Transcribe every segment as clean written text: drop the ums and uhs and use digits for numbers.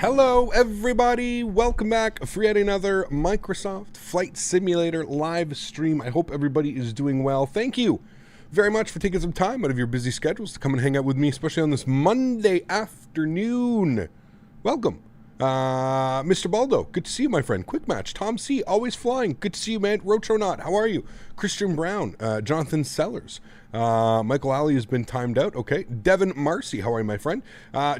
Hello everybody, welcome back for yet another Microsoft Flight Simulator live stream. I hope everybody is doing well. Thank you very much for taking some time out of your busy schedules to come and hang out with me, especially on this Monday afternoon. Welcome. Mr. Baldo, good to see you, my friend. Quick Match, Tom C, Always Flying, good to see you, man. Rochonaut, how are you? Christian Brown, Jonathan Sellers, Michael Alley has been timed out, okay. Devin Marcy, how are you, my friend?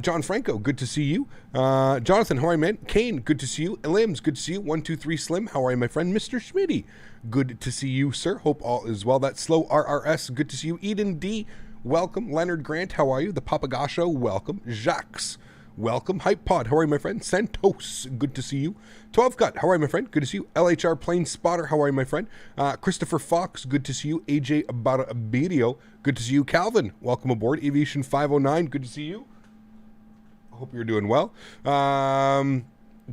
John Franco, good to see you. Jonathan, how are you, man? Kane, good to see you. Elims, good to see you. 123 Slim, how are you, my friend? Mr. Smitty, good to see you, sir. Hope all is well. That's Slow RRS, good to see you. Eden D, welcome. Leonard Grant, how are you? The Papagasho, welcome. Jacques, welcome. Hype Pod, how are you, my friend? Santos, good to see you. 12 Cut, how are you, my friend? Good to see you. LHR Plane Spotter, how are you, my friend? Christopher Fox, good to see you. AJ Barbirio, good to see you. Calvin, welcome aboard. Aviation 509, good to see you. I hope you're doing well.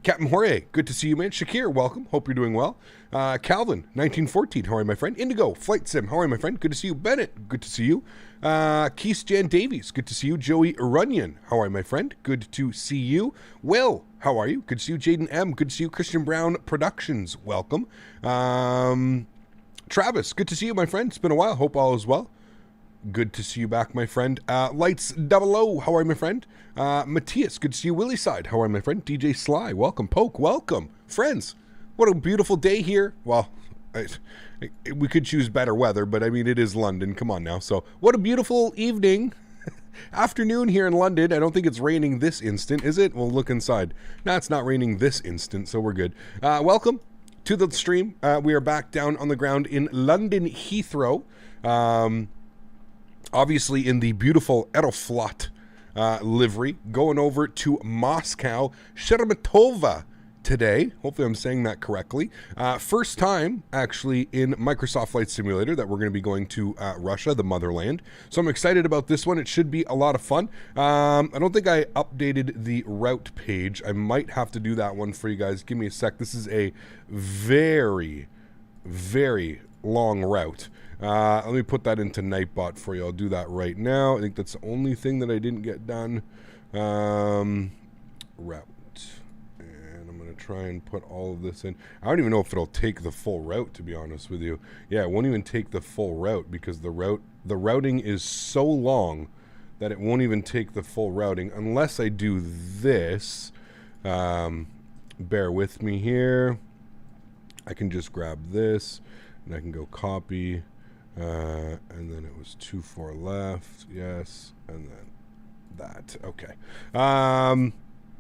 Captain Jorge, good to see you, man. Shakir, welcome. Hope you're doing well. Calvin, 1914, how are you, my friend? Indigo, Flight Sim, how are you, my friend? Good to see you. Bennett, good to see you. Keith Jan Davies, good to see you. Joey Runyon, how are you, my friend? Good to see you. Will, how are you? Good to see you. Jaden M, good to see you. Christian Brown Productions, welcome. Travis, good to see you, my friend. It's been a while. Hope all is well. Good to see you back, my friend. Lights 00, how are you, my friend? Matthias, good to see you. Willie Side, how are you, my friend? DJ Sly, welcome. Poke, welcome. Friends, what a beautiful day here. Well, we could choose better weather, but I mean, it is London. Come on now. So, what a beautiful evening, afternoon here in London. I don't think it's raining this instant, is it? We'll look inside. No, it's not raining this instant, so we're good. Welcome to the stream. We are back down on the ground in London Heathrow. Obviously in the beautiful Aeroflot livery, going over to Moscow, Sheremetyev today. Hopefully I'm saying that correctly. First time, actually, in Microsoft Flight Simulator that we're going to be going to Russia, the motherland. So I'm excited about this one. It should be a lot of fun. I don't think I updated the route page. I might have to do that one for you guys. Give me a sec. This is a very, very long route. Let me put that into Nightbot for you. I'll do that right now. I think that's the only thing that I didn't get done. Route. And I'm going to try and put all of this in. I don't even know if it'll take the full route, to be honest with you. Yeah, it won't even take the full route because the routing is so long that it won't even take the full routing unless I do this. Bear with me here. I can just grab this and I can go copy. And then it was 24 left, yes, and then that, okay. All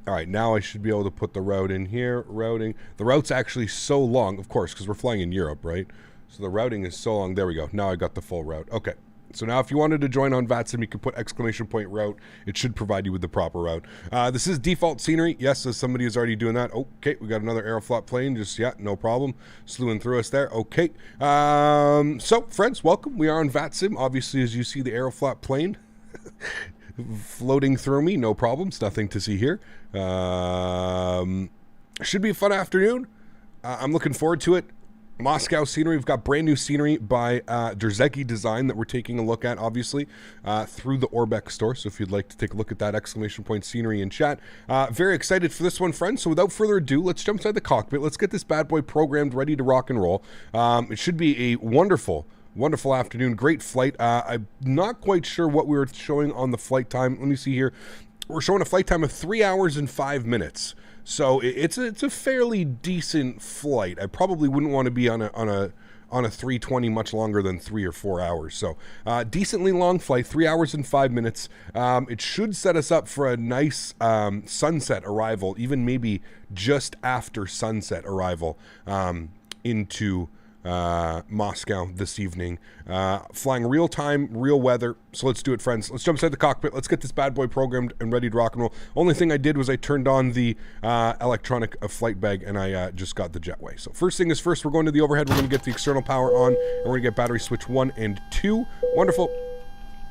right, now I should be able to put the route in here, routing. The route's actually so long, of course, because we're flying in Europe, right? So the routing is so long, there we go, now I got the full route, okay. So now if you wanted to join on VATSIM, you can put ! route. It should provide you with the proper route. This is default scenery. Yes, so somebody is already doing that. Okay, we got another Aeroflot plane. Just, yeah, no problem. Slewing through us there. Okay. So, friends, welcome. We are on VATSIM. Obviously, as you see the Aeroflot plane floating through me. No problems. Nothing to see here. Should be a fun afternoon. I'm looking forward to it. Moscow scenery. We've got brand new scenery by JarDesign that we're taking a look at, obviously, through the Orbex store. So if you'd like to take a look at that ! Scenery in chat. Very excited for this one, friends. So without further ado, let's jump inside the cockpit. Let's get this bad boy programmed, ready to rock and roll. It should be a wonderful afternoon. Great flight. I'm not quite sure what we were showing on the flight time. Let me see here. We're showing a flight time of 3 hours and 5 minutes. So it's a fairly decent flight. I probably wouldn't want to be on a 320 much longer than 3 or 4 hours. So decently long flight, 3 hours and 5 minutes. It should set us up for a nice sunset arrival, even maybe just after sunset arrival into Moscow this evening. Flying real time, real weather. So let's do it, friends. Let's jump inside the cockpit. Let's get this bad boy programmed and ready to rock and roll. Only thing I did was I turned on the electronic flight bag and I just got the jetway. So first thing is first, we're going to the overhead. We're going to get the external power on and we're going to get battery switch 1 and 2. Wonderful.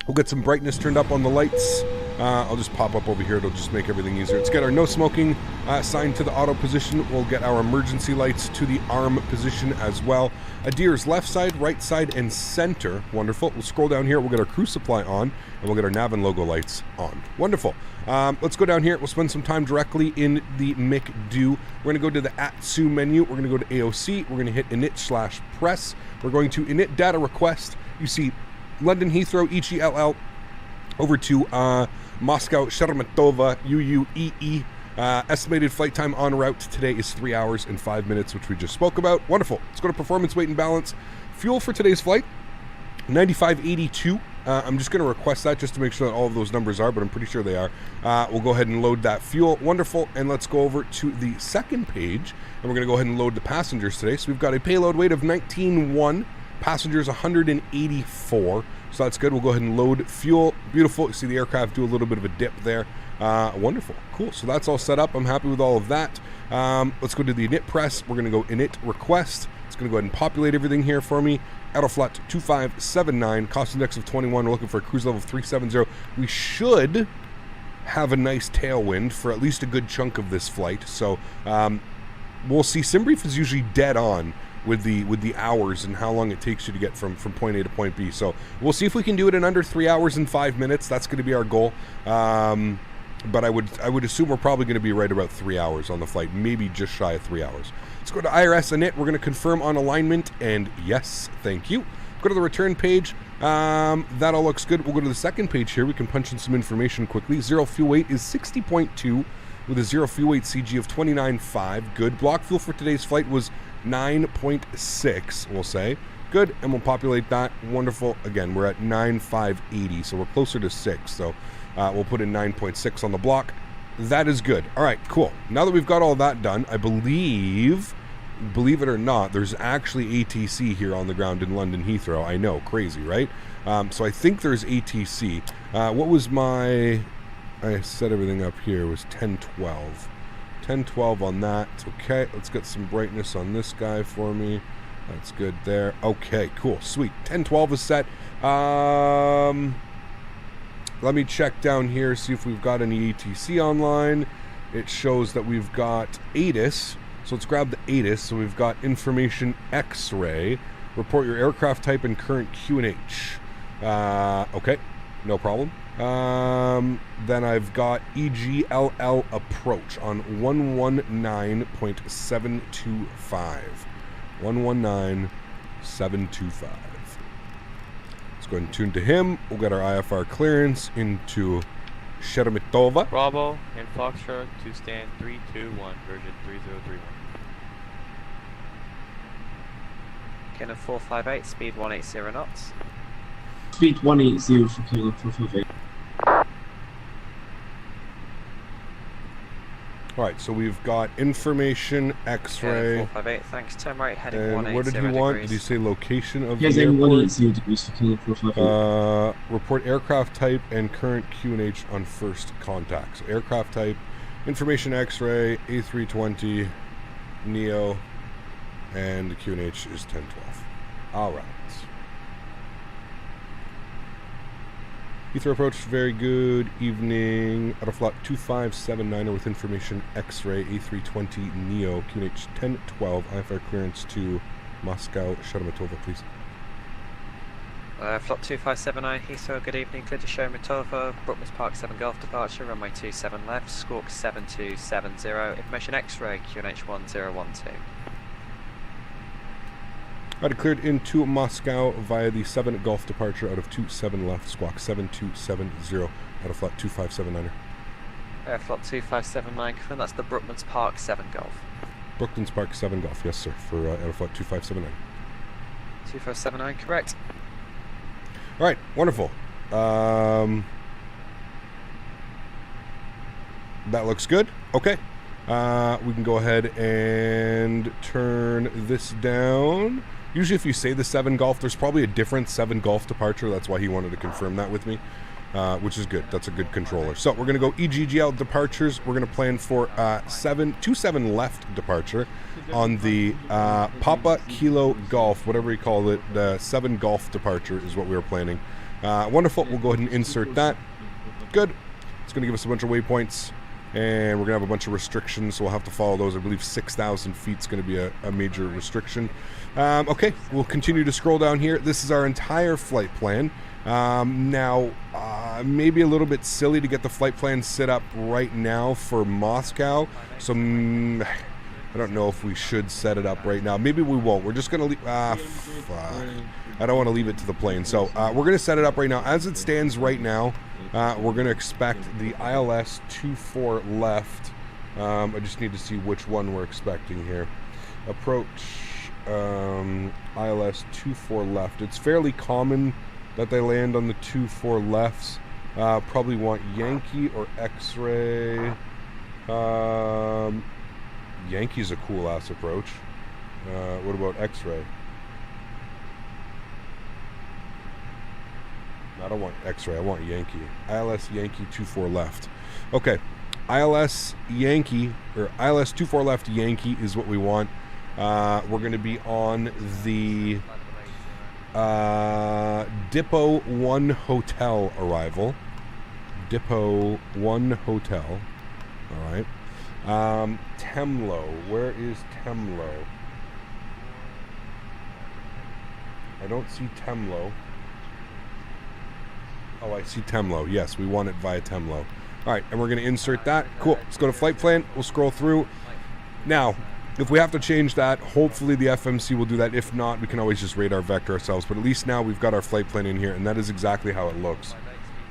We'll get some brightness turned up on the lights. I'll just pop up over here. It'll just make everything easier. Let's get our no smoking sign to the auto position. We'll get our emergency lights to the arm position as well. Adhere's left side, right side, and center. Wonderful. We'll scroll down here. We'll get our crew supply on, and we'll get our nav and logo lights on. Wonderful. Let's go down here. We'll spend some time directly in the McDo. We're going to go to the ASXP menu. We're going to go to AOC. We're going to hit init/press. We're going to init data request. You see London Heathrow, EGLL, over to Moscow, Sheremetyev, UUEE. Estimated flight time en route today is 3 hours and 5 minutes, which we just spoke about. Wonderful. Let's go to performance, weight, and balance. Fuel for today's flight, 95.82. I'm just going to request that just to make sure that all of those numbers are, but I'm pretty sure they are. We'll go ahead and load that fuel. Wonderful. And let's go over to the second page, and we're going to go ahead and load the passengers today. So we've got a payload weight of 19.1, passengers 184. So that's good. We'll go ahead and load fuel. Beautiful. You see the aircraft do a little bit of a dip there. Wonderful. Cool. So that's all set up. I'm happy with all of that. Let's go to the init press. We're going to go init request. It's going to go ahead and populate everything here for me. Aeroflot 2579, cost index of 21. We're looking for a cruise level of 370. We should have a nice tailwind for at least a good chunk of this flight. So we'll see. SimBrief is usually dead on with the hours and how long it takes you to get from point A to point B. So we'll see if we can do it in under 3 hours and 5 minutes. That's going to be our goal. But I would assume we're probably going to be right about 3 hours on the flight, maybe just shy of 3 hours. Let's go to IRS init. We're going to confirm on alignment, and yes, thank you. Go to the return page. That all looks good. We'll go to the second page here. We can punch in some information quickly. Zero fuel weight is 60.2 with a zero fuel weight CG of 29.5. Good. Block fuel for today's flight was 9.6, we'll say. Good, and we'll populate that. Wonderful. Again, we're at 9.580, so we're closer to 6. So we'll put in 9.6 on the block. That is good. All right, cool. Now that we've got all that done, I believe it or not, there's actually ATC here on the ground in London Heathrow. I know, crazy, right? So I think there's ATC. What was my... I set everything up here. It was 1012. 1012 on that. Okay, let's get some brightness on this guy for me. That's good there. Okay, cool, sweet. 1012 is set. Let me check down here, see if we've got any ATC online. It shows that we've got ATIS. So let's grab the ATIS. So we've got information X-ray. Report your aircraft type and current QNH. Okay, no problem. Then I've got EGLL approach on 119.725. 119.725. Let's go ahead and tune to him. We'll get our IFR clearance into Sheremetyev. Bravo and Foxtrot to stand 321, version 3031. Kilo 458, speed 180 knots. Speed 180 for Kilo 458. Alright, so we've got information X-ray. 458, thanks. Turn right, heading And 180 what did he want? degrees. Did he say location of Yes, the airport? 180 degrees for Kilo 458. Report aircraft type and current QNH on first contact. So aircraft type, information X-ray, A320, Neo, and the QNH is 1012. Alright. Heathrow approach, very good evening. Aeroflot 2579 with information X-ray, A320 Neo, QNH 1012, IFR clearance to Moscow, Sheremetyev, please. Flot 2579, Heathrow, good evening. Clear to Sheremetyev, Brookmans Park 7 Golf departure, runway 27 left, squawk 7270, information X-ray, QNH 1012. Alright, cleared into Moscow via the 7 Golf departure out of 27 left, squawk 7270 out of Flot 2579er. Flot 2579, confirm that's the Brookmans Park 7 Golf. Brooklands Park 7 Golf, yes sir, for Aeroflot 2579. 2579, correct. Alright, wonderful. That looks good. Okay. We can go ahead and turn this down. Usually if you say the 7 Golf, there's probably a different 7 Golf departure. That's why he wanted to confirm that with me, which is good. That's a good controller. So we're going to go EGGL departures. We're going to plan for 27 left departure on the Papa Kilo Golf, whatever you call it. The 7 Golf departure is what we were planning. Wonderful. We'll go ahead and insert that. Good. It's going to give us a bunch of waypoints, and we're going to have a bunch of restrictions, so we'll have to follow those. I believe 6,000 feet is going to be a major restriction. Okay, we'll continue to scroll down here. This is our entire flight plan. Now, maybe a little bit silly to get the flight plan set up right now for Moscow, so I don't know if we should set it up right now. Maybe we won't. We're just going to leave... fuck. I don't want to leave it to the plane. So we're going to set it up right now. As it stands right now, we're going to expect the ILS 24 left. I just need to see which one we're expecting here. Approach ILS 24 left. It's fairly common that they land on the 24 lefts. Probably want Yankee or X-ray. Yankee's a cool ass approach. What about X-ray? I don't want X-ray, I want Yankee. ILS Yankee 24 left. Okay, ILS Yankee, or ILS 24 left Yankee is what we want. We're going to be on the Depot 1 Hotel arrival. Depot 1 Hotel. Alright. Temlo. Where is Temlo? I don't see Temlo. Oh, I see Temlo. Yes, we want it via Temlo. Alright, and we're going to insert that. Cool. Let's go to flight plan. We'll scroll through. Now, if we have to change that, hopefully the FMC will do that. If not, we can always just radar vector ourselves. But at least now we've got our flight plan in here, and that is exactly how it looks.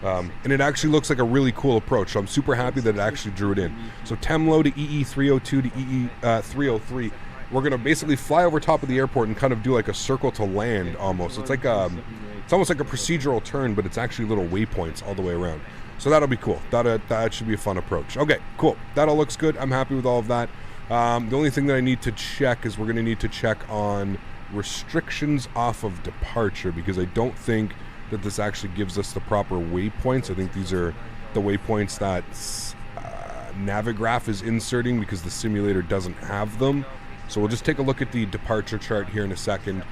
And it actually looks like a really cool approach, so I'm super happy that it actually drew it in. So Temlo to EE302 to EE303. We're going to basically fly over top of the airport and kind of do like a circle to land almost. It's like it's almost like a procedural turn, but it's actually little waypoints all the way around. So that'll be cool. That should be a fun approach. Okay, cool. That all looks good. I'm happy with all of that. The only thing that I need to check is we're going to need to check on restrictions off of departure, because I don't think that this actually gives us the proper waypoints. I think these are the waypoints that Navigraph is inserting because the simulator doesn't have them. So we'll just take a look at the departure chart here in a second.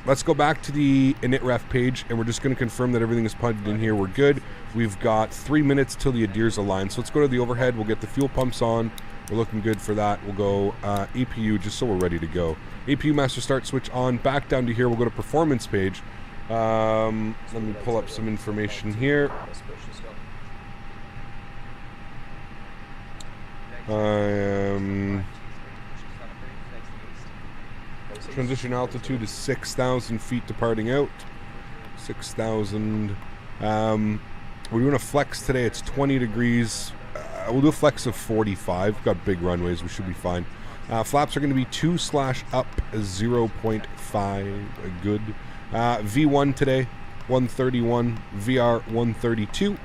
Let's go back to the initref page, and we're just going to confirm that everything is punted in here. We're good. We've got 3 minutes till the ADIRS align. So let's go to the overhead. We'll get the fuel pumps on. We're looking good for that. We'll go APU just so we're ready to go. APU master start switch on. Back down to here. We'll go to performance page. Let me pull up some information here. Transition altitude is 6,000 feet departing out. 6,000. We're doing a flex today. It's 20 degrees. We'll do a flex of 45. Got big runways. We should be fine. Flaps are going to be 2/up 0.5. Good. V1 today, 131. VR, 132.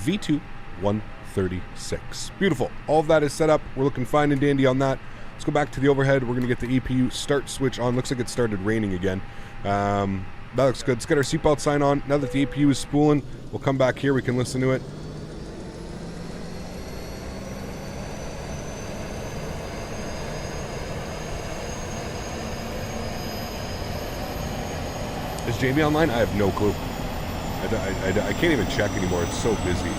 V2, 136. Beautiful. All of that is set up. We're looking fine and dandy on that. Let's go back to the overhead. We're going to get the EPU start switch on. Looks like it started raining again. That looks good. Let's get our seatbelt sign on. Now that the APU is spooling, we'll come back here. We can listen to it. Is Jamie online? I have no clue. I can't even check anymore. It's so busy.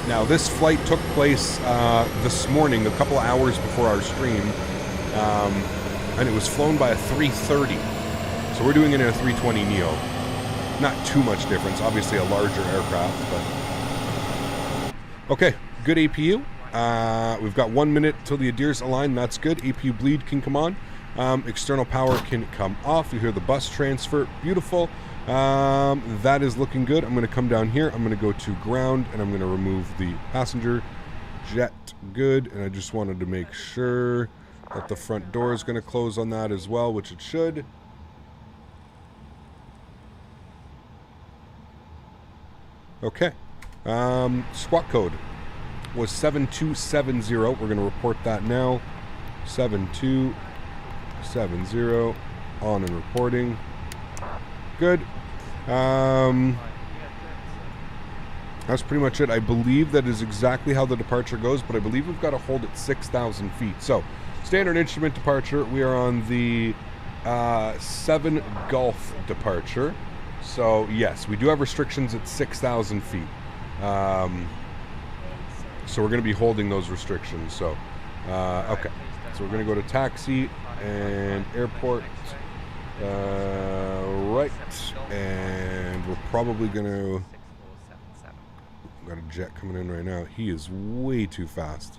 Now, this flight took place this morning, a couple of hours before our stream, and it was flown by a 330. So we're doing it in a 320neo. Not too much difference. Obviously, a larger aircraft, but okay. Good APU. We've got 1 minute till the ADIRS align. That's good. APU bleed can come on. External power can come off. You hear the bus transfer. Beautiful. That is looking good. I'm going to come down here. I'm going to go to ground, and I'm going to remove the passenger jet. Good. And I just wanted to make sure that the front door is going to close on that as well, which it should. Okay. Squawk code was 7270. We're going to report that now. 7270 on and reporting. Good. That's pretty much it. I believe that is exactly how the departure goes, but I believe we've got to hold at 6,000 feet. So Standard instrument departure. We are on the 7 Gulf departure. So, yes, we do have restrictions at 6,000 feet. So we're going to be holding those restrictions. So, okay. So we're going to go to taxi and airport. Right. And we're probably going to... Got a jet coming in right now. He is way too fast.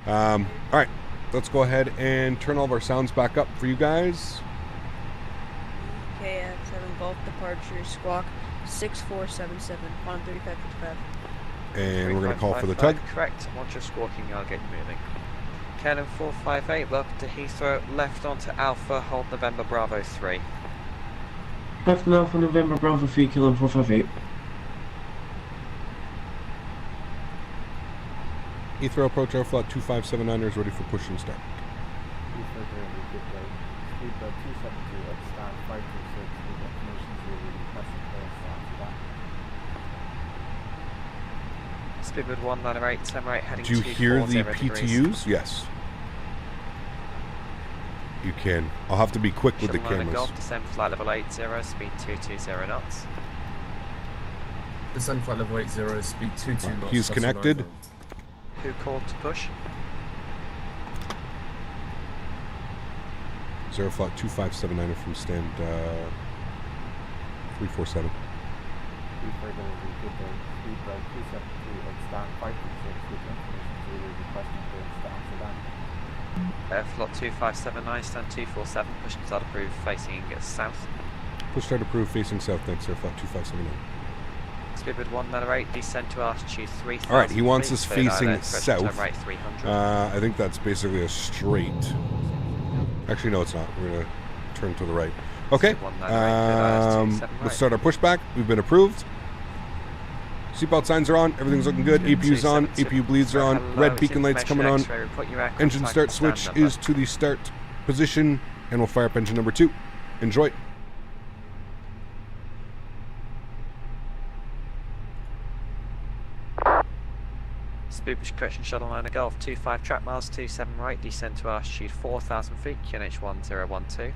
All right. Let's go ahead and turn all of our sounds back up for you guys. KF 7 Golf departure, squawk 6477, 13555. And we're going to call for the tug. Correct. Once you're squawking, I'll get you moving. Cannon 458, welcome to Heathrow. Left onto Alpha, hold November Bravo 3. Left and Alpha November Bravo 3, Kilo 458. Heathrow approach airflow 2579 is ready for push and start. Speedbird 198, turn right heading Do you hear the 240 PTUs? degrees. Yes. You can. I'll have to be quick with the cameras. Golf, descend flight level 80, speed 220 knots. Descend flight level 80, speed 22 knots. He's connected. Who called to push? Zero flight 2579 from stand 347. Flot 2579, stand 247, push and start approved, facing south. Push start approved, facing south, next air flight 2579. Speedbird 198, descend to altitude 3000. Alright, he wants us facing south. Turn right 300. I think that's basically a straight. Actually, no, it's not. We're going to turn to the right. Okay. Let's start our pushback. We've been approved. Seatbelt signs are on. Everything's looking good. APU's on. APU bleeds are on. Red beacon lights coming on. Engine start switch is to the start position. And we'll fire up engine number 2. Enjoy. Speed push correction shuttle liner Golf 25 track miles 27 right, descend to altitude 4,000 feet, QNH 1012.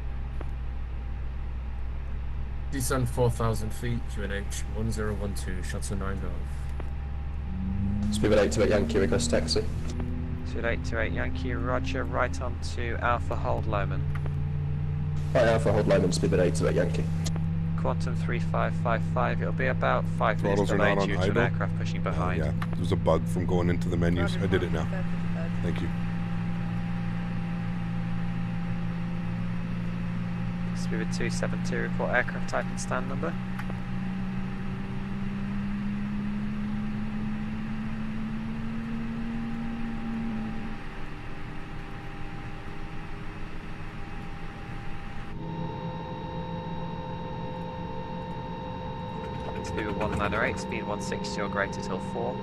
Descend 4,000 feet, QNH 1012, shuttle 9 Golf. Speedbird 828 Yankee, request taxi. Speedbird 828 Yankee, roger, right on to Alpha, hold Lowman. Right, Alpha, hold Lowman, Speedbird 828 Yankee. Quantum 3555, it'll be about 5 minutes Throttles are not delayed on due to an idle. aircraft pushing behind. Yeah, there's a bug from going into the menus. I did it now. Thank you. Speedbird 272, report aircraft type and stand number. Speedbird 198, speed 160 or greater till 4.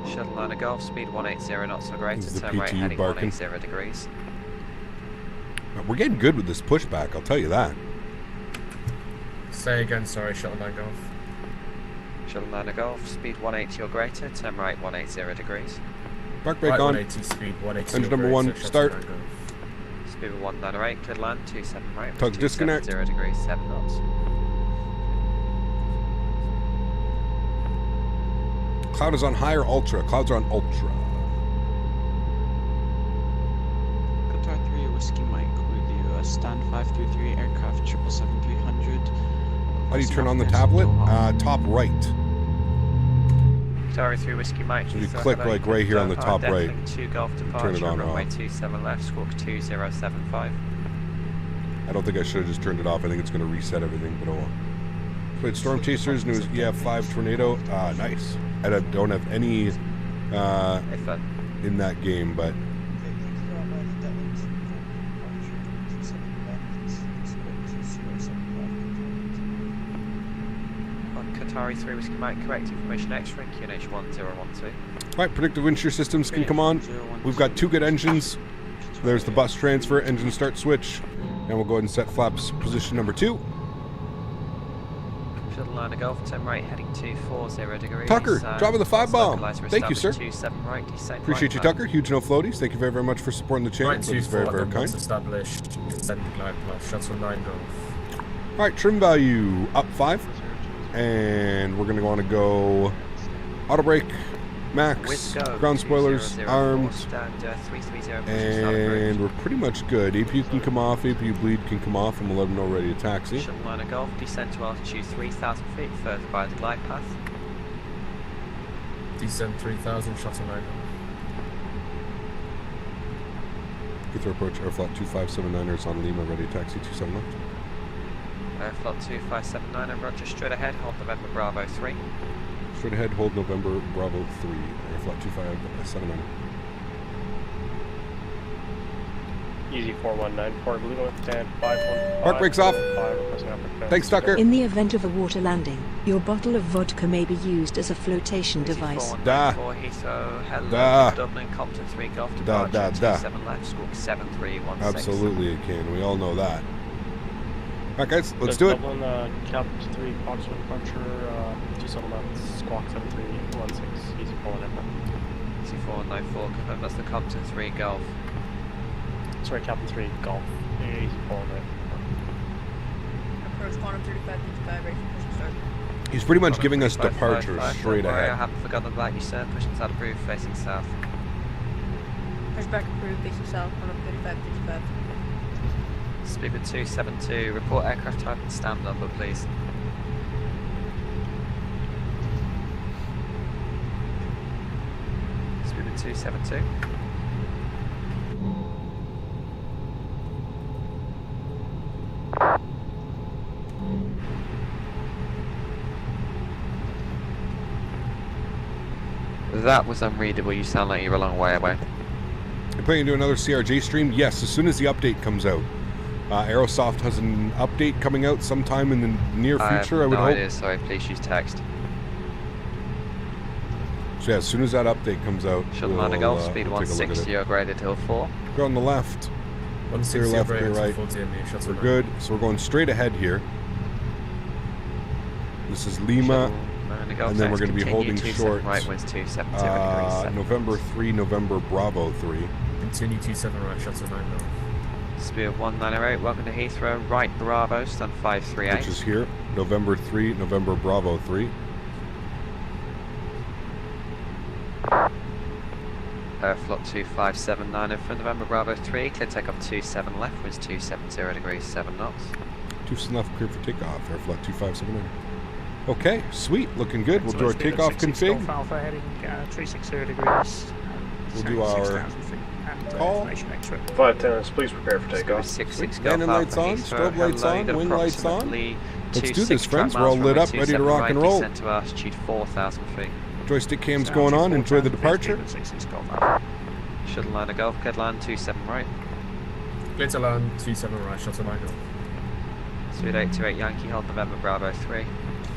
Shuttle liner Golf, speed 180 knots or greater, Is the turn right PTU heading barking? 180 degrees. We're getting good with this pushback, I'll tell you that. Say again, sorry, shuttle 9 Golf. Shuttle liner Golf, speed 180 or greater, turn right 180 degrees. Park brake Right, on. 180 speed, 180 Engine or number greater, 1, shuttle start. 9 Golf. Speed 198, cleared land, 27 right. Tug disconnect. 0 degrees, 7 knots. Cloud is on high or ultra? Clouds are on ultra. Qatar 3 Whiskey Mike with you, stand 533 aircraft 777-300. How do you turn on the tablet? Top right. Qatar 3 Whiskey Mike. So you Heathrow, click hello, like right here on the top right. Deafling 2 Golf departure, Turn it on or runway off. 27 left, squawk 2075. I don't think I should have just turned it off. I think it's going to reset everything, but oh well. Played Storm Chasers, news EF5 Tornado. Nice. I don't have any in that game, but Qatar 3 Whiskey Mike, correct information X-ray, QNH 1012. Alright, predictive wind shear systems can come on. We've got 2 good engines. There's the bus transfer, engine start switch. And we'll go ahead and set flaps position number 2. Shuttle Shuttle line Golf, turn right, heading 240 degrees. Tucker, dropping the 5-bomb. Thank you, sir. 27 right, descend Appreciate you, right, Tucker. Huge no floaties. Thank you very, very much for supporting the channel. Right, That's very, very kind. established. Descend glide path. Shuttle 9 Golf. All right, trim value up 5. And we're going to want to go auto brake, max, ground spoilers, arms, and we're pretty much good. APU can come off, APU bleed can come off, and we'll let them know ready to taxi. Shuttle line Golf, descend to altitude 3,000 feet, further by the glide path. Descend 3,000, shuttle 9 Golf. Heathrow approach, airflow 2579ers on Lima, ready to taxi 27 left. Airflow 2579, roger, straight ahead, hold November Bravo 3. Straight ahead, hold November Bravo 3, airflow 2579. Easy 419, Port Blue, stand 515. Park brakes off. Thanks, Tucker. In the event of a water landing, your bottle of vodka may be used as a flotation device. Da. Heathrow, hello, Da. Dublin, Compton 3 Golf, Da, departure, da, da. 27 left, squawk 7316. Absolutely it can. We all know that. All right, guys, let's do it. Dublin, Cap 3, Foxtrot departure, 27 left, squawk 7316, easy 419. Easy 494, confirm that's the Compton 3 Golf. Sorry, Captain 3, Golf, easy 419. Approach quantum 3555, ready for push and start. He's pretty much giving us departures straight I ahead. haven't forgotten about you, sir. Pushing south approved, facing south. Push back approved, facing south, quantum 3555. Speedbird 272, report aircraft type and stamp number, please. Speedbird 272. That was unreadable, you sound like you're a long way away. You're planning to do another CRJ stream? Yes, as soon as the update comes out. Aerosoft has an update coming out sometime in the near future, I would no hope. idea, sorry, please use text. So yeah, as soon as that update comes out, Shuttle we'll, line Golf, speed we'll take a look at 160, it. graded hill 4. Go on the left. 160 left, graded clear right. 40 shuttle We're 9. good. So we're going straight ahead here. This is Lima, and then we're going to be holding short. Right, winds 270 degrees. November 3, November Bravo 3. Continue 27 right, shuttle 9 Golf. Speed 1908, welcome to Heathrow, right Bravo, stand 538. Which is here, November 3, November Bravo 3. Airflow 2579 for November Bravo 3, clear takeoff 27 left, winds 270 degrees, 7 knots. 27 left, clear for takeoff, airflow 2579. Okay, sweet, looking good. We'll do our takeoff config. Alpha heading 360 degrees. We'll do our call. 510, please prepare for takeoff. 66 Landing lights on, strobe lights on, wing lights on. Let's do this, friends. We're all lit up, ready to rock and roll. Descent to altitude 4,000 feet. Joystick cam's going on. Enjoy the departure. Shuttle line Golf, cleared line 27 right. Clear to land 27 right, shuttle 9 Golf. Speed 828 Yankee, hold November Bravo 3.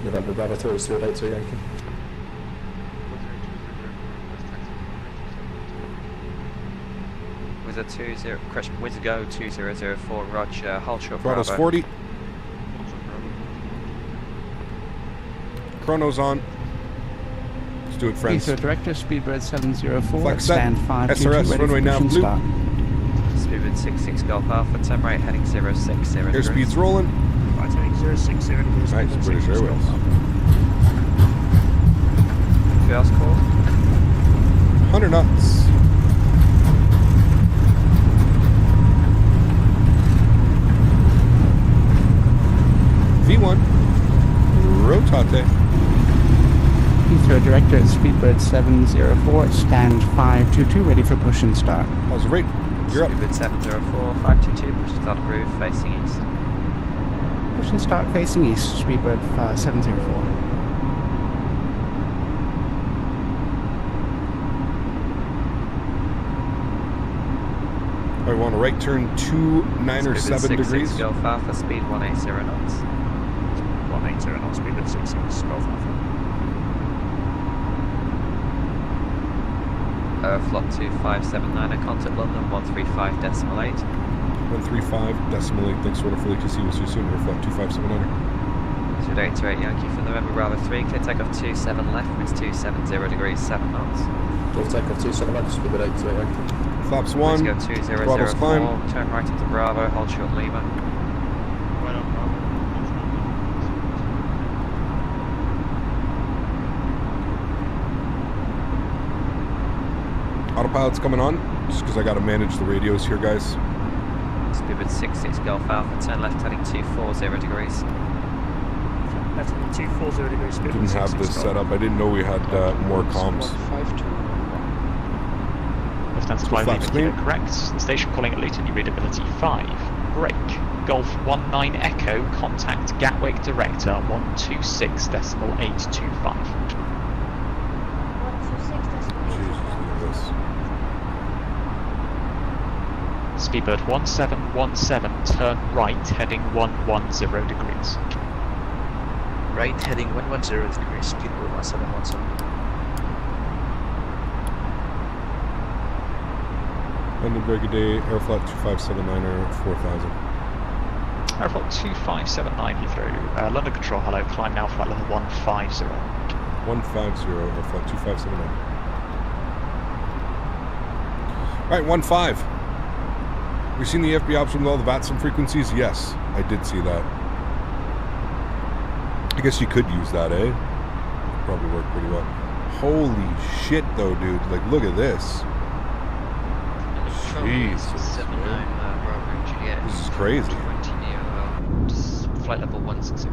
November Bravo 3, speed 82 Yankee. Wizard 20, crash Wizard Go 2004, Roger, hold short Throttle's Bravo. 40. Chrono's on. Let's do it, friends. Heathrow Director, Speedbird 704, Flex set. stand 5, SRS, ready runway for now, push and blue. start. Speedbird 66 Golf Alpha, turn right, heading 060. Airspeed's rolling. Right, heading 060 degrees. Nice, British Airways. Fuel's called. 100 knots. V1. Rotate. Heathrow Director, Speedbird 704, stand 522, ready for push and start. How's the rate? You're up. Speedbird 704, 522, push to start approved, facing east. Push and start facing east, Speedbird 704. I want a right turn 297 degrees. Golf Alpha, speed 180 knots. 180 knots, Speedbird 66 Golf Alpha. Flop 2579, contact London 135.8. 135.8. Thanks for the fully to see you soon. Airflow 2579. Speed 828 Yankee for November Bravo 3, clear takeoff 27 left, winds 270 degrees, 7 knots. Clear takeoff 27 left, speed 828 Yankee. Flaps 1, Go 2004, climb. turn right into Bravo, hold short Lima. Right on Bravo. Autopilot's coming on, just because I got to manage the radios here, guys. Speedbird 66 Golf Alpha, turn left heading 240 degrees. Left heading 240 degrees. Didn't have this set up. I didn't know we had more comms. Lufthansa 5 Lima Kilo correct. The station calling at Luton, new readability 5. Break. Golf 19 Echo, contact Gatwick Director 126.825. Speedbird 1717, turn right, heading 110 degrees. Right, heading 110 degrees, Speedbird 1717. London Brigade, Airflight 2579er 4000. Airflight 2579 Heathrow, London Control, hello, climb now flight level 150. 150, Airflight 2579. Alright, 15. We've seen the FB option with all the VATSIM frequencies? Yes, I did see that. I guess you could use that, eh? Probably work pretty well. Holy shit, though, dude. Like, look at this. Jesus. This is crazy. Flight level 160. I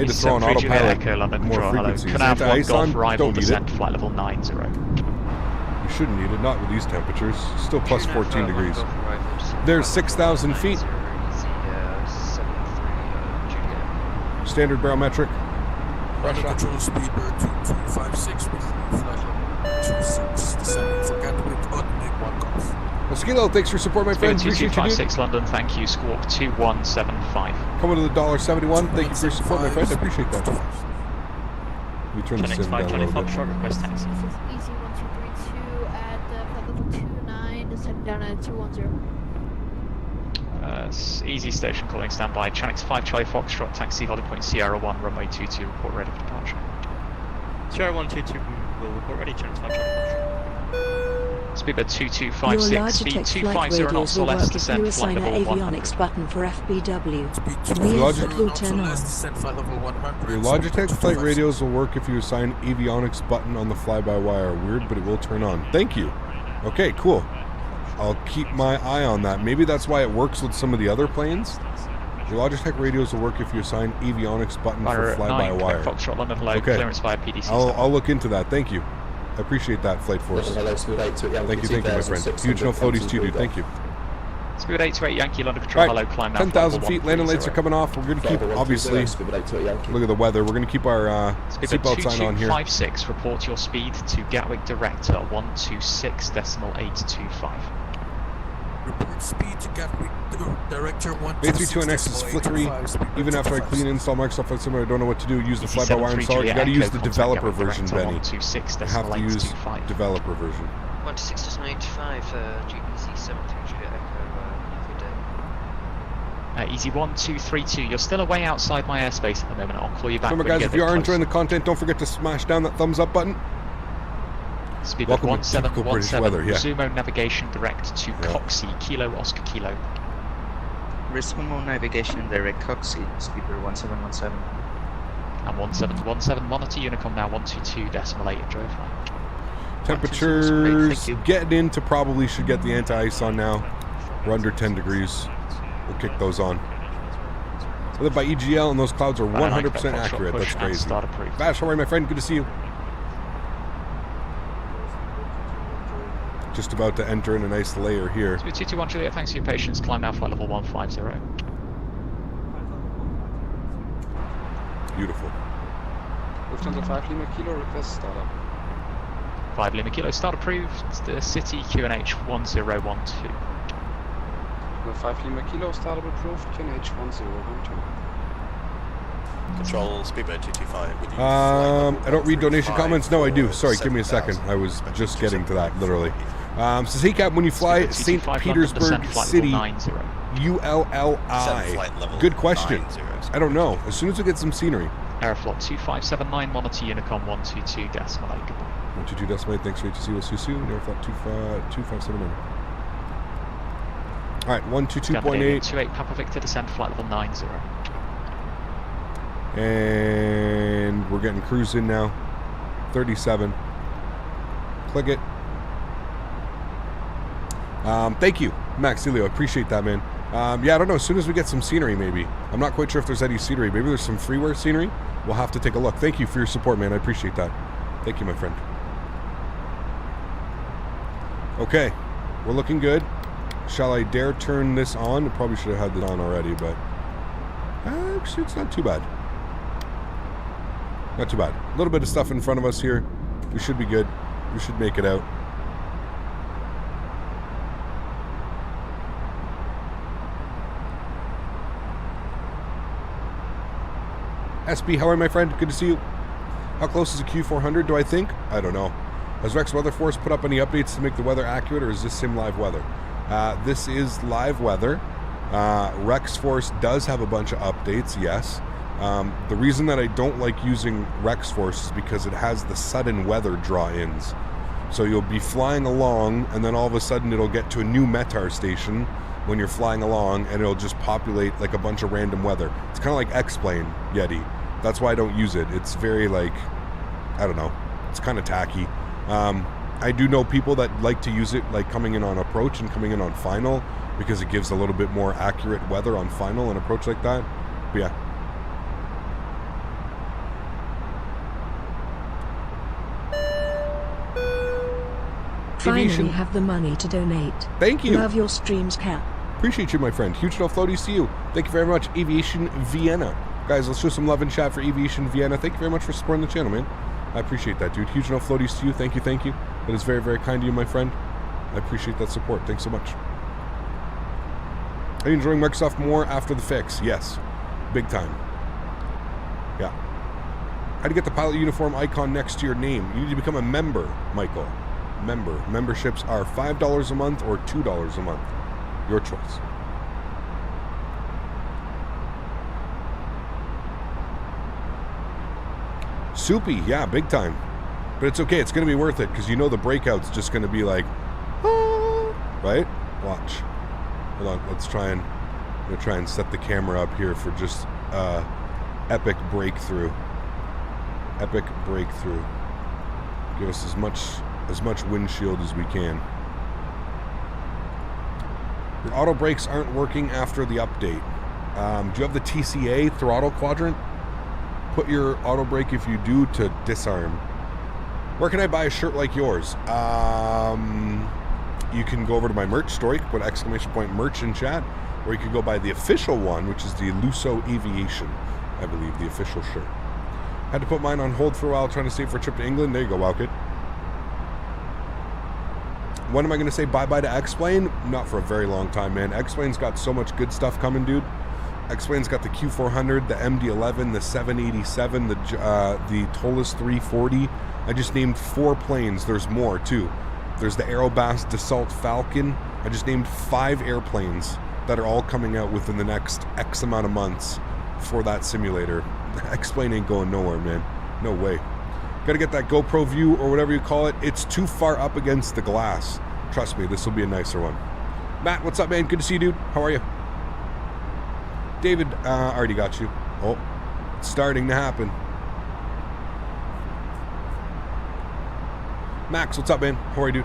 had to throw on autopilot more frequencies. Canal 1 Golf Don't arrival need descent, it. flight level 90. You shouldn't need it, not with these temperatures. Still plus 14 degrees. There's 6,000 feet. Standard barometric. Running control Speedbird 2256 with flight level 26 descending for Gatwick, make 1 golf. Mosquito, thanks for your support, my friend. Appreciate you, dude. 2256 London, thank you. Squawk 2175. Coming to the $1.71. Thank you for your support, my friend. I appreciate that. We turn the sim down a little bit. Easy 1232 at flight level 29, descending down at 210. Easy station calling standby. Channix 5 Charlie Foxtrot, taxi holding point Sierra 1, runway 22, report ready for departure. Sierra 122 will report ready, Channix 5 Charlie Foxtrot. Speedbird 2256, speed 250 knots or less, descent, flight level 100. Avionics button for FBW. Your Logitech flight radios will work if you assign avionics button on the fly-by-wire. Weird, but it will turn on. Thank you. Okay, cool. I'll keep my eye on that. Maybe that's why it works with some of the other planes. Your Logitech radios will work if you assign avionics button for fly-by-wire. Okay. I'll look into that. Thank you. I appreciate that, Flight Force. Thank you, my friend. Huge no floaties to you, dude. Thank you. Speedbird 828 Yankee, London Control, hello, climb now. 10,000 feet, landing lights are coming off. We're going to keep, obviously, look at the weather. We're going to keep our seatbelt sign on here. 2256, report your speed to Gatwick Director 126.825. Report speed to Gatwick Director 126.825. A32NX is flickery. Even after I clean and install Microsoft Flight Simulator, I don't know what to do. Use the fly-by-wire installer. You got to use the developer version, Benny. You have to use developer version. 126.825, GPC 73 Juliet Echo, Easy 1232, you're still away outside my airspace at the moment. I'll call you back. Remember, guys, if you are enjoying the content, don't forget to smash down that thumbs up button. Speedbird 1717, yeah. Resumo navigation direct to Coxie, Kilo Oscar Kilo. Resumo navigation direct Coxie, Speedbird 1717. And 1717, monitor Unicom now 122.8, enjoy your flight. Temperatures getting into probably should get the anti-ice on now. We're under 10 degrees. We'll kick those on. I live by EGL and those clouds are 100% accurate. That's crazy. Bash, how are you, my friend? Good to see you. Just about to enter in a nice layer here. 221 Juliet, thanks for your patience. Climb now, flight level 150. Beautiful. Lufthansa 5 Lima Kilo, request startup. 5 Lima Kilo, start approved. The City QNH 1012. 5 Lima Kilo, startup approved, QNH 1012. Control Speedbird 225. I don't read donation comments. No, I do. Sorry, give me a second. I was just getting to that, literally. Says, hey Cap, when you fly St. Petersburg City, ULLI? Good question. I don't know. As soon as we get some scenery. Aeroflot 2579, monitor Unicom 122 decimal 8. 122 decimal 8, thanks for HC, we'll see you soon. Aeroflot 2579. Alright, 122.8. 28 Papa Victor, descend flight level 90. And we're getting cruise in now. 37. Click it. Thank you, Maxilio. Appreciate that, man. Yeah, I don't know. As soon as we get some scenery, maybe. I'm not quite sure if there's any scenery. Maybe there's some freeware scenery. We'll have to take a look. Thank you for your support, man. I appreciate that. Thank you, my friend. Okay. We're looking good. Shall I dare turn this on? I probably should have had this on already, but actually, it's not too bad. Not too bad. A little bit of stuff in front of us here. We should be good. We should make it out. SB, how are you, my friend? Good to see you. How close is a Q400, do I think? I don't know. Has Rex Weather Force put up any updates to make the weather accurate, or is this sim live weather? This is live weather. Rex Force does have a bunch of updates, yes. The reason that I don't like using Rex Force is because it has the sudden weather draw-ins. So you'll be flying along, and then all of a sudden it'll get to a new METAR station when you're flying along, and it'll just populate like a bunch of random weather. It's kind of like X-Plane Yeti. That's why I don't use it. It's very like, I don't know, it's kind of tacky. I do know people that like to use it like coming in on approach and coming in on final, because it gives a little bit more accurate weather on final and approach like that. But yeah. Finally have the money to donate. Thank you. Love your streams, Cap. Appreciate you, my friend. Huge no floaties to you. Thank you very much, Aviation Vienna. Guys, let's show some love and chat for Aviation Vienna. Thank you very much for supporting the channel, man. I appreciate that, dude. Huge no floaties to you. Thank you, thank you. That is very, very kind of you, my friend. I appreciate that support. Thanks so much. Are you enjoying Microsoft more after the fix? Yes. Big time. Yeah. How to get the pilot uniform icon next to your name? You need to become a member, Michael. Member. Memberships are $5 a month or $2 a month. Your choice. Soupy, yeah, big time. But it's okay, it's going to be worth it, because you know the breakout's just going to be like, ah, right? Watch. Hold on, let's try and, I'm going to try and set the camera up here for just epic breakthrough. Epic breakthrough. Give us as much windshield as we can. Your auto brakes aren't working after the update. Do you have the TCA throttle quadrant? Put your auto brake, if you do, to disarm. Where can I buy a shirt like yours? You can go over to my merch store. You can put !merch in chat, or you could go buy the official one, which is the Lusso Aviation, I believe, the official shirt. Had to put mine on hold for a while, trying to save for a trip to England. There you go, Wowkid. When am I going to say bye-bye to X-Plane? Not for a very long time, man. X-Plane's got so much good stuff coming, dude. X-Plane's got the Q400, the MD-11, the 787, the Toliss 340. I just named 4 planes. There's more, too. There's the Aerobass Dassault Falcon. I just named 5 airplanes that are all coming out within the next X amount of months for that simulator. X-Plane ain't going nowhere, man. No way. Gotta get that GoPro view, or whatever you call it. It's too far up against the glass. Trust me, this will be a nicer one. Matt, what's up, man? Good to see you, dude. How are you? David, already got you. Oh, it's starting to happen. Max, what's up, man? How are you, dude?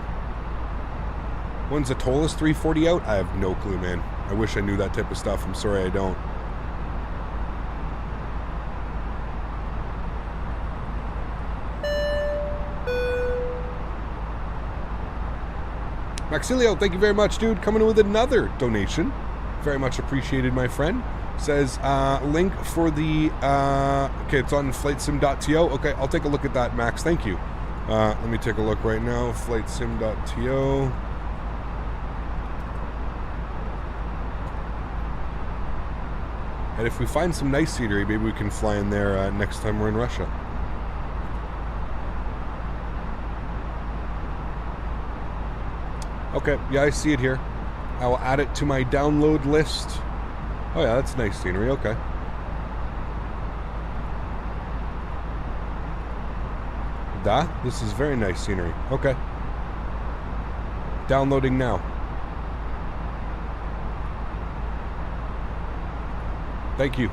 When's the Toliss 340 out? I have no clue, man. I wish I knew that type of stuff. I'm sorry I don't. Maxilio, thank you very much, dude. Coming in with another donation. Very much appreciated, my friend. Says, link for the, okay, it's on flightsim.to. Okay, I'll take a look at that, Max. Thank you. Let me take a look right now. Flightsim.to. And if we find some nice scenery, maybe we can fly in there next time we're in Russia. Okay, yeah, I see it here. I will add it to my download list. Oh yeah, that's nice scenery, okay. This is very nice scenery, okay. Downloading now. Thank you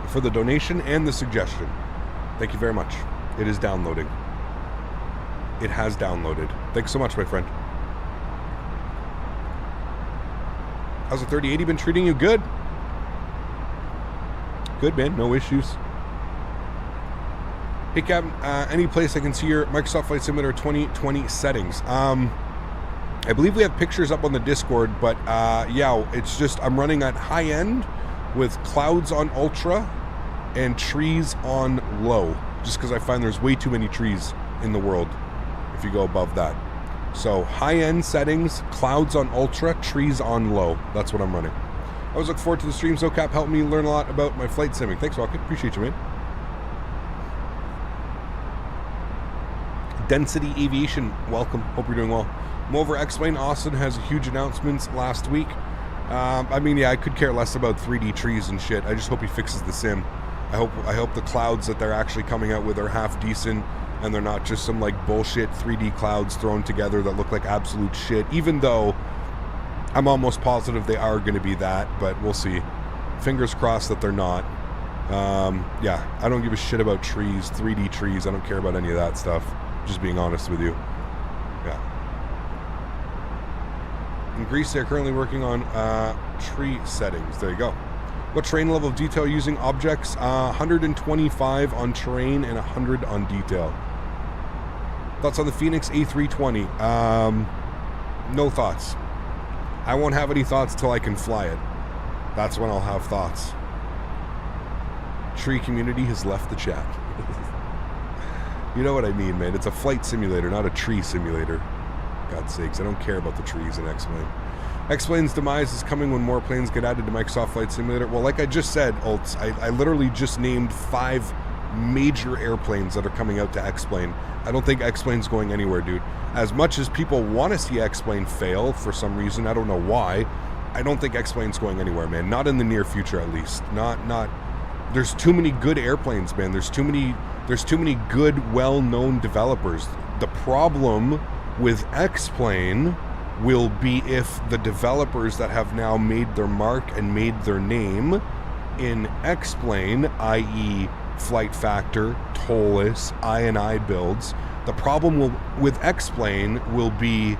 for the donation and the suggestion. Thank you very much. It is downloading. It has downloaded. Thanks so much, my friend. How's the 3080 been treating you? Good. Good, man. No issues. Hey, Captain. Any place I can see your Microsoft Flight Simulator 2020 settings? I believe we have pictures up on the Discord, but yeah, it's just I'm running at high end with clouds on ultra and trees on low, just because I find there's way too many trees in the world if you go above that. So high-end settings, clouds on ultra, trees on low. That's what I'm running. I always look forward to the streams. OCAP helped me learn a lot about my flight simming. Thanks, Rocket. Appreciate you, man. Density Aviation, welcome. Hope you're doing well. Moreover, Explain Austin has huge announcements last week. I mean, yeah, I could care less about 3D trees and shit. I just hope he fixes the sim. I hope the clouds that they're actually coming out with are half decent, and they're not just some like bullshit 3D clouds thrown together that look like absolute shit, even though I'm almost positive they are going to be that, but we'll see. Fingers crossed that they're not. Yeah, I don't give a shit about trees, 3D trees. I don't care about any of that stuff, just being honest with you. Yeah. In Greece, they're currently working on tree settings. There you go. What terrain level of detail are you using? Objects, 125 on terrain and 100 on detail. Thoughts on the Phoenix A320? No thoughts. I won't have any thoughts till I can fly it. That's when I'll have thoughts. Tree community has left the chat. You know what I mean, man. It's a flight simulator, not a tree simulator. God's sakes, I don't care about the trees in X-Plane. X-Plane's demise is coming when more planes get added to Microsoft Flight Simulator. Well, like I just said, Ults, I literally just named 5 major airplanes that are coming out to X-Plane. I don't think X-Plane's going anywhere, dude. As much as people want to see X-Plane fail for some reason, I don't know why, I don't think X-Plane's going anywhere, man. Not in the near future, at least. Not. There's too many good airplanes, man. There's too many good, well-known developers. The problem with X-Plane will be if the developers that have now made their mark and made their name in X-Plane, i.e. Flight Factor, Toliss, I builds, the problem with X-Plane will be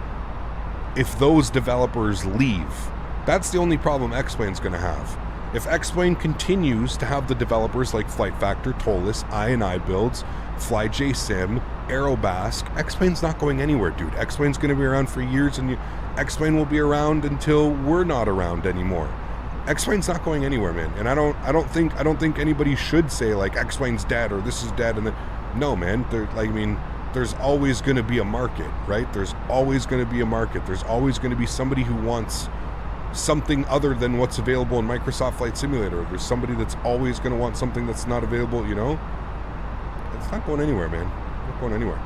if those developers leave. That's the only problem X-Plane's going to have. If X-Plane continues to have the developers like Flight Factor, Toliss, I builds, FlyJSim, Aerobask, X-Plane's not going anywhere, dude. X-Plane's going to be around for years, and X-Plane will be around until we're not around anymore. X-Plane's not going anywhere, man. And I don't think anybody should say like X-Plane's dead or this is dead. And then, no, man. There's always going to be a market, right? There's always going to be a market. There's always going to be somebody who wants something other than what's available in Microsoft Flight Simulator. There's somebody that's always going to want something that's not available, you know? It's not going anywhere, man. Not going anywhere.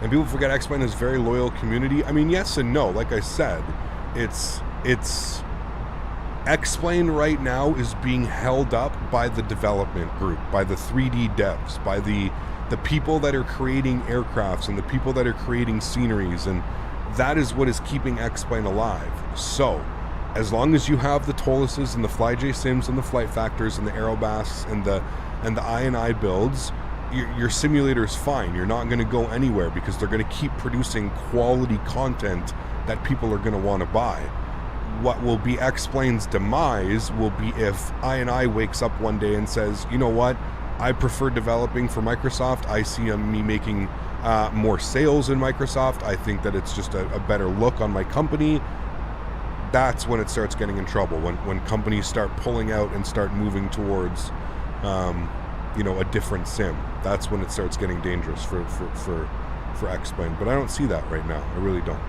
And people forget X-Plane is a very loyal community. I mean, yes and no. Like I said, it's X-Plane right now is being held up by the development group, by the 3D devs, by the people that are creating aircrafts and the people that are creating sceneries, and that is what is keeping X-Plane alive. So, as long as you have the Tolisses and the FlyJSims and the Flight Factors and the Aerobasks and the I builds, your simulator's fine. You're not going to go anywhere because they're going to keep producing quality content that people are going to want to buy. What will be X-Plane's demise will be if I wakes up one day and says, you know what, I prefer developing for Microsoft. I see me making more sales in Microsoft. I think that it's just a better look on my company. That's when it starts getting in trouble, when companies start pulling out and start moving towards a different sim. That's when it starts getting dangerous for X-Plane. But I don't see that right now. I really don't.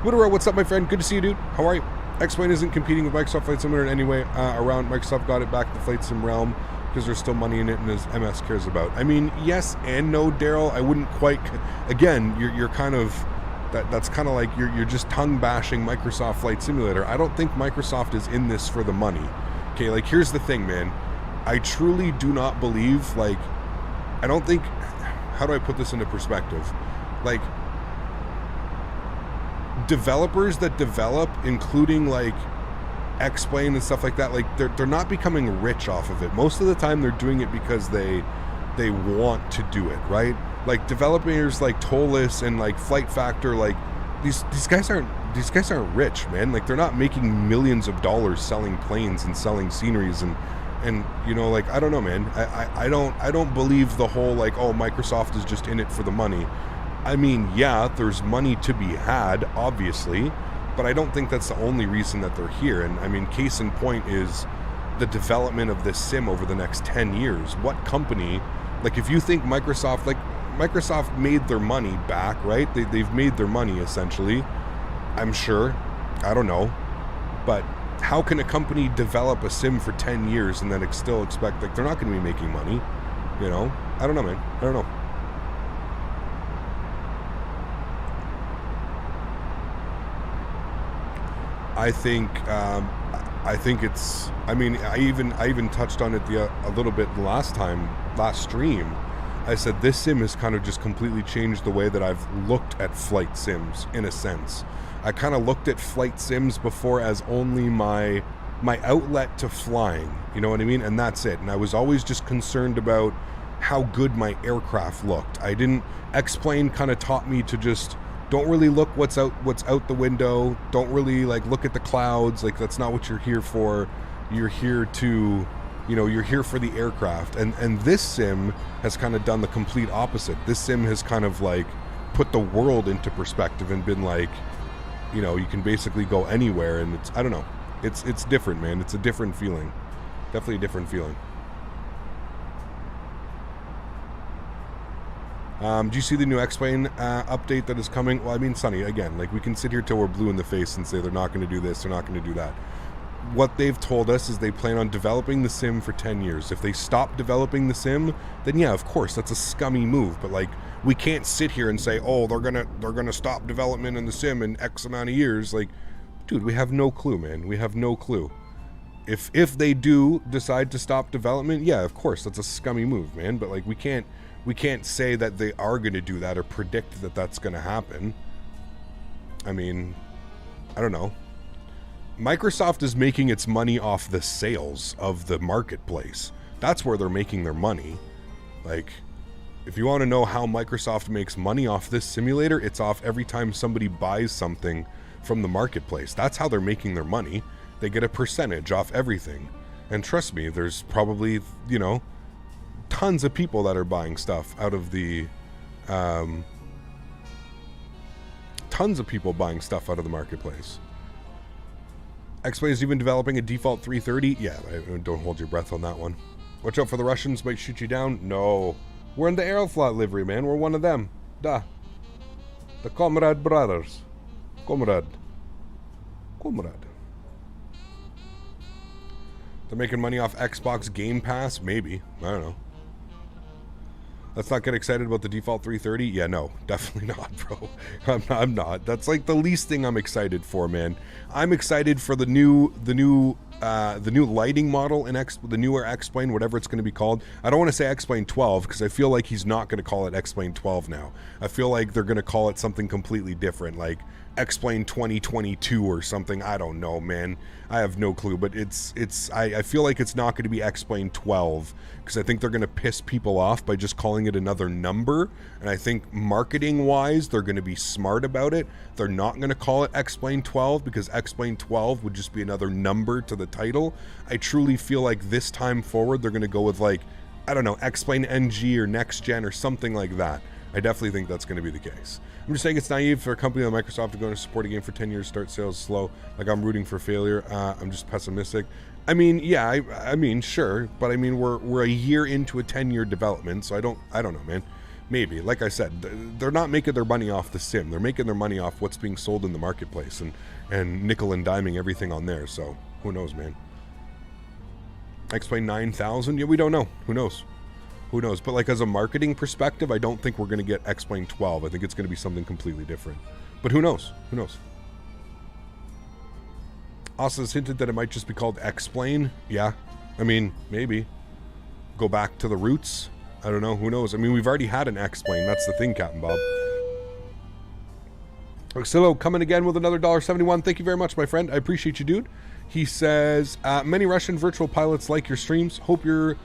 Woodrow, what's up, my friend? Good to see you, dude. How are you? X-Plane isn't competing with Microsoft Flight Simulator in any way around. Microsoft got it back to the Flight Sim realm because there's still money in it and as MS cares about. I mean, yes and no, Daryl. I wouldn't quite... Again, you're kind of That's kind of like you're just tongue bashing Microsoft Flight Simulator. I don't think Microsoft is in this for the money. Okay, like here's the thing, man. I truly do not believe, like, I don't think, how do I put this into perspective? Like, developers that develop, including like X-Plane and stuff like that, like they're not becoming rich off of it. Most of the time they're doing it because they want to do it, right? Like developers like Toliss and like Flight Factor, like these guys aren't rich, man. Like they're not making millions of dollars selling planes and selling sceneries and you know, like I don't know, man. I don't believe the whole like, oh, Microsoft is just in it for the money. I mean, yeah, there's money to be had, obviously, but I don't think that's the only reason that they're here. And I mean, case in point is the development of this sim over the next 10 years. What company, like if you think Microsoft, like Microsoft made their money back, right? They've made their money essentially, I'm sure. I don't know. But how can a company develop a sim for 10 years and then still expect, like, they're not going to be making money, you know? I don't know, man. I don't know. I think it's, I mean, I even touched on it a little bit last stream. I said this sim has kind of just completely changed the way that I've looked at flight sims, in a sense. I kind of looked at flight sims before as only my outlet to flying, you know what I mean? And that's it. And I was always just concerned about how good my aircraft looked. X-Plane kind of taught me to just don't really look what's out the window. Don't really like look at the clouds. Like that's not what you're here for. You're here to, you know, you're here for the aircraft. And this sim has kind of done the complete opposite. This sim has kind of like put the world into perspective and been like, you know, you can basically go anywhere, and it's, I don't know. It's different, man. It's a different feeling. Definitely a different feeling. Do you see the new X-Plane update that is coming? Well, I mean, Sonny, again, like we can sit here till we're blue in the face and say they're not going to do this, they're not going to do that. What they've told us is they plan on developing the sim for 10 years. If they stop developing the sim, then yeah, of course, that's a scummy move. But like, we can't sit here and say, oh, they're gonna stop development in the sim in X amount of years. Like, dude, we have no clue, man. We have no clue. If they do decide to stop development, yeah, of course, that's a scummy move, man. But like, we can't say that they are going to do that or predict that that's going to happen. I mean, I don't know. Microsoft is making its money off the sales of the marketplace. That's where they're making their money. Like, if you want to know how Microsoft makes money off this simulator, it's off every time somebody buys something from the marketplace. That's how they're making their money. They get a percentage off everything. And trust me, there's probably, you know, tons of people that are buying stuff out of the tons of people buying stuff out of the marketplace. X-Plane is even developing a default 330. Yeah, don't hold your breath on that one. Watch out for the Russians, might shoot you down. No, we're in the Aeroflot livery, man. We're one of them. Duh. The Comrade brothers. Comrade. They're making money off Xbox Game Pass? Maybe. I don't know. Let's not get excited about the default 330. Yeah, no, definitely not, bro. I'm not. That's like the least thing I'm excited for, man. I'm excited for the new lighting model in the newer X-Plane, whatever it's going to be called. I don't want to say X-Plane 12 because I feel like he's not going to call it X-Plane 12 now. I feel like they're going to call it something completely different, like X-Plane 2022 or something. I don't know, man. I have no clue, but I feel like it's not going to be X-Plane 12 because I think they're going to piss people off by just calling it another number. And I think marketing wise, they're going to be smart about it. They're not going to call it X-Plane 12 because X-Plane 12 would just be another number to the title. I truly feel like this time forward, they're going to go with like, I don't know, X-Plane NG or Next Gen or something like that. I definitely think that's going to be the case. I'm just saying it's naive for a company like Microsoft to go and support a game for 10 years, start sales slow. Like I'm rooting for failure. I'm just pessimistic. I mean, yeah, I mean, sure, but I mean, we're a year into a 10-year development, so I don't know, man. Maybe, like I said, they're not making their money off the sim. They're making their money off what's being sold in the marketplace and nickel and diming everything on there. So who knows, man? X-Plane 9000? Yeah, we don't know. Who knows? Who knows? But like as a marketing perspective, I don't think we're going to get X-Plane 12. I think it's going to be something completely different. But who knows? Who knows? Also, has hinted that it might just be called X-Plane. Yeah, I mean, maybe. Go back to the roots. I don't know. Who knows? I mean, we've already had an X-Plane. That's the thing, Captain Bob. AlexSiu coming again with another $1.71. Thank you very much, my friend. I appreciate you, dude. He says, many Russian virtual pilots like your streams. Hope you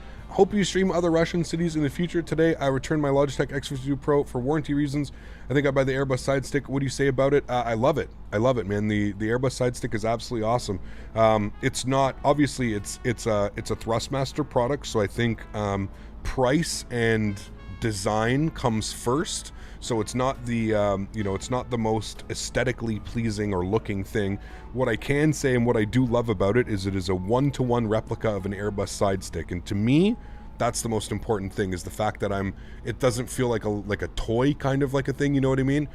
stream other Russian cities in the future. Today, I returned my Logitech X52 Pro for warranty reasons. I think I buy the Airbus side stick. What do you say about it? I love it. I love it, man. The Airbus side stick is absolutely awesome. It's not, obviously, it's a Thrustmaster product, so I think price and design comes first. So it's not the, it's not the most aesthetically pleasing or looking thing. What I can say and what I do love about it is a one-to-one replica of an Airbus side stick. And to me, that's the most important thing, is the fact that it doesn't feel like a toy kind of like a thing, you know what I mean?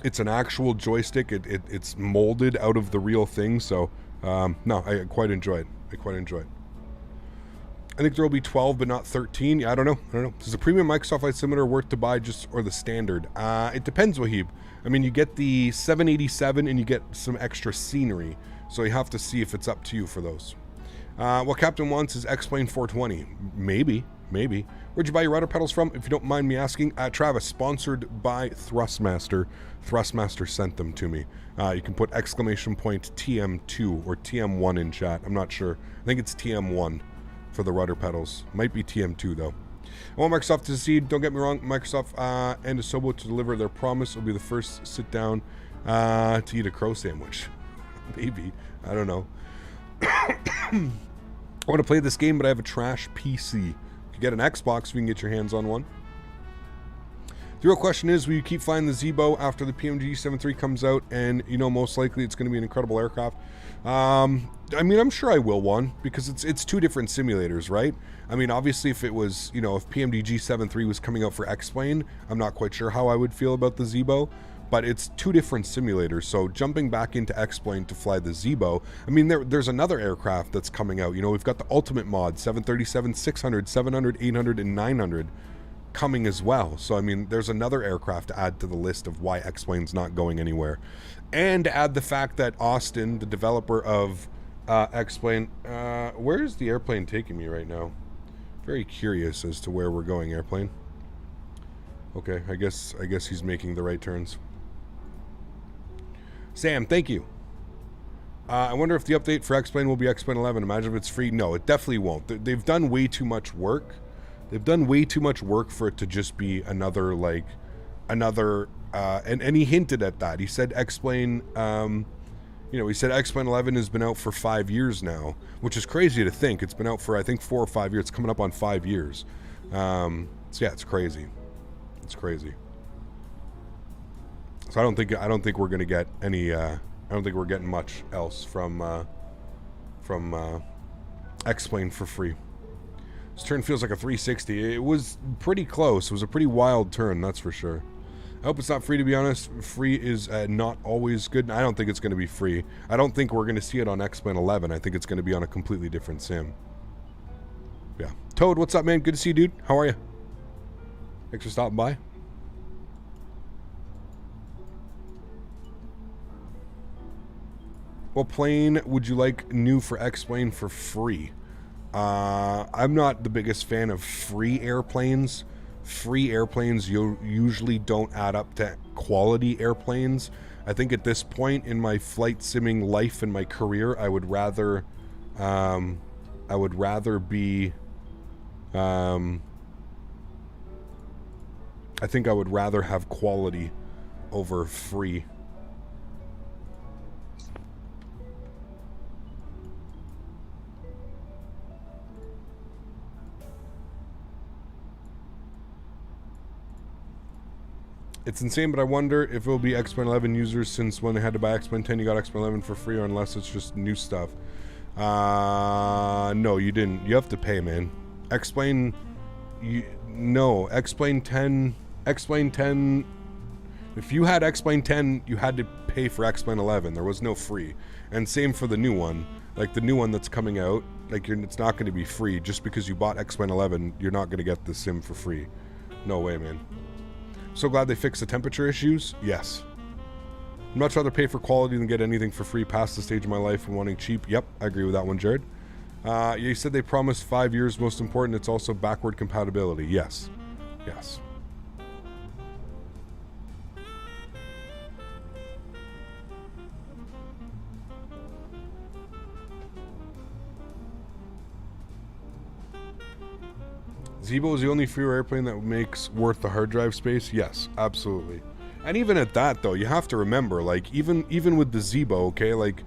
It's an actual joystick. It's molded out of the real thing. So, no, I quite enjoy it. I think there will be 12, but not 13. Yeah, I don't know. Does the premium Microsoft Flight Simulator worth to buy or the standard? It depends, Wahib. I mean, you get the 787 and you get some extra scenery. So you have to see if it's up to you for those. What Captain wants is X-Plane 420. Maybe. Where'd you buy your rudder pedals from, if you don't mind me asking? Travis, sponsored by Thrustmaster. Thrustmaster sent them to me. You can put exclamation point TM2 or TM1 in chat. I'm not sure. I think it's TM1. For the rudder pedals. Might be TM2 though. I want Microsoft to succeed. Don't get me wrong. Microsoft and Asobo to deliver their promise will be the first sit down to eat a crow sandwich. Maybe. I don't know. I want to play this game, but I have a trash PC. If you get an Xbox, you can get your hands on one. The real question is, will you keep flying the Zibo after the PMG 73 comes out? And, most likely it's going to be an incredible aircraft. I mean, I'm sure I will one, because it's two different simulators, right? I mean, obviously, if it was, if PMDG 73 was coming out for X-Plane, I'm not quite sure how I would feel about the Zibo, but it's two different simulators. So jumping back into X-Plane to fly the Zibo, I mean, there's another aircraft that's coming out. We've got the Ultimate Mod, 737, 600, 700, 800, and 900 coming as well. So, I mean, there's another aircraft to add to the list of why X-Plane's not going anywhere. And add the fact that Austin, the developer of X-Plane, where is the airplane taking me right now? Very curious as to where we're going, airplane. Okay, I guess he's making the right turns. Sam, thank you. I wonder if the update for X-Plane will be X-Plane 11. Imagine if it's free. No, it definitely won't. They've done way too much work. They've done way too much work for it to just be another, and he hinted at that. He said X-Plane, he said X-Plane 11 has been out for 5 years now, which is crazy to think. It's been out for, I think, 4 or 5 years. It's coming up on 5 years. So yeah, it's crazy. It's crazy. So I don't think we're gonna get any. I don't think we're getting much else from X-Plane for free. This turn feels like a 360. It was pretty close. It was a pretty wild turn, that's for sure. I hope it's not free, to be honest. Free is not always good. I don't think it's going to be free. I don't think we're going to see it on X-Plane 11. I think it's going to be on a completely different sim. Yeah. Toad, what's up, man? Good to see you, dude. How are you? Thanks for stopping by. What plane would you like new for X-Plane for free? I'm not the biggest fan of free airplanes. Free airplanes usually don't add up to quality airplanes. I think at this point in my flight simming life and my career, I would rather be I think I would rather have quality over free. It's insane, but I wonder if it will be X-Plane 11 users, since when they had to buy X-Plane 10, you got X-Plane 11 for free, or unless it's just new stuff. No, you didn't. You have to pay, man. X-Plane... No, X-Plane 10... X-Plane 10... If you had X-Plane 10, you had to pay for X-Plane 11. There was no free. And same for the new one. Like, the new one that's coming out, like, it's not going to be free. Just because you bought X-Plane 11, you're not going to get the sim for free. No way, man. So glad they fixed the temperature issues. Yes. I'd much rather pay for quality than get anything for free past the stage of my life and wanting cheap. Yep, I agree with that one, Jared. You said they promised 5 years. Most important, it's also backward compatibility. Yes. Yes. Zibo is the only freeware airplane that makes worth the hard drive space. Yes, absolutely. And even at that, though, you have to remember, like, even with the Zibo, okay, like,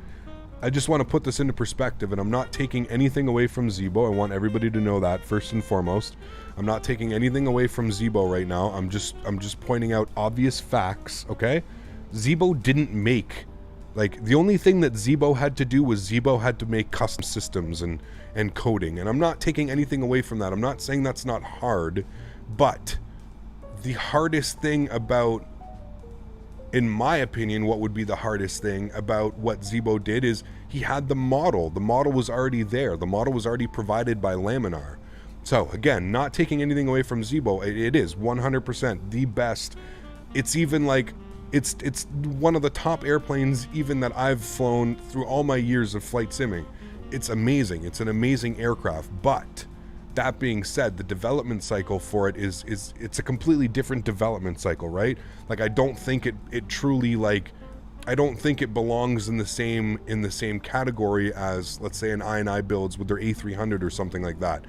I just want to put this into perspective, and I'm not taking anything away from Zibo. I want everybody to know that first and foremost. I'm not taking anything away from Zibo right now. I'm just pointing out obvious facts, okay? Zibo didn't make, like, the only thing that Zibo had to do was Zibo had to make custom systems and coding, and I'm not taking anything away from that. I'm not saying that's not hard, but the hardest thing about, in my opinion, what would be the hardest thing about what Zibo did is he had the model. The model was already there. The model was already provided by Laminar. So again, not taking anything away from Zibo, it is 100% the best. It's even like, it's one of the top airplanes even that I've flown through all my years of flight simming. It's amazing. It's an amazing aircraft. But that being said, the development cycle for it is it's a completely different development cycle, right? Like, I don't think it truly, like, I don't think it belongs in the same category as, let's say, an I&I builds with their A300 or something like that.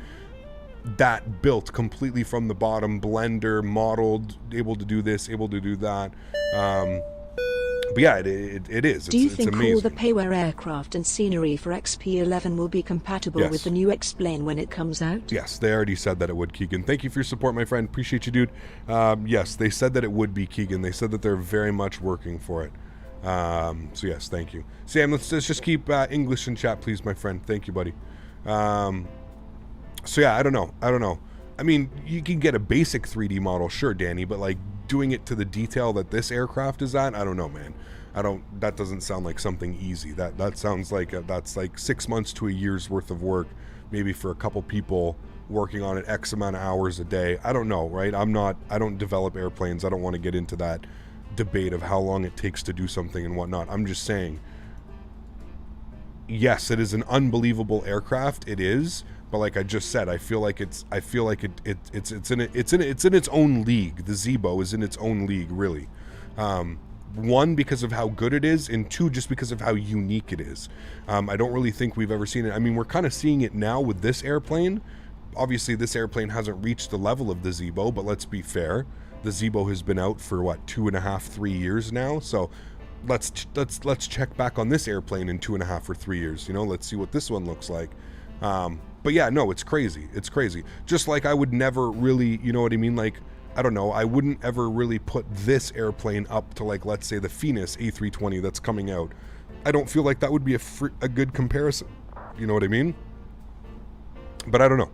That built completely from the bottom, blender, modeled, able to do this, able to do that. But yeah, it is. Do you think amazing. all the payware aircraft and scenery for XP11 will be compatible with the new X-Plane when it comes out? Yes, they already said that it would, Keegan. Thank you for your support, my friend. Appreciate you, dude. Yes, they said that it would be, Keegan. They said that they're very much working for it. So yes, thank you. Sam, let's just keep English in chat, please, my friend. Thank you, buddy. So yeah, I don't know. I mean, you can get a basic 3D model, sure, Danny, but like doing it to the detail that this aircraft is at, I don't know, man. That doesn't sound like something easy. That sounds like that's like 6 months to a year's worth of work, maybe for a couple people working on it X amount of hours a day. I don't know, right? I don't develop airplanes. I don't want to get into that debate of how long it takes to do something and whatnot. I'm just saying, yes, it is an unbelievable aircraft. It is. But like I just said, I feel like it's in its own league. The Zibo is in its own league, really. One, because of how good it is, and two, just because of how unique it is. I don't really think we've ever seen it. I mean, we're kind of seeing it now with this airplane. Obviously, this airplane hasn't reached the level of the Zibo, but let's be fair. The Zibo has been out for what, 2.5, 3 years now. So let's check back on this airplane in 2.5 or 3 years. You know, let's see what this one looks like. But yeah, no, it's crazy. It's crazy. Just like I would never really, you know what I mean? Like, I don't know, I wouldn't ever really put this airplane up to, like, let's say the Phoenix A320 that's coming out. I don't feel like that would be a good comparison. You know what I mean? But I don't know.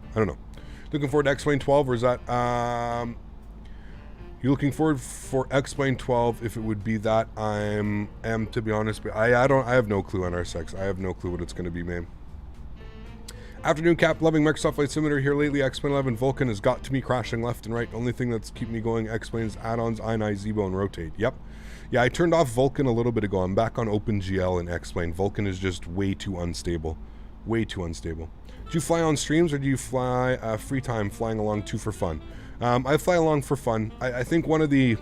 Looking forward to X-Plane 12, or is that, you looking forward for X-Plane 12 if it would be that? I am, to be honest, but I have no clue on R6. I have no clue what it's going to be, man. Afternoon, Cap. Loving Microsoft Flight Simulator here lately. X-Plane 11 Vulcan has got to me crashing left and right. Only thing that's keeping me going, X-Plane's add-ons, I&I, Zibo, and Rotate. Yep. Yeah, I turned off Vulcan a little bit ago. I'm back on OpenGL and X-Plane. Vulcan is just way too unstable. Way too unstable. Do you fly on streams, or do you fly free time flying along too for fun? I fly along for fun. I think one of the...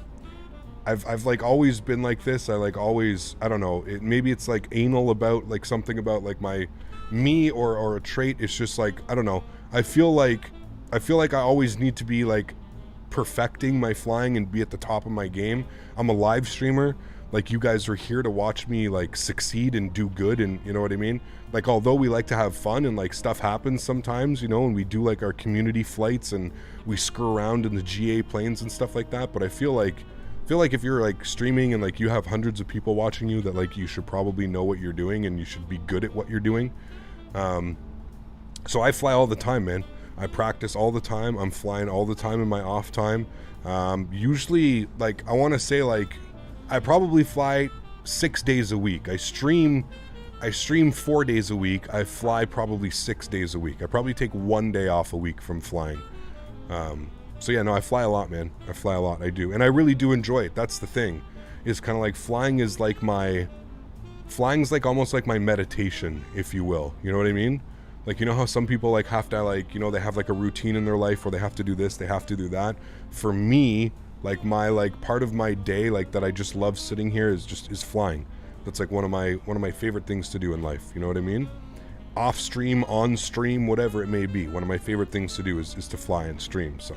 I've like always been like this. I like always... I don't know. Maybe it's like anal about like something about like my... me or a trait. It's just like, I don't know, I feel like I always need to be like perfecting my flying and be at the top of my game. I'm a live streamer, like you guys are here to watch me like succeed and do good, and you know what I mean. Like, although we like to have fun and like stuff happens sometimes, you know, and we do like our community flights and we screw around in the GA planes and stuff like that, but I feel like if you're like streaming and like you have hundreds of people watching you, that like you should probably know what you're doing and you should be good at what you're doing. So I fly all the time, man. I practice all the time. I'm flying all the time in my off time. Usually, like, I want to say, like, I probably fly 6 days a week. I stream 4 days a week. I fly probably 6 days a week. I probably take 1 day off a week from flying. So yeah, no, I fly a lot, man. I fly a lot. I do. And I really do enjoy it. That's the thing. is kind of like flying is like flying's like almost like my meditation, if you will. You know what I mean? Like, you know how some people like have to like, you know, they have like a routine in their life where they have to do this, they have to do that. For me, like my like part of my day like that I just love sitting here is flying. That's like one of my favorite things to do in life. You know what I mean? Off stream, on stream, whatever it may be. One of my favorite things to do is to fly and stream. So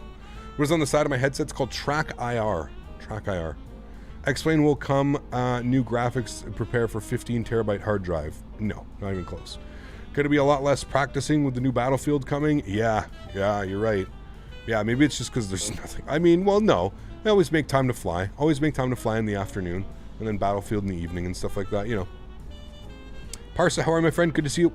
what is on the side of my headset? It's called Track IR. Track IR. X-Plane will come, new graphics, prepare for 15 terabyte hard drive. No, not even close. Could it be a lot less practicing with the new Battlefield coming? Yeah, you're right. Yeah, maybe it's just because there's nothing. I mean, well, no. I always make time to fly. Always make time to fly in the afternoon, and then Battlefield in the evening and stuff like that, you know. Parsa, how are you, my friend? Good to see you.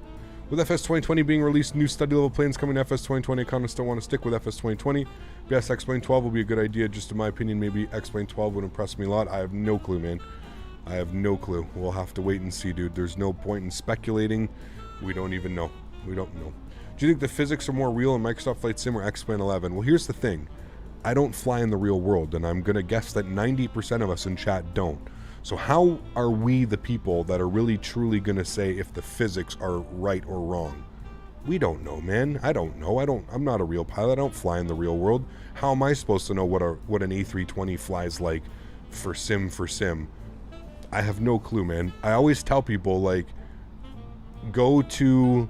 With FS 2020 being released, new study level planes coming to FS 2020. I kind of still want to stick with FS 2020. Yes, X-Plane 12 will be a good idea. Just in my opinion, maybe X-Plane 12 would impress me a lot. I have no clue, man. I have no clue. We'll have to wait and see, dude. There's no point in speculating. We don't even know. We don't know. Do you think the physics are more real in Microsoft Flight Sim or X-Plane 11? Well, here's the thing. I don't fly in the real world, and I'm going to guess that 90% of us in chat don't. So how are we the people that are really truly going to say if the physics are right or wrong? We don't know, man. I don't know. I'm not a real pilot. I don't fly in the real world. How am I supposed to know what an A320 flies like for sim? I have no clue, man. I always tell people, like, go to,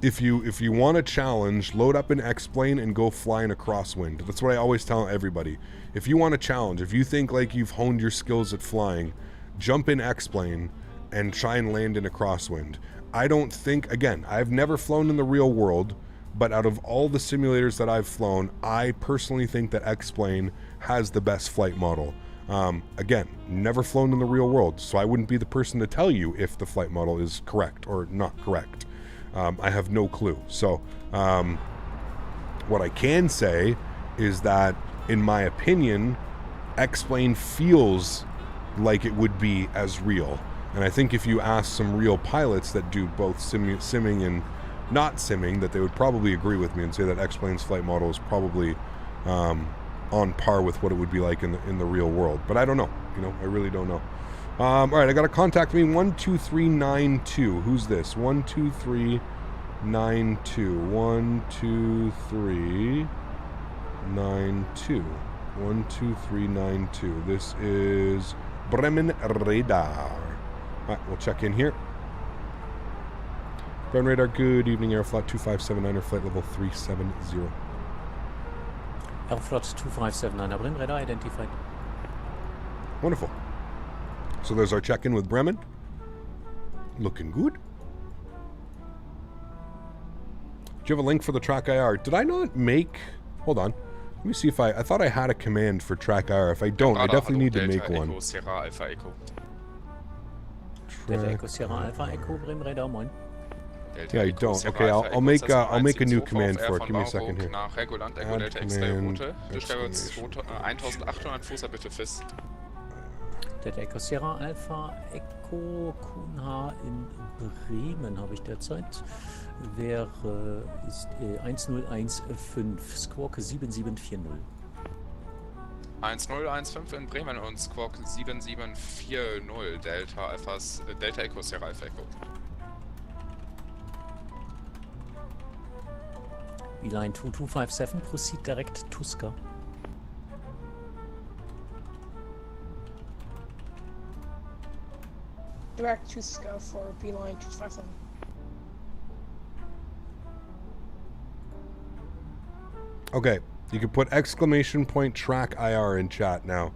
if you want a challenge, load up an X-Plane and go fly in a crosswind. That's what I always tell everybody. If you want a challenge, if you think like you've honed your skills at flying, jump in X-Plane and try and land in a crosswind. I don't think, again, I've never flown in the real world, but out of all the simulators that I've flown, I personally think that X-Plane has the best flight model. Again, never flown in the real world, so I wouldn't be the person to tell you if the flight model is correct or not correct. I have no clue. So, what I can say is that, in my opinion, X-Plane feels like it would be as real. And I think if you ask some real pilots that do both simming and not simming, that they would probably agree with me and say that X-Plane's flight model is probably on par with what it would be like in the real world. But I don't know. You know, I really don't know. All right, I got to contact me. 12392. Who's this? 12392. 12392. 12392. This is Bremen Radar. All right, we'll check in here. Bremen Radar, good evening. Aeroflot 2579, flight level 370. Aeroflot 2579, Bremen Radar identified. Wonderful. So there's our check-in with Bremen. Looking good. Do you have a link for the Track IR? Did I not make... Hold on. Let me see if I thought I had a command for Track IR. If I don't, I definitely need to make one. Sierra Alpha Echo. Delta Echo Sierra Alpha Echo, Bremen Radar, moin. Yeah, I don't. Okay, I'll make a new command for it. Give me a second here. Nach Regulant Echo Delta X-Ray Route. Durchstelle 1800 Fuß, bitte FIS. Delta Echo Sierra Alpha Echo QNH in Bremen habe ich derzeit. Ist 1015, Squawk 7740. 1015 in Bremen und Squawk 7740 Delta Echo Sierra Alpha Echo. Line 2257, proceed direct Tuska. Direct Tuska for Beeline 257. Okay, you can put exclamation point Track IR in chat now.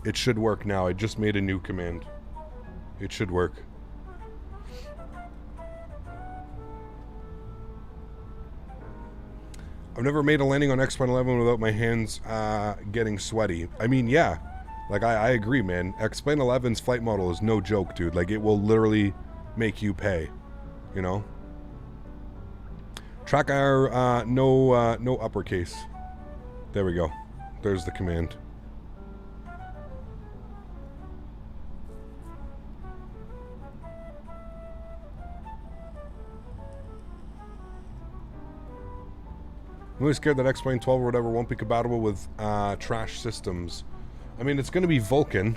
It should work now. I just made a new command. It should work. I've never made a landing on X-Plane 11 without my hands getting sweaty. I mean, yeah. Like, I agree, man. X-Plane 11's flight model is no joke, dude. Like, it will literally make you pay. You know? Track IR, no uppercase. There we go. There's the command. I'm really scared that X-Plane 12 or whatever won't be compatible with trash systems. I mean, it's going to be Vulcan,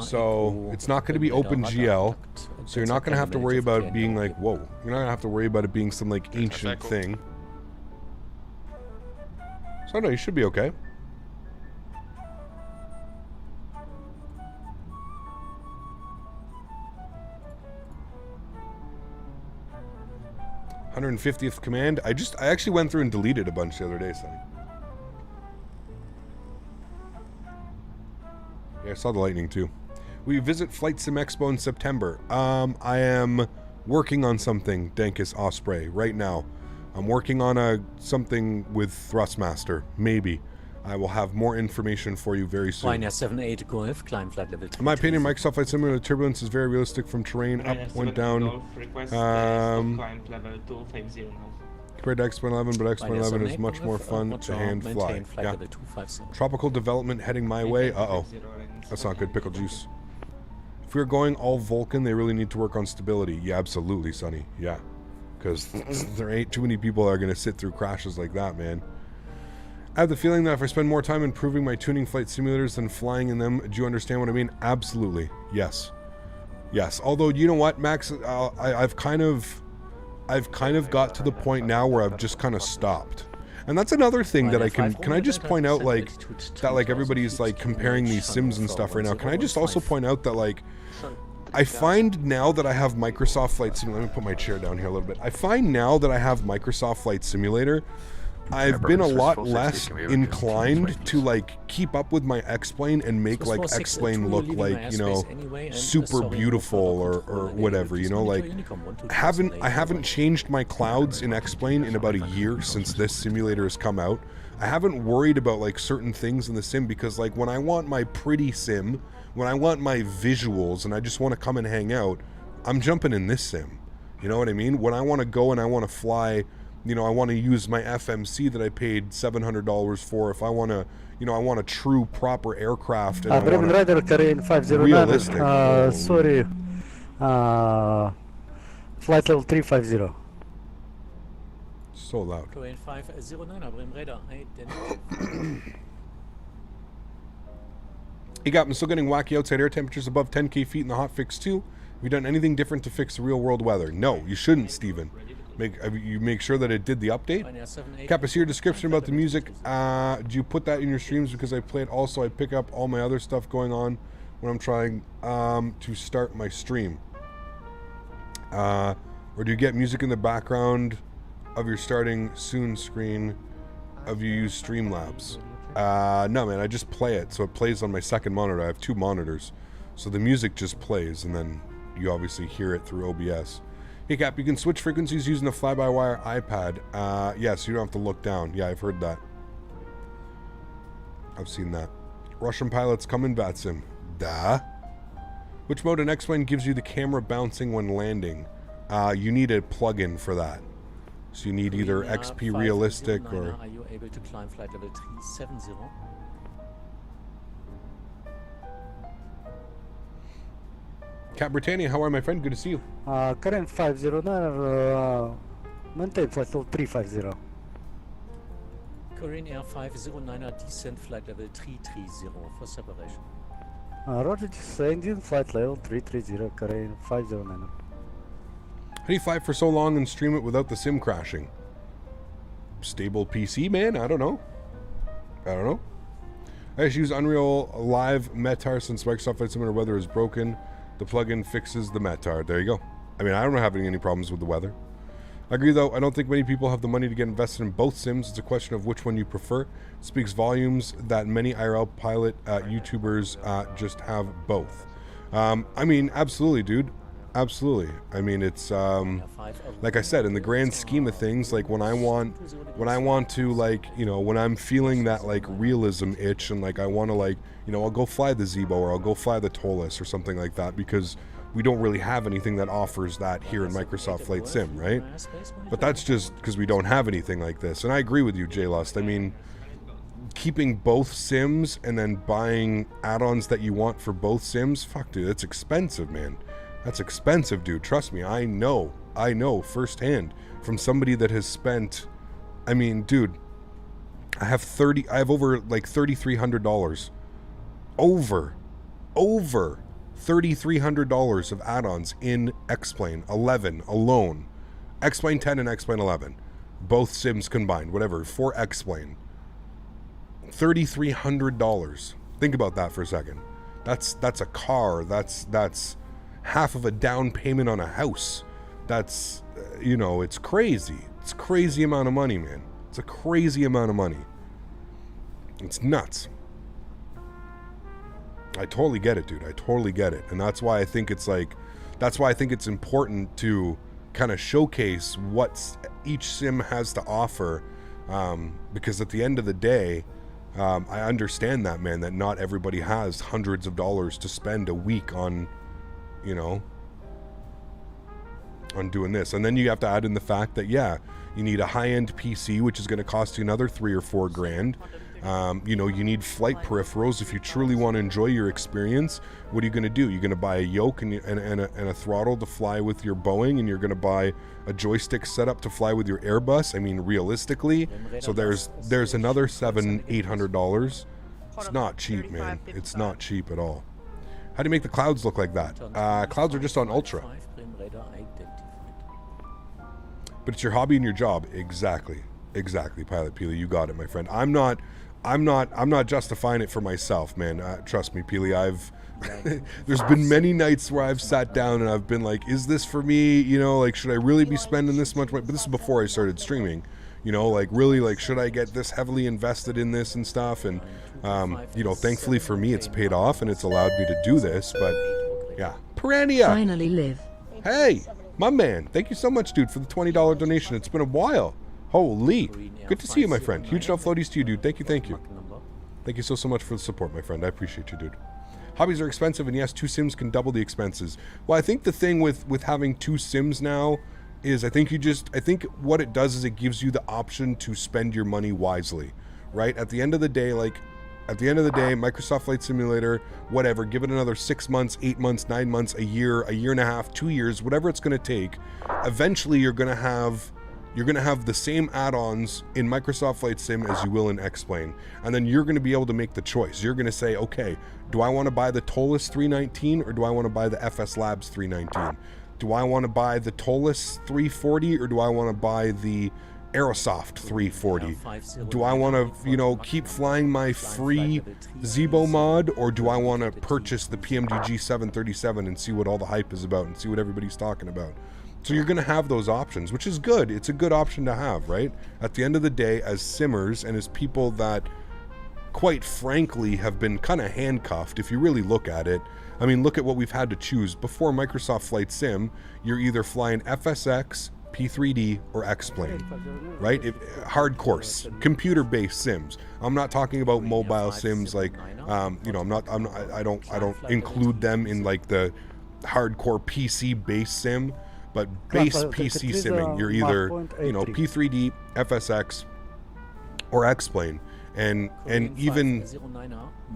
so it's not going to be OpenGL, so you're not going to have to worry about it being like, whoa, you're not going to have to worry about it being some like ancient thing. So no, you should be okay. $150th command. I actually went through and deleted a bunch the other day, Sonny. Yeah, I saw the lightning too. We visit Flight Sim Expo in September. I am working on something, Dankus Osprey, right now. I'm working on something with Thrustmaster, maybe. I will have more information for you very soon. In my opinion, Microsoft Flight Simulator turbulence is very realistic from terrain. Up, went down. Compared to X-Plane 11, but X-Plane 11 is much more fun to hand fly. Yeah. Tropical development heading my way. Uh-oh. That's not good, pickle juice. If we're going all Vulcan, they really need to work on stability. Yeah, absolutely, Sonny. Yeah. Because there ain't too many people that are going to sit through crashes like that, man. I have the feeling that if I spend more time improving my tuning flight simulators than flying in them, do you understand what I mean? Absolutely. Yes. Yes. Although, you know what, Max? I've kind of got to the point now where I've just kind of stopped. And that's another thing that can I just point out, like, that, like, everybody's, like, comparing these sims and stuff right now. Can I just also point out that, like, I find now that I have Microsoft Flight Simulator, let me put my chair down here a little bit. I find now that I have Microsoft Flight Simulator, I've been a lot less inclined to, like, keep up with my X-Plane and make, like, X-Plane look like, you know, super beautiful or whatever, you know, like, I haven't changed my clouds in X-Plane in about a year since this simulator has come out. I haven't worried about, like, certain things in the sim because, like, when I want my pretty sim, when I want my visuals and I just want to come and hang out, I'm jumping in this sim. You know what I mean? When I want to go and I want to fly, you know, I want to use my FMC that I paid $700 for. If I want to, you know, I want a true proper aircraft. And realistic. Sorry. Flight level 350. So loud. Hey, Gap, I'm still getting wacky outside air temperatures above 10k feet in the HOTFIX 2. Have you done anything different to fix the real world weather? No, you shouldn't, Steven. You make sure that it did the update. Cap, I see your description about the music. Do you put that in your streams? Because I play it also. I pick up all my other stuff going on when I'm trying to start my stream. Or do you get music in the background of your starting soon screen of you use Streamlabs? No, man, I just play it. So it plays on my second monitor. I have 2 monitors. So the music just plays, and then you obviously hear it through OBS. Hey, Cap, you can switch frequencies using a fly-by-wire iPad. Yeah, so you don't have to look down. Yeah, I've heard that. I've seen that. Russian pilots come in VATSIM. Duh. Which mode in X-Plane gives you the camera bouncing when landing? You need a plug-in for that. So you need either XP Realistic or... Are you able to climb flight level 370? Cap Britannia, how are you, my friend? Good to see you. Current 509, maintain flight level 350. Korean Air 509er descent flight level 330 for separation. Roger, descending flight level 330, Korean 509. How do you fly for so long and stream it without the sim crashing? Stable PC, man? I don't know. I just use Unreal Live Metar since Microsoft Flight Simulator weather is broken. The plugin fixes the Metar. There you go. I mean, I don't have any problems with the weather. I agree, though. I don't think many people have the money to get invested in both sims. It's a question of which one you prefer. It speaks volumes that many IRL pilot YouTubers just have both. I mean, absolutely, dude. Absolutely. I mean, it's like I said, in the grand scheme of things, like when I want to, like, you know, when I'm feeling that like realism itch and like I want to, like, you know, I'll go fly the Zebo or I'll go fly the Toliss or something like that because we don't really have anything that offers that here in Microsoft Flight Sim, right? But that's just because we don't have anything like this. And I agree with you, J-Lust. I mean, keeping both sims and then buying add-ons that you want for both sims, fuck, dude, that's expensive, man. That's expensive, dude. Trust me, I know firsthand from somebody that has spent, I mean, dude, I have over like $3,300 over $3,300 of add-ons in X-Plane 11 alone. X-Plane 10 and X-Plane 11. Both sims combined, whatever, for X-Plane. $3,300. Think about that for a second. That's a car. That's half of a down payment on a house. That's, it's crazy. It's a crazy amount of money, man. It's a crazy amount of money. It's nuts. I totally get it, dude. I totally get it. And that's why I think it's important to kind of showcase what each sim has to offer. Because at the end of the day, I understand that, man, that not everybody has hundreds of dollars to spend a week on, on doing this. And then you have to add in the fact that, yeah, you need a high-end PC, which is going to cost you another $3 or $4 grand. You need flight peripherals. If you truly want to enjoy your experience, what are you going to do? You're going to buy a yoke and a throttle to fly with your Boeing, and you're going to buy a joystick setup to fly with your Airbus. I mean, realistically, so there's another $700-800. It's not cheap, man. It's not cheap at all. How do you make the clouds look like that? Clouds are just on Ultra. But it's your hobby and your job. Exactly, Pilot Peely. You got it, my friend. I'm not justifying it for myself, man. Trust me, Peely. There's been many nights where I've sat down and I've been like, is this for me? Should I really be spending this much money? But this is before I started streaming. Really, should I get this heavily invested in this and stuff? And, thankfully for me, it's paid off and it's allowed me to do this. But, yeah. Piranha! Finally live. Hey, my man. Thank you so much, dude, for the $20 donation. It's been a while. Holy. Good to see you, my friend. Huge enough floaties to you, dude. Thank you. Thank you so much for the support, my friend. I appreciate you, dude. Hobbies are expensive, and yes, 2 sims can double the expenses. Well, I think the thing with having 2 sims now is I think what it does is it gives you the option to spend your money wisely, right? At the end of the day, Microsoft Flight Simulator, whatever, give it another 6 months, 8 months, 9 months, a year and a half, 2 years, whatever it's going to take. Eventually, you're going to have the same add-ons in Microsoft Flight Sim as you will in X-Plane. And then you're going to be able to make the choice. You're going to say, okay, do I want to buy the Toliss 319 or do I want to buy the FS Labs 319? Do I want to buy the Toliss 340 or do I want to buy the Aerosoft 340? Do I want to, keep flying my free Zebo mod, or do I want to purchase the PMDG 737 and see what all the hype is about and see what everybody's talking about? So you're going to have those options, which is good. It's a good option to have, right? At the end of the day, as simmers and as people that, quite frankly, have been kind of handcuffed, if you really look at it. I mean, look at what we've had to choose. Before Microsoft Flight Sim, you're either flying FSX, P3D, or X-Plane, right? Hardcore, computer-based sims. I'm not talking about mobile sims like, I don't include them in like the hardcore PC-based sim. But base PC simming, you're either, P3D, FSX, or X-Plane. And even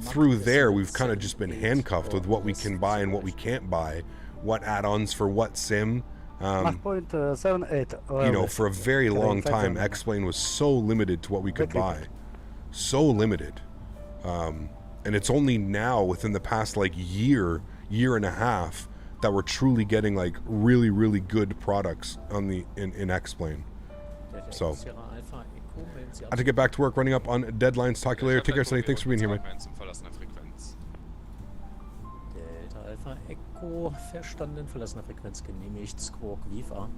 through there, we've kind of just been handcuffed with what we can buy and what we can't buy, what add-ons for what sim. For a very long time, X-Plane was so limited to what we could buy. So limited. And it's only now, within the past, year and a half, that we're truly getting really, really good products on in X-Plane. So I have to get back to work, running up on deadlines. Talk to you later. Take care, Sonny. Thanks for being here, man. Delta Alpha Echo, verstanden, verlassener Frequenz genehmigt, Squawk Viva.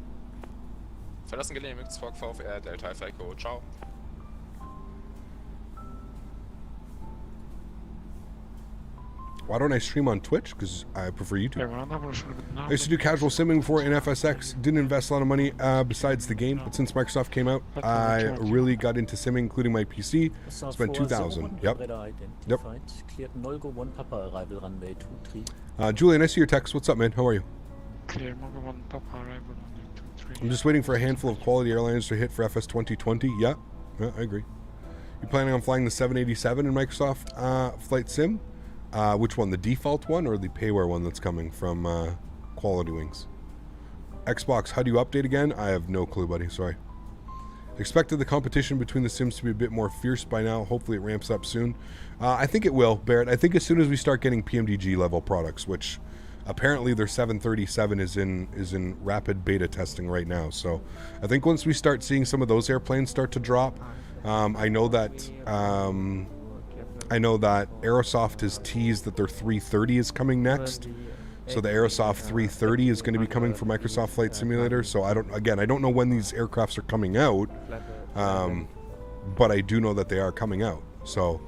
Verlassen genehmigt, Squawk VFR, Delta Alpha Echo, ciao. Why don't I stream on Twitch? Because I prefer YouTube. I used to do casual simming before in FSX. Didn't invest a lot of money besides the game. But since Microsoft came out, I really got into simming, including my PC. Spent $2,000. Yep. Julian, I see your text. What's up, man? How are you? I'm just waiting for a handful of quality airliners to hit for FS 2020. Yeah, I agree. You planning on flying the 787 in Microsoft Flight Sim? Which one, the default one or the payware one that's coming from Quality Wings? Xbox, how do you update again? I have no clue, buddy. Sorry. Expected the competition between the sims to be a bit more fierce by now. Hopefully it ramps up soon. I think it will, Barrett. I think as soon as we start getting PMDG level products, which apparently their 737 is in rapid beta testing right now. So I think once we start seeing some of those airplanes start to drop, I know that Aerosoft has teased that their 330 is coming next. So the Aerosoft 330 is going to be coming for Microsoft Flight Simulator. So I don't know when these aircrafts are coming out, but I do know that they are coming out. So,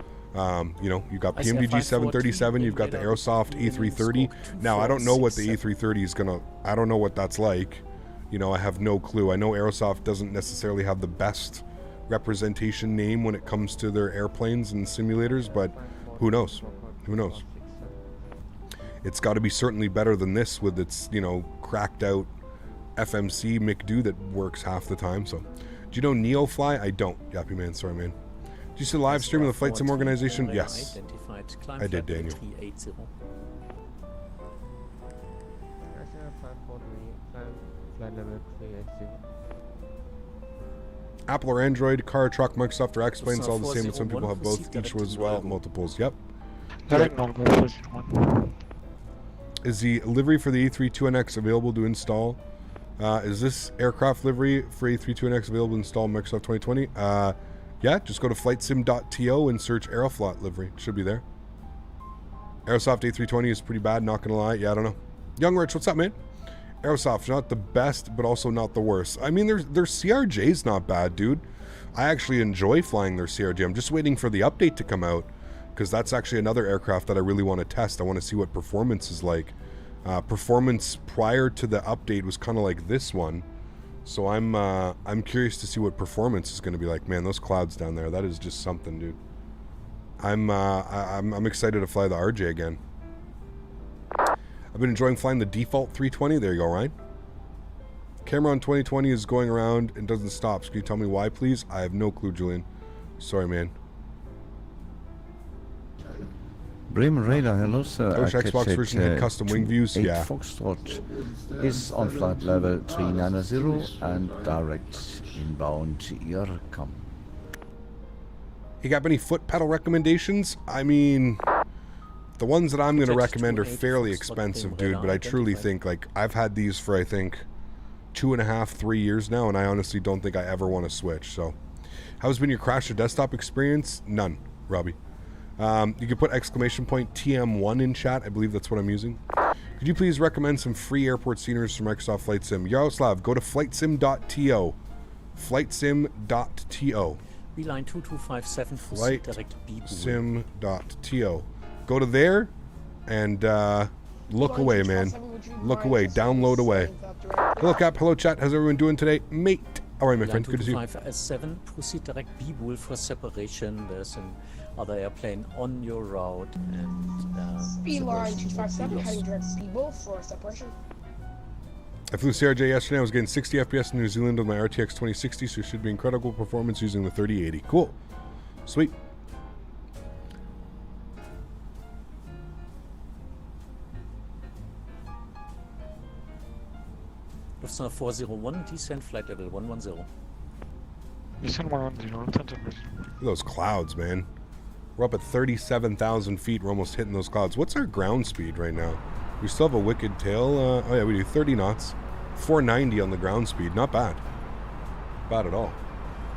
you've got PMDG 737, you've got the Aerosoft A330. Now, I don't know what the A330 is going to, I don't know what that's like. I have no clue. I know Aerosoft doesn't necessarily have the best representation name when it comes to their airplanes and simulators, but who knows? Who knows? It's got to be certainly better than this with its, cracked out FMC McDo that works half the time. So, do you know NeoFly? I don't. Yappy man, sorry man. Did you see the live stream of the Flight Sim organization? Yes, I did, Daniel. Apple or Android, car, truck, Microsoft, or X-Plane, it's all the same, but some people have both. Each was multiples. Yep. Is the livery for the A32NX available to install? Is this aircraft livery for A32NX available to install Microsoft 2020? Yeah, just go to flightsim.to and search Aeroflot livery. It should be there. Aerosoft A320 is pretty bad, not gonna lie. Yeah, I don't know. Young Rich, what's up, man? Aerosoft, not the best, but also not the worst. I mean, their CRJ's not bad, dude. I actually enjoy flying their CRJ. I'm just waiting for the update to come out, because that's actually another aircraft that I really want to test. I want to see what performance is like. Performance prior to the update was kind of like this one, so I'm curious to see what performance is going to be like. Man, those clouds down there, that is just something, dude. I'm excited to fly the RJ again. I've been enjoying flying the default 320. There you go, Ryan. Camera on 2020 is going around and doesn't stop. So can you tell me why, please? I have no clue, Julian. Sorry, man. Bremen Radar, hello sir. Koch Xbox version had custom wing views, yeah. Foxtrot is on flight level 390 and direct inbound IRCAM. You got any foot pedal recommendations? I mean, the ones that I'm going to recommend are fairly expensive, dude, but I truly think, like, I've had these for, I think, 2.5, 3 years now, and I honestly don't think I ever want to switch, so. How's been your crash or desktop experience? None, Robbie. You can put !TM1 in chat. I believe that's what I'm using. Could you please recommend some free airport sceneries for Microsoft Flight Sim? Yaroslav, go to flightsim.to. Flightsim.to. Beeline 2257 for direct Flightsim.to. Go to there and look away, man. Look away. Download away. Hello, Cap. Hello, chat. How's everyone doing today? Mate. All right, my friend. Good to see you. 2257 proceed direct B-Bull for separation. There's an other airplane on your route and Beeline 257 heading direct B-Bull for separation. I flew CRJ yesterday. I was getting 60 FPS in New Zealand with my RTX 2060, so it should be incredible performance using the 3080. Cool. Sweet. Lufthansa 401, descent flight level 110. Descent 110. Look at those clouds, man. We're up at 37,000 feet. We're almost hitting those clouds. What's our ground speed right now? We still have a wicked tail. Oh yeah, we do 30 knots. 490 on the ground speed. Not bad. Bad at all.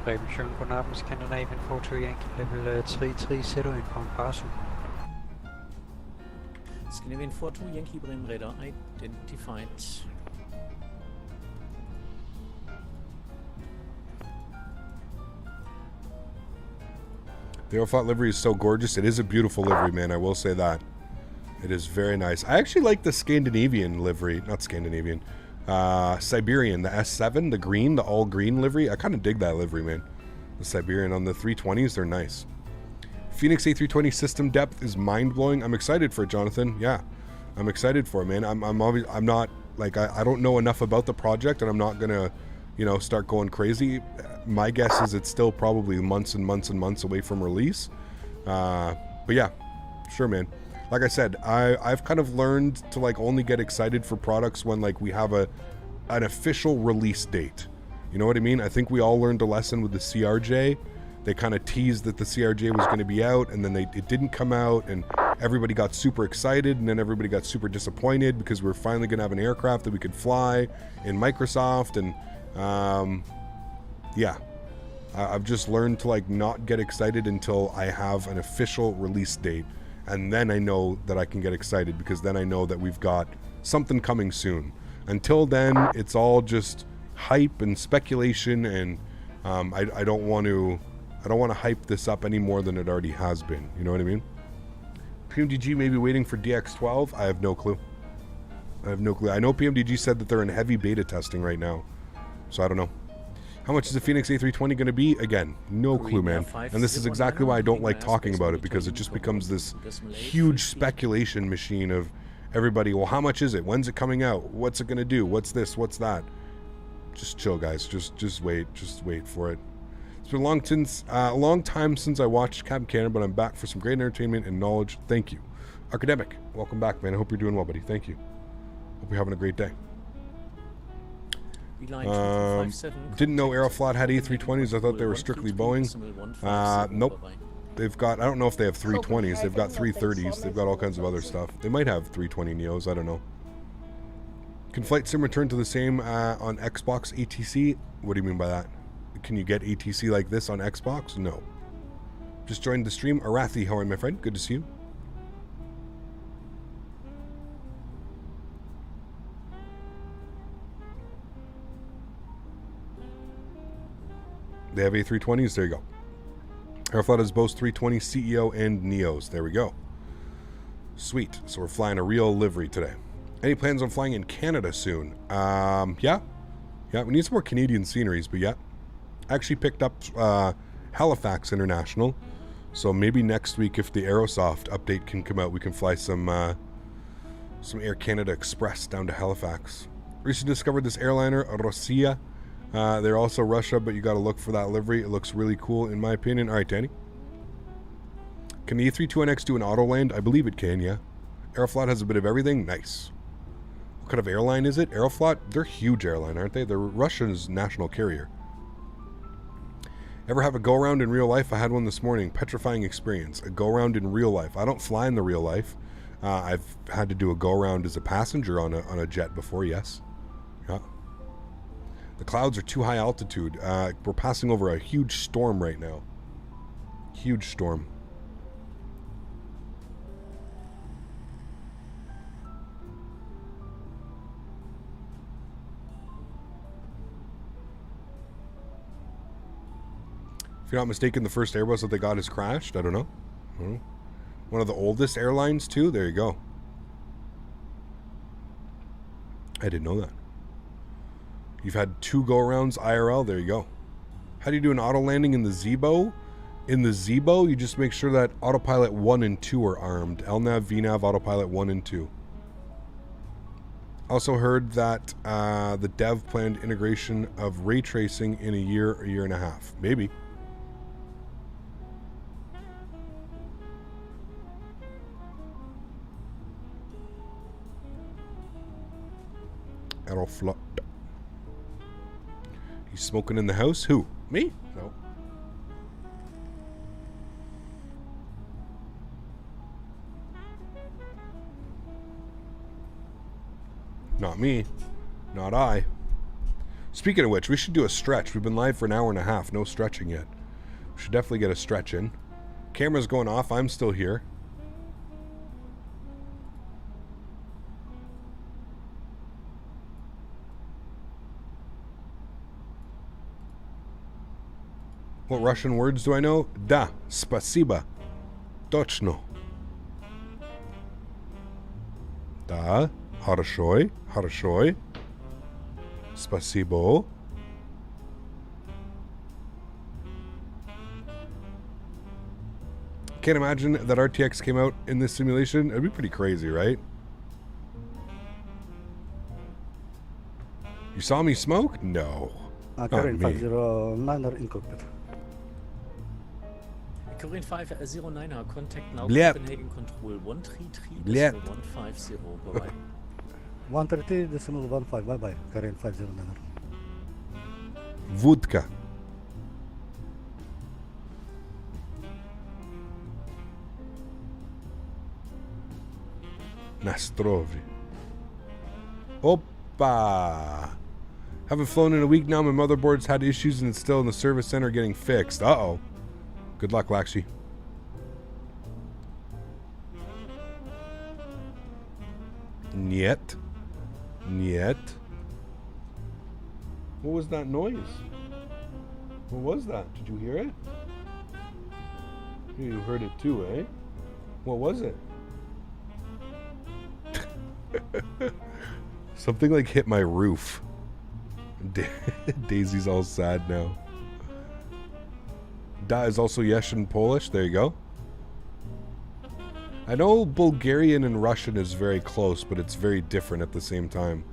Revision på nappen, Scandinavian 42 Yankee level 330 in på en parcel. Scandinavian 42 Yankee Bremen radar identified. The Aeroflot livery is so gorgeous. It is a beautiful livery, man. I will say that. It is very nice. I actually like the Scandinavian livery. Not Scandinavian. Siberian, the S7, the green, the all green livery. I kind of dig that livery, man. The Siberian on the 320s, they're nice. Phoenix A320 system depth is mind-blowing. I'm excited for it, Jonathan. Yeah, I'm excited for it, man. I'm not, like, I don't know enough about the project, and I'm not going to, you know, start going crazy. My guess is it's still probably months and months and months away from release. But yeah, sure, man. Like I said, I've kind of learned to, like, only get excited for products when, like, we have an official release date. You know what I mean? I think we all learned a lesson with the CRJ. They kind of teased that the CRJ was going to be out, and then it didn't come out, and everybody got super excited, and then everybody got super disappointed because we were finally going to have an aircraft that we could fly in Microsoft, and yeah. I've just learned to like not get excited until I have an official release date, and then I know that I can get excited because then I know that we've got something coming soon. Until then, it's all just hype and speculation, and I don't want to hype this up any more than it already has been. You know what I mean? PMDG may be waiting for DX12. I have no clue. I know PMDG said that they're in heavy beta testing right now, so I don't know. How much is the Phoenix A320 going to be? Again, no clue, man. And this is exactly why I don't like talking about it, because it just becomes this huge speculation machine of everybody, well, how much is it? When's it coming out? What's it going to do? What's this? What's that? Just chill, guys. Just wait. Just wait for it. It's been a long time since I watched Captain Canada, but I'm back for some great entertainment and knowledge. Thank you. Academic, welcome back, man. I hope you're doing well, buddy. Thank you. Hope you're having a great day. Didn't know Aeroflot had A320s. I thought they were strictly Boeing. Nope. They've got, I don't know if they have 320s. They've got 330s. They've got all kinds of other stuff. They might have 320 Neos. I don't know. Can Flight Sim return to the same on Xbox ATC? What do you mean by that? Can you get ATC like this on Xbox? No. Just joined the stream. Arathi, how are you, my friend? Good to see you. They have A320s. There you go. Aeroflot has both 320 CEO and Neos. There we go. Sweet. So we're flying a real livery today. Any plans on flying in Canada soon? Yeah. We need some more Canadian sceneries, but yeah. I actually picked up Halifax International. So maybe next week, if the Aerosoft update can come out, we can fly some Air Canada Express down to Halifax. Recently discovered this airliner, Rossiya. They're also Russia, but you got to look for that livery. It looks really cool, in my opinion. All right, Danny. Can the A32NX do an auto land? I believe it can, yeah. Aeroflot has a bit of everything. Nice. What kind of airline is it? Aeroflot? They're a huge airline, aren't they? They're Russia's national carrier. Ever have a go-around in real life? I had one this morning. Petrifying experience. A go-around in real life. I don't fly in the real life. I've had to do a go-around as a passenger on a jet before, yes. Yeah. The clouds are too high altitude. We're passing over a huge storm right now. Huge storm. If you're not mistaken, the first Airbus that they got has crashed. I don't know. One of the oldest airlines, too. There you go. I didn't know that. You've had 2 go-arounds IRL. There you go. How do you do an auto landing in the Zibo? In the Zibo, you just make sure that autopilot 1 and 2 are armed. LNAV, VNAV, autopilot 1 and 2. Also heard that the dev planned integration of ray tracing in a year and a half. Maybe. Aeroflot. He's smoking in the house? Who? Me? No. Not me. Not I. Speaking of which, we should do a stretch. We've been live for an hour and a half. No stretching yet. We should definitely get a stretch in. Camera's going off. I'm still here. What Russian words do I know? Da, spasiba, tochno. Da, хорошо, хорошо. Spasibo. Can't imagine that RTX came out in this simulation. It'd be pretty crazy, right? You saw me smoke? No. Not me. 509er in cockpit. Korean 509er, contact now Blep. Copenhagen Control 133 Blep. 150, bye bye. 130.15, bye bye, Korean 509er. Vodka. Nastrovi. Opa! Haven't flown in a week now. My motherboard's had issues and it's still in the service center getting fixed. Uh-oh. Good luck, Laxi. Niet. Niet. What was that noise? What was that? Did you hear it? You heard it too, eh? What was it? Something like hit my roof. Daisy's all sad now. Da is also yes in Polish. There you go. I know Bulgarian and Russian is very close, but it's very different at the same time.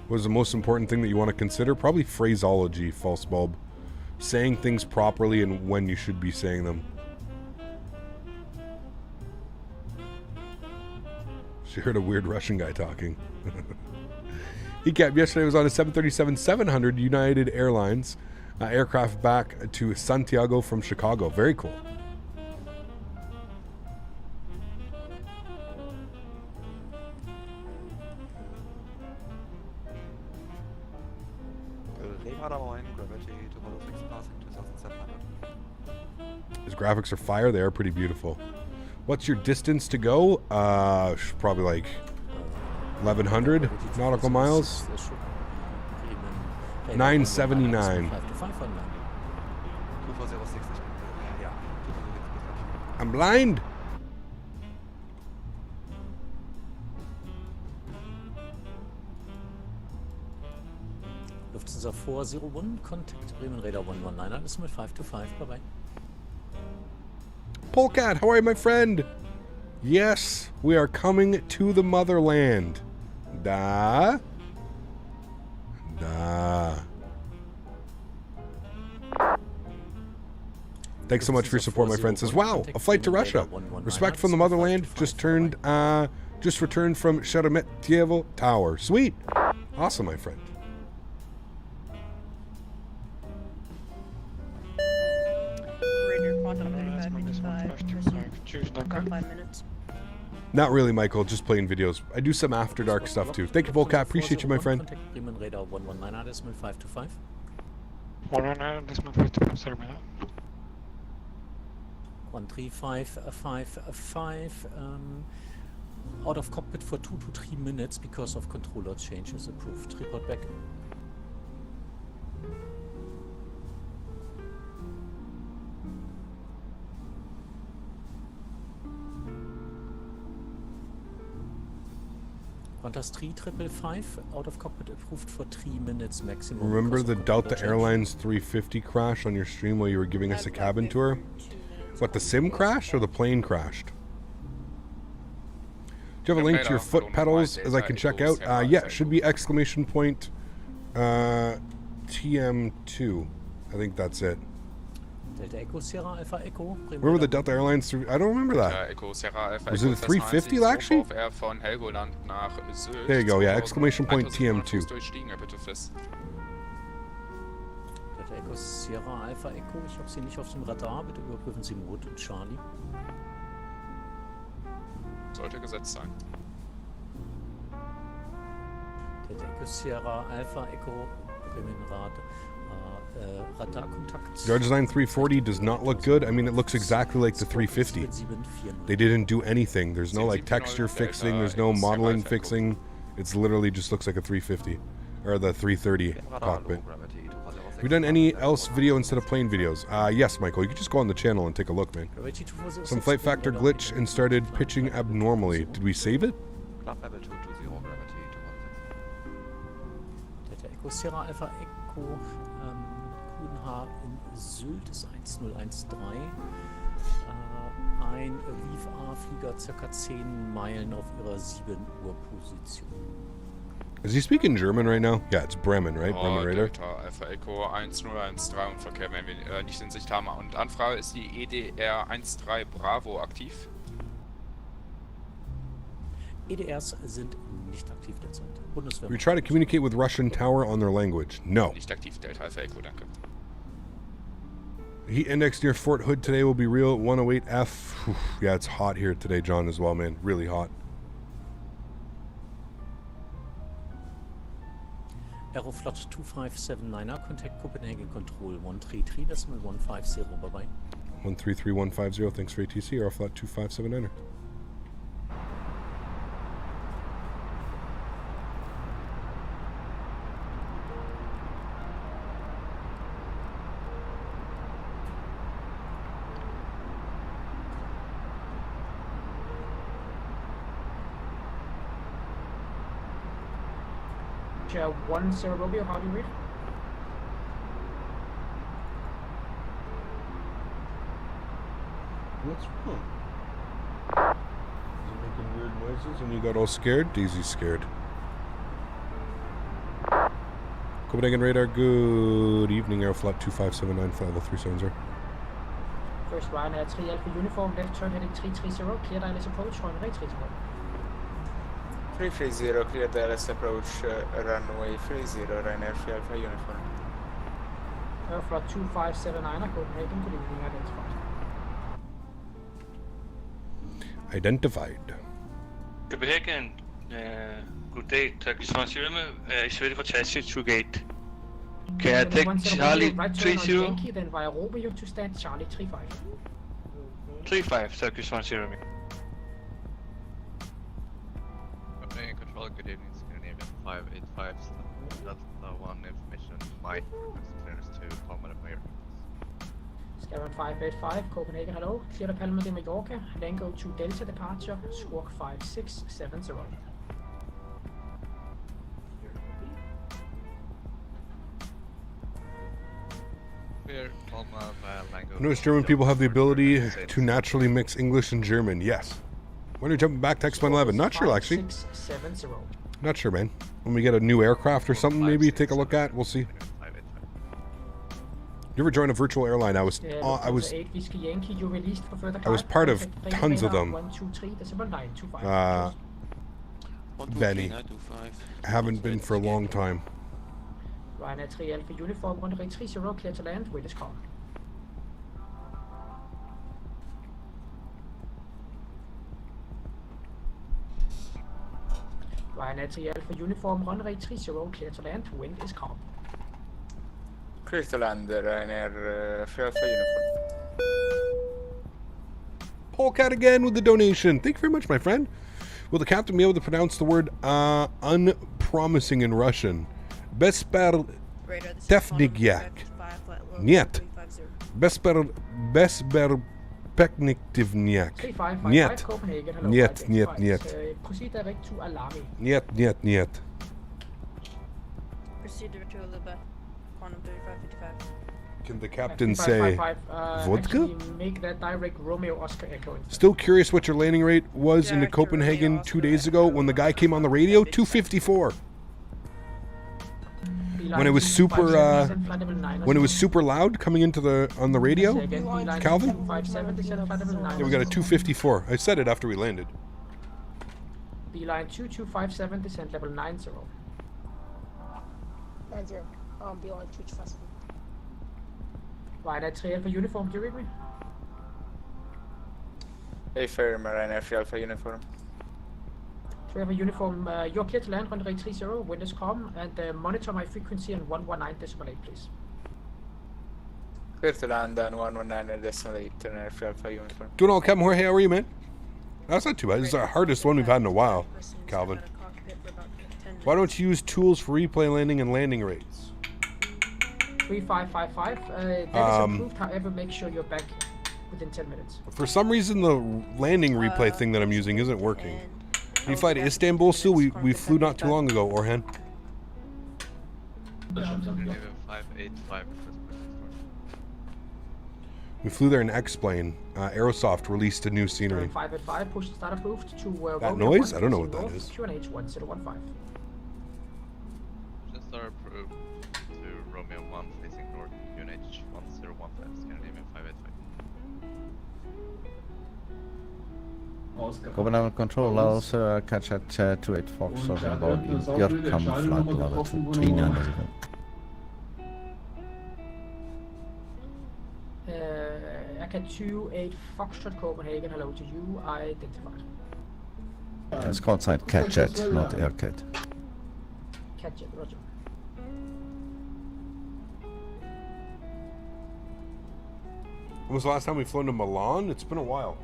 What is the most important thing that you want to consider? Probably phraseology, false bulb. Saying things properly and when you should be saying them. She heard a weird Russian guy talking. ECAP, yesterday was on a 737-700 United Airlines aircraft back to Santiago from Chicago. Very cool. His graphics are fire. They are pretty beautiful. What's your distance to go? Probably like 1,100 nautical miles. 979. I'm blind. Lufthansa 401, contact Bremen Radar 119, this is 525, bye-bye. Polecat, how are you, my friend? Yes, we are coming to the motherland. Da. Thanks so much for your support, my friend. Says, wow, a flight to Russia. Respect from the motherland. Just returned from Sheremetyev Tower. Sweet. Awesome, my friend. Not really, Michael. Just playing videos. I do some After Dark stuff too. Thank you, Volcat. Appreciate you, my friend. 13555. Out of cockpit for 2 to 3 minutes because of controller changes. Approved. Report back. Qantas 3555, out of cockpit approved for 3 minutes maximum. Remember the Delta Airlines 350 crash on your stream while you were giving us a cabin tour? What, the sim crashed or the plane crashed? Do you have a link to your foot pedals as I can check out? Yeah, it should be exclamation point TM2. I think that's it. Delta Echo Sierra Alpha Echo. Remember the Delta Airlines? I don't remember that. Was it a 350 actually? There you go, yeah, exclamation point TM2. Delta Echo Sierra Alpha Echo. Ich habe Sie nicht auf dem Radar. Bitte überprüfen Sie Mode und Charlie. Sollte gesetzt sein. Delta Echo Sierra Alpha Echo. Bremenrad. Radar Kontakt. JarDesign 340 does not look good. I mean, it looks exactly like the 350. They didn't do anything. There's no like texture fixing. There's no modeling fixing. It's literally just looks like a 350 or the 330 cockpit. Have you done any else video instead of plane videos? Yes, Michael. You can just go on the channel and take a look, man. Some flight factor glitch and started pitching abnormally. Did we save it? Echo Sierra Alpha Echo. QNH in Sylt ist 1013. Ein VFA-Flieger ca. 10 Meilen auf ihrer 7 Uhr Position. Is he speaking German right now? Yeah, it's Bremen, right? Bremen Radar. Delta Alpha Echo 1013 und Verkehr, wenn wir nicht in Sicht haben. Und Anfrage ist die EDR 13 Bravo aktiv. EDRs sind nicht aktiv derzeit. Bundeswehr. We try to communicate with Russian tower on their language. No. Nicht aktiv, Delta Alpha Echo, danke. Heat index near Fort Hood today will be real 108F. Whew, yeah, it's hot here today, John, as well, man. Really hot. Aeroflot 2579er, contact Copenhagen Control 133.150, bye-bye. 133150, thanks for ATC, Aeroflot 2579er. Share 10 Robbie, how do you read? What's wrong? Is it making weird noises and you got all scared? Daisy's scared. Copenhagen radar, good evening, Aeroflot 2579, 50370. First Ryanair 3 Alpha uniform, left turn heading 330, clear ILS approach, runway 30. 330, clear ILS approach, runway 30, Ryanair 3 Alpha uniform. Aeroflot 2579, Copenhagen, good evening, identified. Identified. Copenhagen, good day, Turkish 1 is ready for taxi to gate. Can I take Charlie 30? Yankee, then via Romeo to stand Charlie 35. 35, Turkish 10. Copenhagen Control, good evening, Scandinavian 585, Delta 1 information, Mike, clearance to Palma de Mallorca. Skyline 585, Copenhagen, hello, clear to Palma de Mallorca, then go to Delta departure, squawk 5670. I notice German people have the ability to naturally mix English and German. Yes. When are you jumping back to X-Plane 11? Not sure, actually. Not sure, man. When we get a new aircraft or something, maybe take a look at. We'll see. You ever join a virtual airline? I was part of tons of them. Benny. I haven't been for a long time. Ryanair 3 Alpha uniform, runway 30, clear to land, wind is calm. Ryanair 3 Alpha uniform, runway 30, clear to land, wind is calm. Clear to land, Ryanair 3 Alpha uniform. Polecat again with the donation. Thank you very much, my friend. Will the captain be able to pronounce the word unpromising in Russian? Besper Tefnigyak. Нет. Besper Pekniktivnyak. Нет. Нет, нет, нет. Proceed direct to Alarmy. Нет, нет, нет. Proceed direct to Aliba. Quantum 3555. Can the captain say vodka? Make that direct Romeo Oscar echo. Still curious what your landing rate was into Copenhagen 2 days ago when the guy came on the radio? 254. When it was super, loud coming into on the radio, Calvin? Yeah, we got a 254. I said it after we landed. Beeline 2257, descent level 90. 90. Beeline 2257. Ryanair 3 Alpha uniform, do you read me? Hey, firm, Ryanair 3 Alpha uniform. 3 Alpha uniform, you're clear to land, runway 30, wind is calm, and monitor my frequency on 119.8, please. Clear to land on 119.8, Ryanair 3 Alpha uniform. Doing all, Captain Jorge, how are you, man? That's not too bad. This is the hardest one we've had in a while, Calvin. Why don't you use tools for replay landing and landing rates? 3555, that is approved, however, make sure you're back within 10 minutes. For some reason, the landing replay thing that I'm using isn't working. Can you fly to Istanbul still? We flew not too long ago, Orhan. We flew there in X-Plane. Aerosoft released a new scenery. 585, push start approved to that noise? I don't know what that is. QNH 1015. Just start approved to Romeo 1 facing north, QNH 1015, Scandinavian 585. Copenhagen Control, also catch at 28 Fox of inbound in Irkam flight level 39. Aircat 28 Foxtrot Copenhagen, hello to you, identified. It's called side Catjet, not Aircat. Catjet, roger. When was the last time we flown to Milan? It's been a while.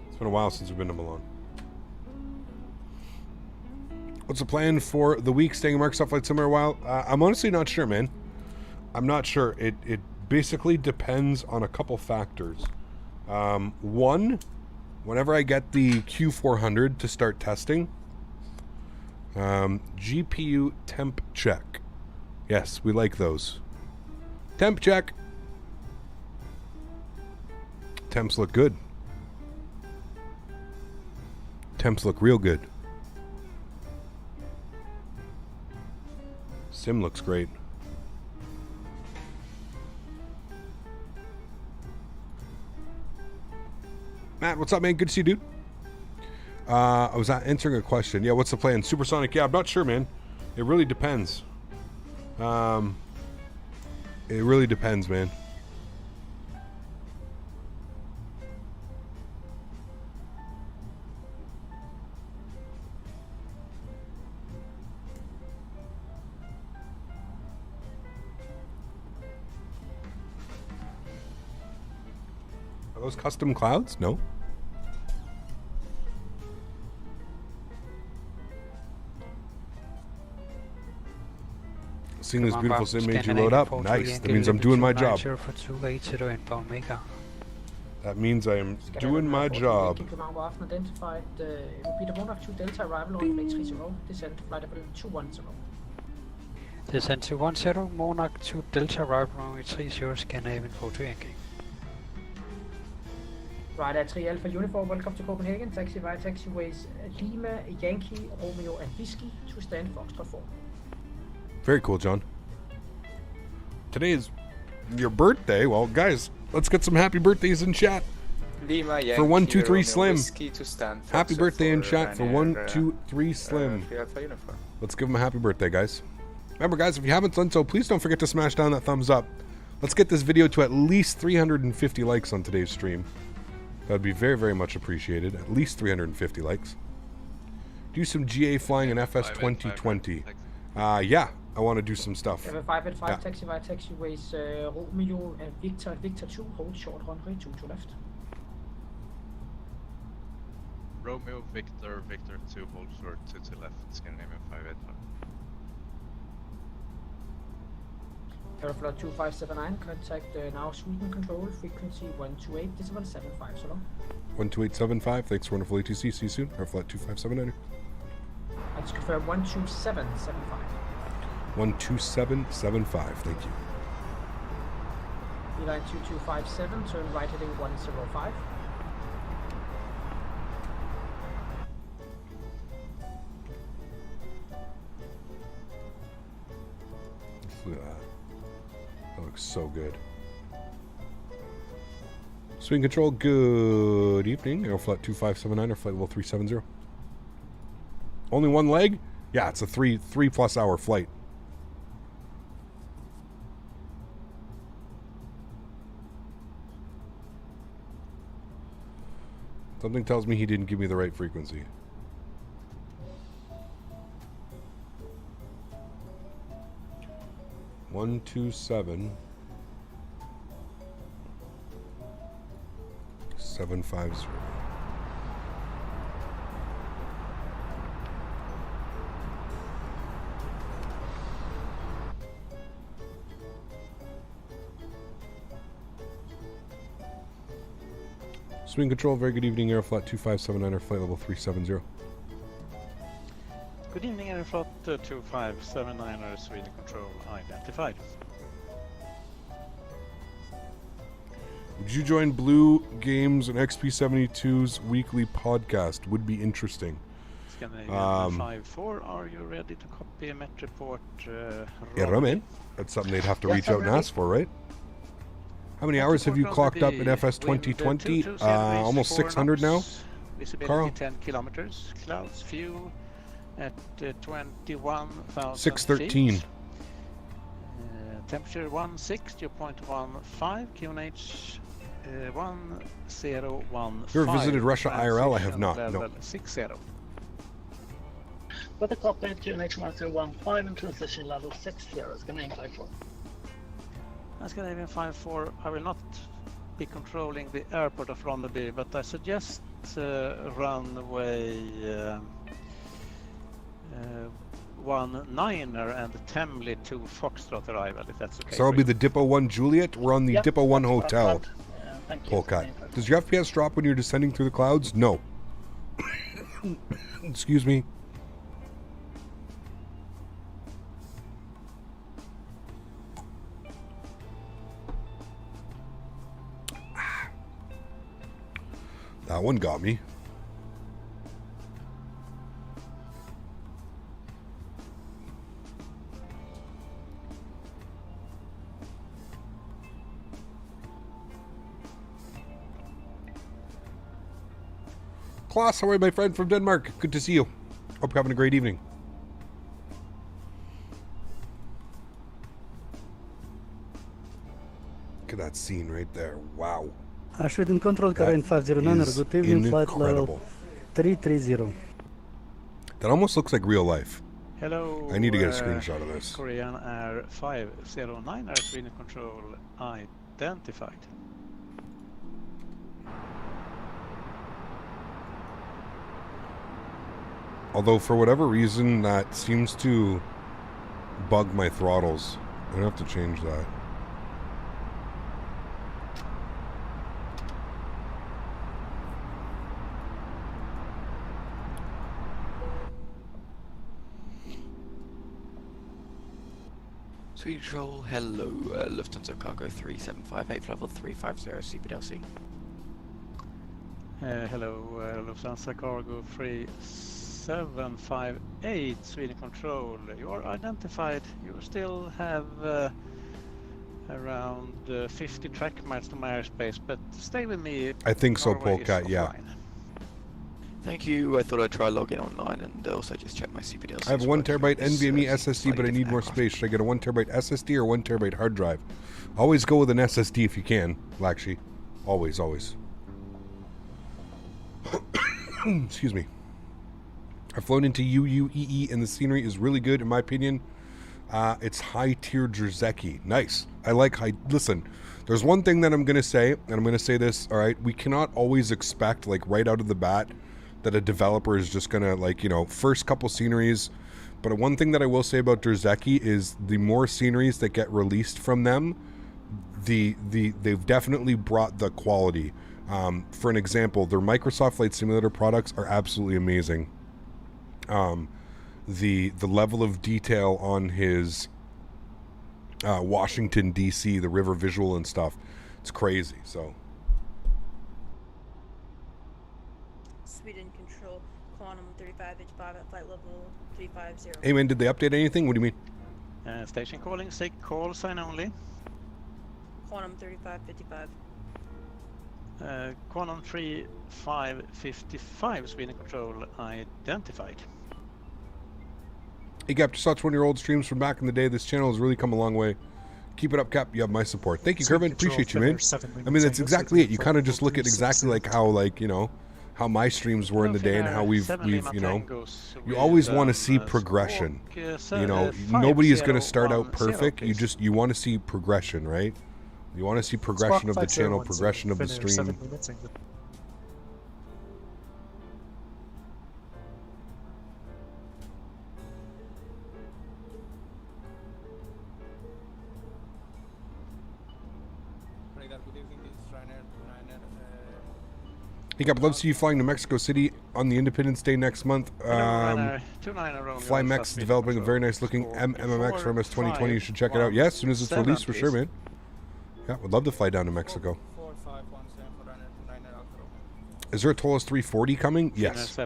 It's been a while since we've been to Milan. What's the plan for the week? Staying in Microsoft Flight Simulator a while? I'm honestly not sure, man. I'm not sure. It basically depends on a couple factors. One, whenever I get the Q400 to start testing, GPU temp check. Yes, we like those. Temp check. Temps look good. Temps look real good. Sim looks great. Matt, what's up, man? Good to see you, dude. I was answering a question. Yeah, what's the plan? Supersonic? Yeah, I'm not sure, man. It really depends. It really depends, man. Are those custom clouds? No. Seeing this beautiful sim made you load up. Nice. That means I'm doing my job. That means I am doing my job. Identified. Repeat Monarch 2 Delta arrival on May 30. Descent flight level 210. Descent 210, Monarch 2 Delta arrival on May 30, scanner info to Yankee. Right at 3 Alpha Uniform, welcome to Copenhagen. Taxi via taxiways Lima, Yankee, Romeo and Whiskey to stand Foxtrot 4. Very cool, John. Today is your birthday. Well, guys, let's get some happy birthdays in chat. Lima, Yankee, for 123 Slim. To stand happy birthday in chat for 123 Slim. Let's give him a happy birthday, guys. Remember, guys, if you haven't done so, please don't forget to smash down that thumbs up. Let's get this video to at least 350 likes on today's stream. That would be very, very much appreciated. At least 350 likes. Do some GA flying in FS 2020. Yeah, I want to do some stuff. 585 taxi via taxiways Romeo and Victor 2, hold short runway 2 to left. Romeo, Victor 2, hold short 2 to left, Scandinavian 585. Aeroflot 2579, contact now Sweden control, frequency 128, decimal 75, so long. 12875, thanks for wonderful ATC, see you soon. Aeroflot 2579. Let's confirm 12775. 12775, thank you. Line 2257, turn right heading 105. Look at that. That looks so good. Swing control, good evening. Aeroflot 2579 or flight level 370. Only one leg? Yeah, it's a 3+ hour flight. Something tells me he didn't give me the right frequency. One, 2, 7, 750. Swing control, very good evening, Aeroflot 2579 or flight level 370. Good evening, Erin Flot 2579er, Sweden Control identified. Would you join Blue Games and XP72's weekly podcast? Would be interesting. Scandinavian 5-4, are you ready to copy a Met report? Yeah, man. That's something they'd have to reach out and ask for, right? How many hours have you clocked up in FS 2020? Almost 600 now. Visibility Karl? 10 kilometers. Clouds few at 21,000 613. feet. Temperature 16, 0.15, QNH 1015. You ever visited Russia IRL? I have not. Level No. 60. Weather copy QNH 1015 and transition level 60. Scandinavian 54. Scandinavian 5-4, I will not be controlling the airport of Ronneby, but I suggest runway 19er and Temley to Foxtrot arrival, if that's okay. So that'll be the Dippo 1 Juliet. We're on the Yep, Dippo 1 that's Hotel. perfect. Thank you. Polkat. Does your FPS drop when you're descending through the clouds? No. Excuse me. That one got me. Klaus, how are you, my friend from Denmark? Good to see you. Hope you're having a great evening. Look at that scene right there. Wow. Sweden Control, Karen 509, is good evening, flight level incredible. 330. That almost looks like real life. Hello. I need to get a screenshot of this. Korean Air 509er, Sweden Control identified. Although for whatever reason that seems to bug my throttles. I'm gonna have to change that. Swedish Control, hello, Lufthansa Cargo 3758, level 350, CPDLC. Hello, Lufthansa Cargo 3758, Sweden Control. You are identified. You still have around 50 track miles to my airspace, but stay with me. I think so, Norway is Polkat, yeah. offline. Thank you. I thought I'd try logging online and also just check my CPDLC. I have 1 terabyte NVMe SSD, but I need more space. Should I get a 1 terabyte SSD or 1 terabyte hard drive? Always go with an SSD if you can, Lakshi. Always, always. Excuse me. I've flown into UUEE and the scenery is really good in my opinion. It's high tier Jerseki. Nice. I like high. Listen, there's one thing that I'm going to say, and I'm going to say this, all right? We cannot always expect, like, right out of the bat, that a developer is just going to, like, you know, first couple sceneries. But one thing that I will say about Jerseki is the more sceneries that get released from them, they've definitely brought the quality. For an example, their Microsoft Flight Simulator products are absolutely amazing. The level of detail on his Washington D.C., the river visual and stuff, it's crazy. So Sweden Control, Quantum 35H5 at flight level 350. hey man, did they update anything? What do you mean? Station calling, say call sign only. Quantum 3555. Quantum 3555, Sweden Control identified. Hey Cap, just watched one of your old streams from back in the day. This channel has really come a long way. Keep it up, Cap. You have my support. Thank you, Kervin. Appreciate you, man. I mean, that's exactly it. You kind of just look at exactly like how, like, you know, how my streams were in the day and how we've you know, you always want to see progression. You know, nobody is going to start out perfect. You want to see progression, right? You want to see progression of the channel, progression of the stream. Hey, Cap, love to see you flying to Mexico City on the Independence Day next month. FlyMex developing a very nice looking MMX for MS 2020. You should check it out. Yeah, as soon as it's released, for sure, man. Yeah, would love to fly down to Mexico. Is there a Toliss 340 coming? Yes.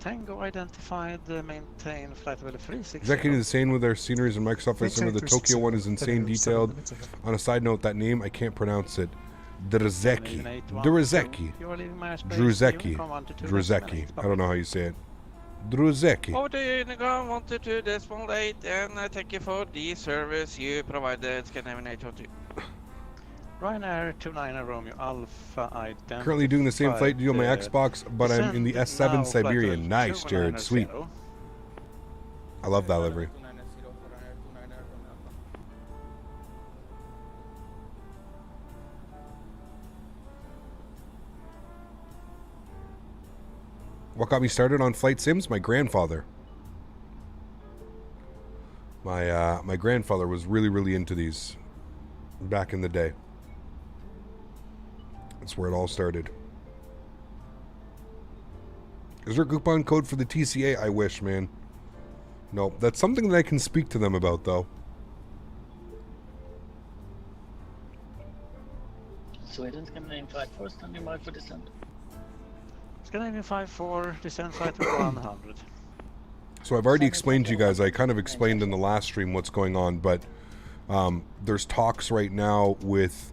Tango identified, maintain flight level 360. Exactly the same with their sceneries in Microsoft. Some of the Tokyo one is insane detailed. On a side note, that name, I can't pronounce it. Druzeki. I don't know how you say it. Druzeki. Unicorn 122.8, and thank you for the service you provided. Scandinavian 842. Ryanair 29 Romeo Alpha identified. Currently doing the same flight deal on my Xbox, but I'm in the S7 Siberian. Nice, Jared. Sweet. I love that livery. What got me started on flight sims? My grandfather. My grandfather was really into these back in the day. That's where it all started. Is there a coupon code for the TCA? I wish, man. No, that's something that I can speak to them about, though. Sweden, Scandinavian 54, standing by for descent. Scandinavian 54, descent flight 100. So I've already explained to you guys, I kind of explained in the last stream what's going on, but there's talks right now with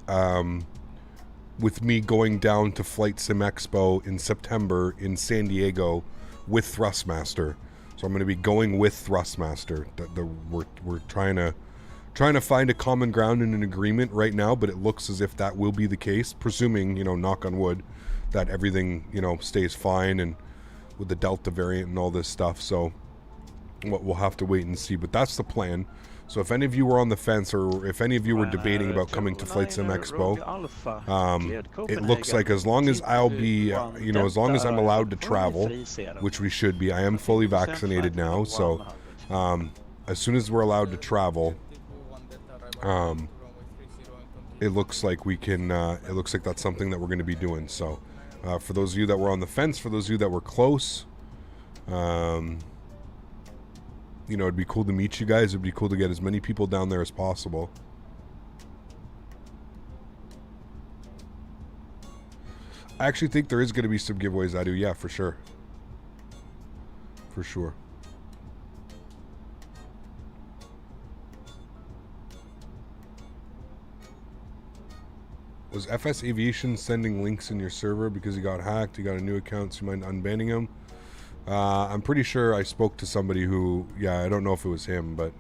me going down to Flight Sim Expo in September in San Diego with Thrustmaster. So I'm going to be going with Thrustmaster. We're trying to find a common ground and an agreement right now, but it looks as if that will be the case, presuming, knock on wood, that everything, stays fine and with the Delta variant and all this stuff. So we'll have to wait and see, but that's the plan. So if any of you were on the fence, or if any of you were debating about coming to Flight Sim Expo, it looks like as long as I'll be, as long as I'm allowed to travel, which we should be. I am fully vaccinated now, so as soon as we're allowed to travel, it looks like we can. It looks like that's something that we're going to be doing. So for those of you that were on the fence, for those of you that were close, it'd be cool to meet you guys. It'd be cool to get as many people down there as possible. I actually think there is going to be some giveaways. I do, yeah, for sure. For sure. Was FS Aviation sending links in your server because he got hacked? He got a new account, so you mind unbanning him? I'm pretty sure I spoke to somebody who, I don't know if it was him, but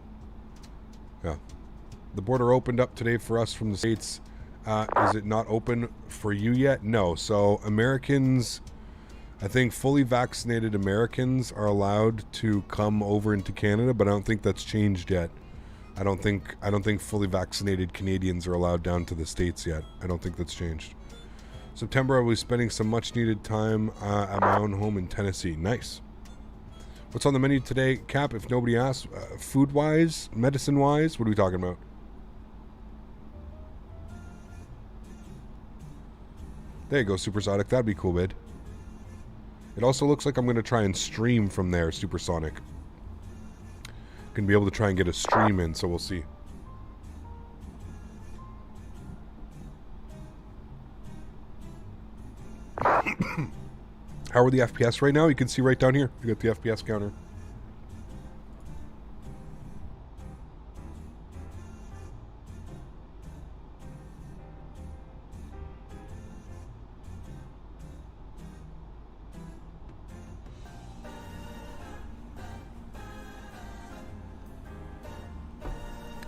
yeah. The border opened up today for us from the States. Is it not open for you yet? No. So Americans, I think fully vaccinated Americans are allowed to come over into Canada, but I don't think that's changed yet. I don't think fully vaccinated Canadians are allowed down to the States yet. I don't think that's changed. September, I was spending some much-needed time at my own home in Tennessee. Nice. What's on the menu today, Cap, if nobody asks? Food-wise, medicine-wise, what are we talking about? There you go, Supersonic. That'd be cool, bid. It also looks like I'm going to try and stream from there, Supersonic. Going to be able to try and get a stream in, so we'll see. How are the FPS right now? You can see right down here. You got the FPS counter.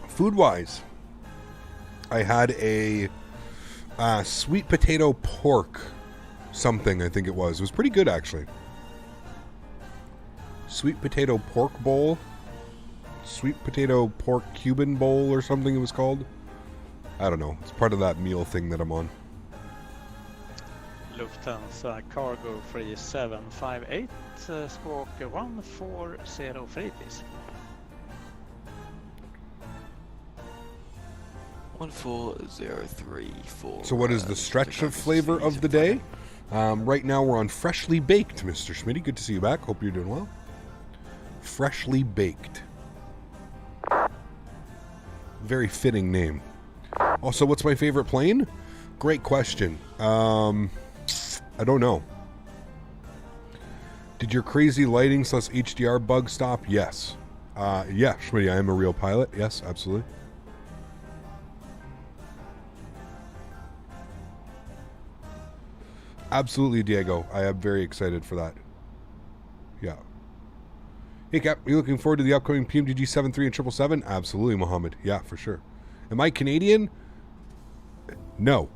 Food-wise, I had a sweet potato pork something, I think it was. It was pretty good, actually. Sweet potato pork bowl. Sweet potato pork Cuban bowl or something it was called. I don't know. It's part of that meal thing that I'm on. Lufthansa Cargo 3758, squawk 1403, please. 14034. So what is the stretch of flavor of the day? Right now we're on Freshly Baked, Mr. Smitty. Good to see you back. Hope you're doing well. Freshly Baked. Very fitting name. Also, what's my favorite plane? Great question. I don't know. Did your crazy lighting / HDR bug stop? Yes. Yeah, Smitty, I am a real pilot. Yes, absolutely. Absolutely, Diego. I am very excited for that. Yeah. Hey, Cap, are you looking forward to the upcoming PMDG 73 and 777? Absolutely, Mohammed. Yeah, for sure. Am I Canadian? No.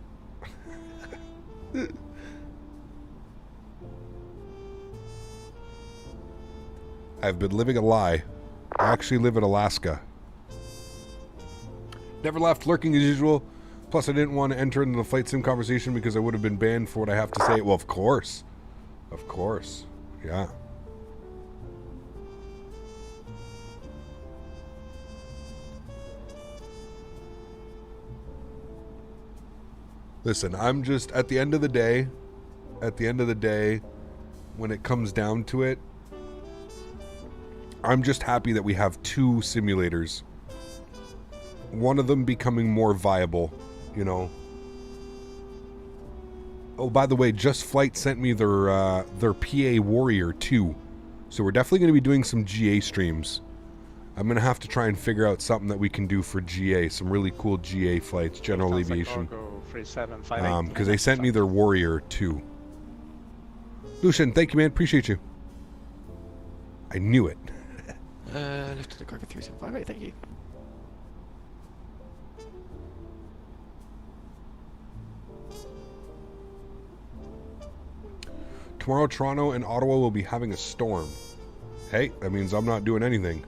I've been living a lie. I actually live in Alaska. Never left, lurking as usual. Plus, I didn't want to enter into the flight sim conversation because I would have been banned for what I have to say. Well, of course. Of course. Yeah. Listen, I'm just, at the end of the day, when it comes down to it, I'm just happy that we have 2 simulators. One of them becoming more viable, you know. Oh, by the way, Just Flight sent me their PA Warrior 2. So we're definitely going to be doing some GA streams. I'm going to have to try and figure out something that we can do for GA. Some really cool GA flights, general aviation. Because they sent me their Warrior 2. Lucian, thank you, man. Appreciate you. I knew it. Lifted the Kraken 3758, thank you. Tomorrow, Toronto and Ottawa will be having a storm. Hey, that means I'm not doing anything.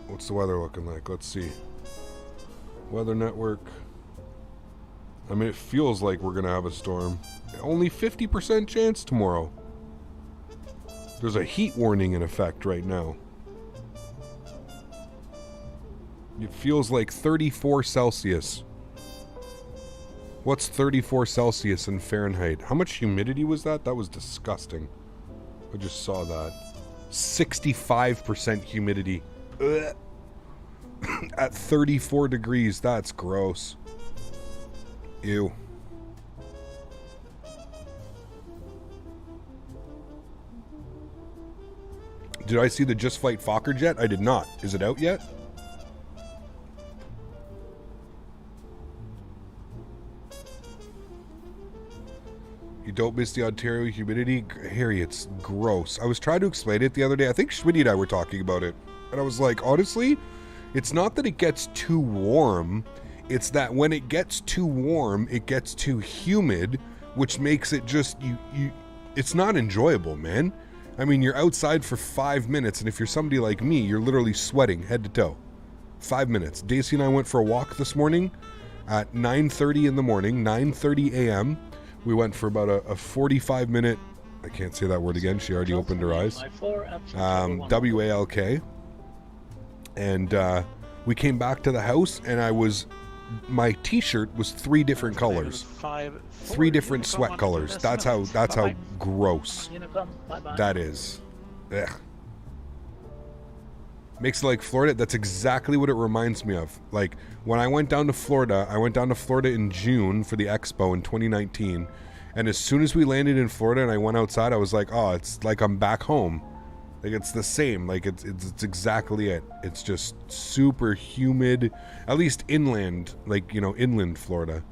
What's the weather looking like? Let's see. Weather network. I mean, it feels like we're going to have a storm. Only 50% chance tomorrow. There's a heat warning in effect right now. It feels like 34 Celsius. What's 34 Celsius in Fahrenheit? How much humidity was that? That was disgusting. I just saw that. 65% humidity. Ugh. At 34 degrees. That's gross. Ew. Did I see the Just Flight Fokker jet? I did not. Is it out yet? You don't miss the Ontario humidity? Harry, it's gross. I was trying to explain it the other day. I think Smitty and I were talking about it. And I was like, honestly, it's not that it gets too warm. It's that when it gets too warm, it gets too humid, which makes it just, it's not enjoyable, man. I mean, you're outside for 5 minutes, and if you're somebody like me, you're literally sweating head to toe. 5 minutes. Daisy and I went for a walk this morning at 9:30 in the morning, 9:30 a.m. We went for about a 45-minute, I can't say that word again, she already opened her eyes, WALK. And we came back to the house, and my t-shirt was 3 different colors. 3 different sweat colors. That's how gross that is. Ugh. Makes it like Florida. That's exactly what it reminds me of. Like when I went down to Florida, in June for the expo in 2019. And as soon as we landed in Florida and I went outside, I was like, oh, it's like I'm back home. Like it's the same. Like it's exactly it. It's just super humid, at least inland, like, you know, inland Florida.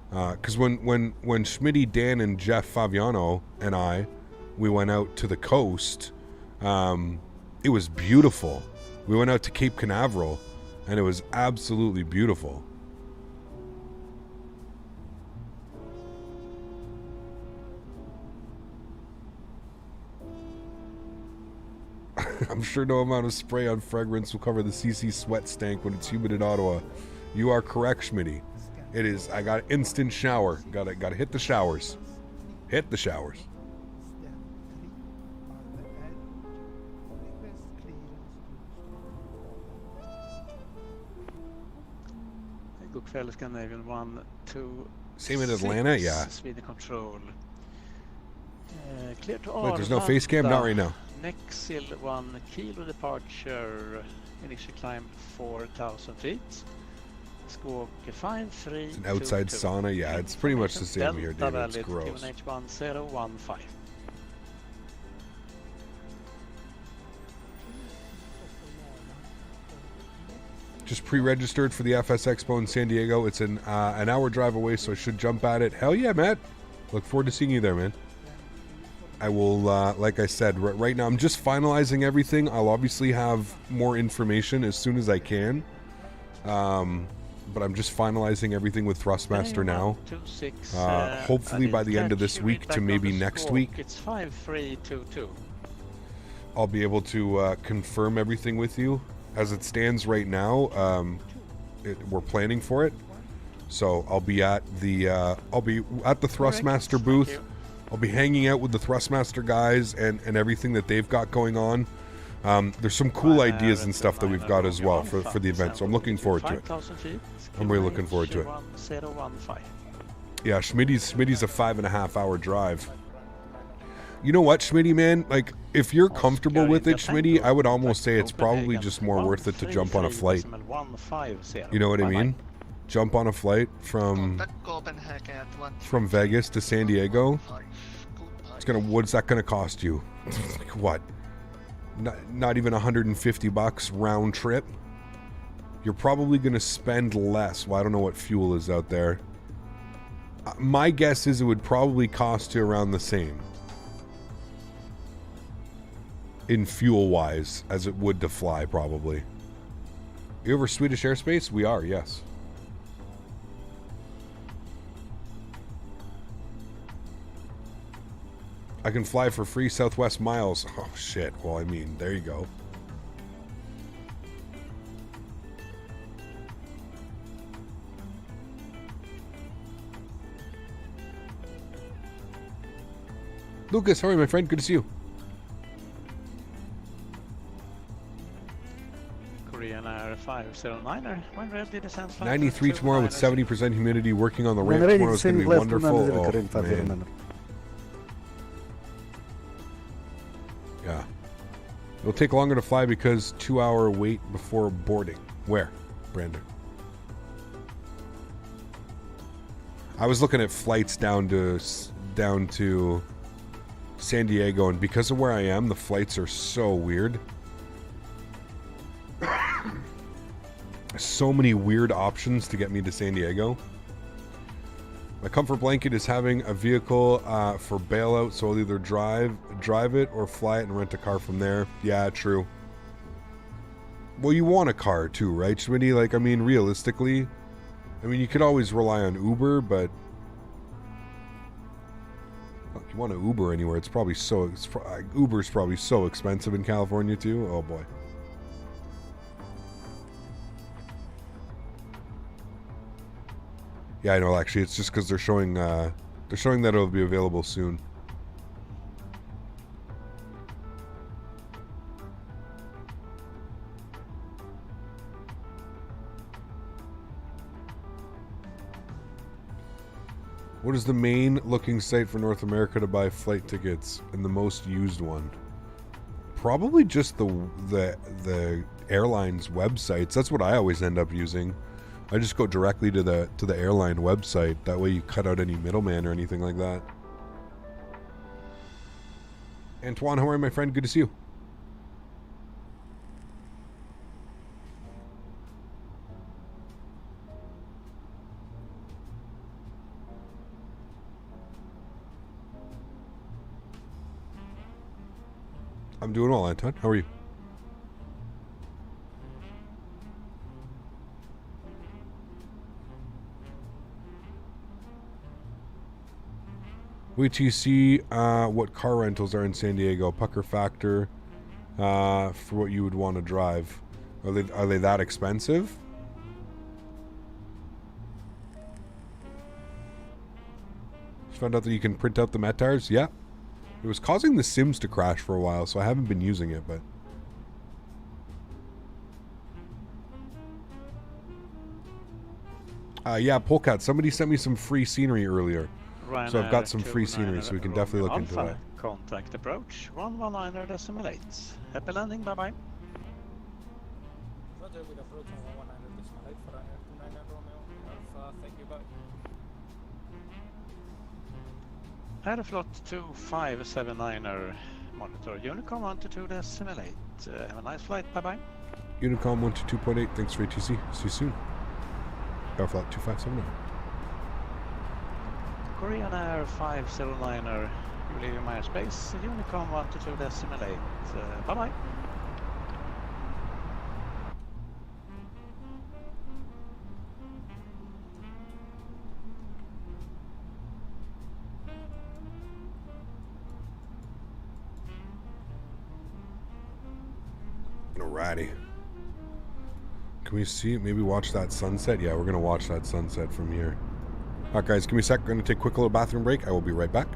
Because when Smitty, Dan, and Jeff Faviano and we went out to the coast, it was beautiful. We went out to Cape Canaveral, and it was absolutely beautiful. I'm sure no amount of spray on fragrance will cover the CC sweat stank when it's humid in Ottawa. You are correct, Smitty. It is. I got an instant shower. Got to hit the showers. Hit the showers. God kväll, Scandinavian 1, 2, Same in Atlanta, yeah. Speed control. Clear to Wait, there's no face cam? Not right now. Nexil 1 kilo departure. Initial climb 4,000 feet. Squawk 53. It's an outside sauna, yeah. It's pretty much the same here, David. It's gross. H1015. Just pre-registered for the FS Expo in San Diego. It's an hour drive away, so I should jump at it. Hell yeah, Matt. Look forward to seeing you there, man. I will, like I said, right now I'm just finalizing everything. I'll obviously have more information as soon as I can. But I'm just finalizing everything with Thrustmaster now. Hopefully by the end of this week to maybe next week. It's 5322. I'll be able to confirm everything with you. As it stands right now, we're planning for it. So I'll be at the Thrustmaster booth. I'll be hanging out with the Thrustmaster guys and everything that they've got going on. There's some cool ideas and stuff that we've got as well for the event, so I'm looking forward to it. I'm really looking forward to it. Yeah, Smitty's a 5.5 hour drive. You know what, Smitty, man? Like, if you're comfortable with it, Smitty, I would almost say it's probably just more worth it to jump on a flight. You know what I mean? Jump on a flight from Vegas to San Diego. What's that gonna cost you? What? Not even $150 round trip. You're probably gonna spend less. Well, I don't know what fuel is out there. My guess is it would probably cost you around the same in fuel wise as it would to fly, probably. You over Swedish airspace? We are, yes. I can fly for free Southwest miles. Oh shit, well I mean, there you go. Lucas, how are you, my friend? Good to see you. Korean Air 509er. When ready, descent flight 93 tomorrow with 70% humidity. Working on the ramp tomorrow is going to be wonderful. Oh, man. Yeah. It'll take longer to fly because 2-hour wait before boarding. Where, Brandon? I was looking at flights down to San Diego, and because of where I am, the flights are so weird. So many weird options to get me to San Diego. My comfort blanket is having a vehicle for bailout, so I'll either drive it or fly it and rent a car from there. Yeah, true. Well, you want a car too, right, Smitty? Like, I mean, realistically, I mean, you could always rely on Uber, but look, you want to Uber anywhere, it's probably Uber's probably so expensive in California too. Oh boy. Yeah, I know. Actually, it's just because they're showing that it'll be available soon. What is the main looking site for North America to buy flight tickets, and the most used one? Probably just the airlines websites. That's what I always end up using. I just go directly to the airline website. That way you cut out any middleman or anything like that. Antoine, how are you, my friend? Good to see you. I'm doing well, Anton. How are you? Wait till you see what car rentals are in San Diego. Pucker factor for what you would want to drive. Are they that expensive? Just found out that you can print out the Metars. Yeah. It was causing the Sims to crash for a while, so I haven't been using it, but Yeah, Polecat. Somebody sent me some free scenery earlier. Ryanair So I've got some free scenery, so we can definitely look into that. Contact approach 119er decimal 8. Happy landing, bye bye. Roger with approach on 119er decimal 8 for Ryanair 29er Romeo Alpha, thank you, bye. Aeroflot 2579er monitor Unicom 122 decimal 8. Have a nice flight, bye bye. Unicom 122.8, thanks for ATC. See you soon. Aeroflot 2579. Korean Air 509er, you leave your airspace. Unicom 122 decimal 8. Bye bye. Alrighty. Can we see, maybe watch that sunset? Yeah, we're going to watch that sunset from here. Alright guys, give me a sec. We're going to take a quick little bathroom break. I will be right back.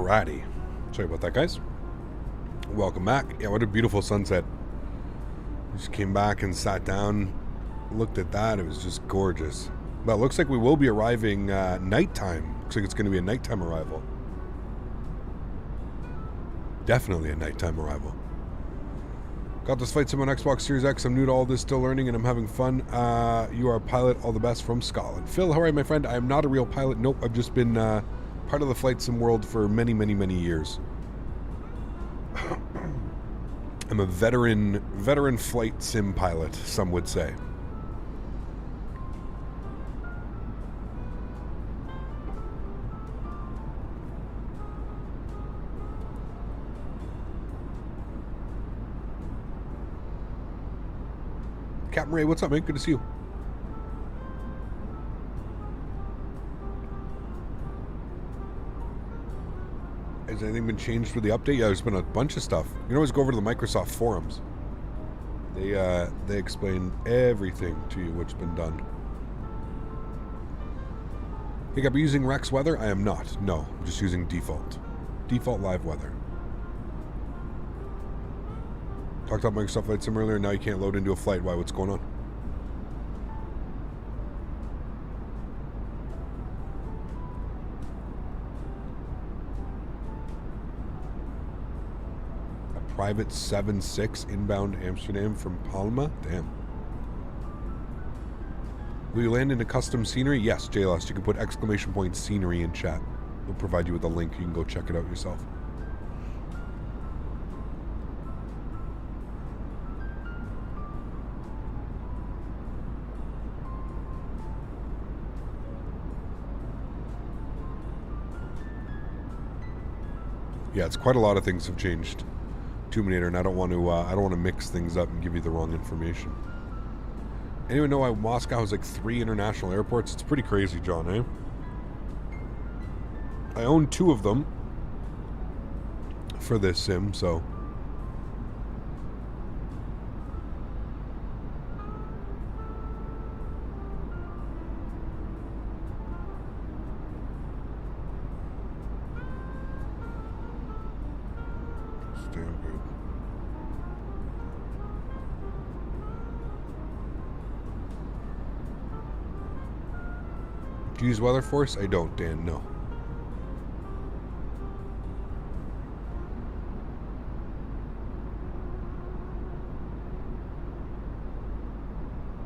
Alrighty. Sorry about that, guys. Welcome back. Yeah, what a beautiful sunset. Just came back and sat down, looked at that. It was just gorgeous. Well, it looks like we will be arriving nighttime. Looks like it's going to be a nighttime arrival. Definitely a nighttime arrival. Got this Flight Sim on Xbox Series X. I'm new to all this, still learning, and I'm having fun. You are a pilot. All the best from Scotland. Phil, how are you, my friend? I am not a real pilot. Nope, I've just been part of the Flight Sim world for many, many, many years. I'm a veteran Flight Sim pilot, some would say. Captain Ray, what's up, man? Good to see you. Has anything been changed for the update? Yeah, there's been a bunch of stuff. You can always go over to the Microsoft forums. They explain everything to you what's been done. Think I'll be using Rex Weather? I am not. No, I'm just using default. Default live weather. Talked about Microsoft Flight Sim earlier. Now you can't load into a flight. Why? What's going on? Private 7-6 inbound Amsterdam from Palma. Damn. Will you land in a custom scenery? Yes, JLS. You can put exclamation point scenery in chat. We'll provide you with a link. You can go check it out yourself. Yeah, it's quite a lot of things have changed. Tuminator, and I don't want to mix things up and give you the wrong information. Anyone know why Moscow has like 3 international airports? It's pretty crazy, John, eh? I own 2 of them for this sim, so do you use Weather Force? I don't, Dan, no.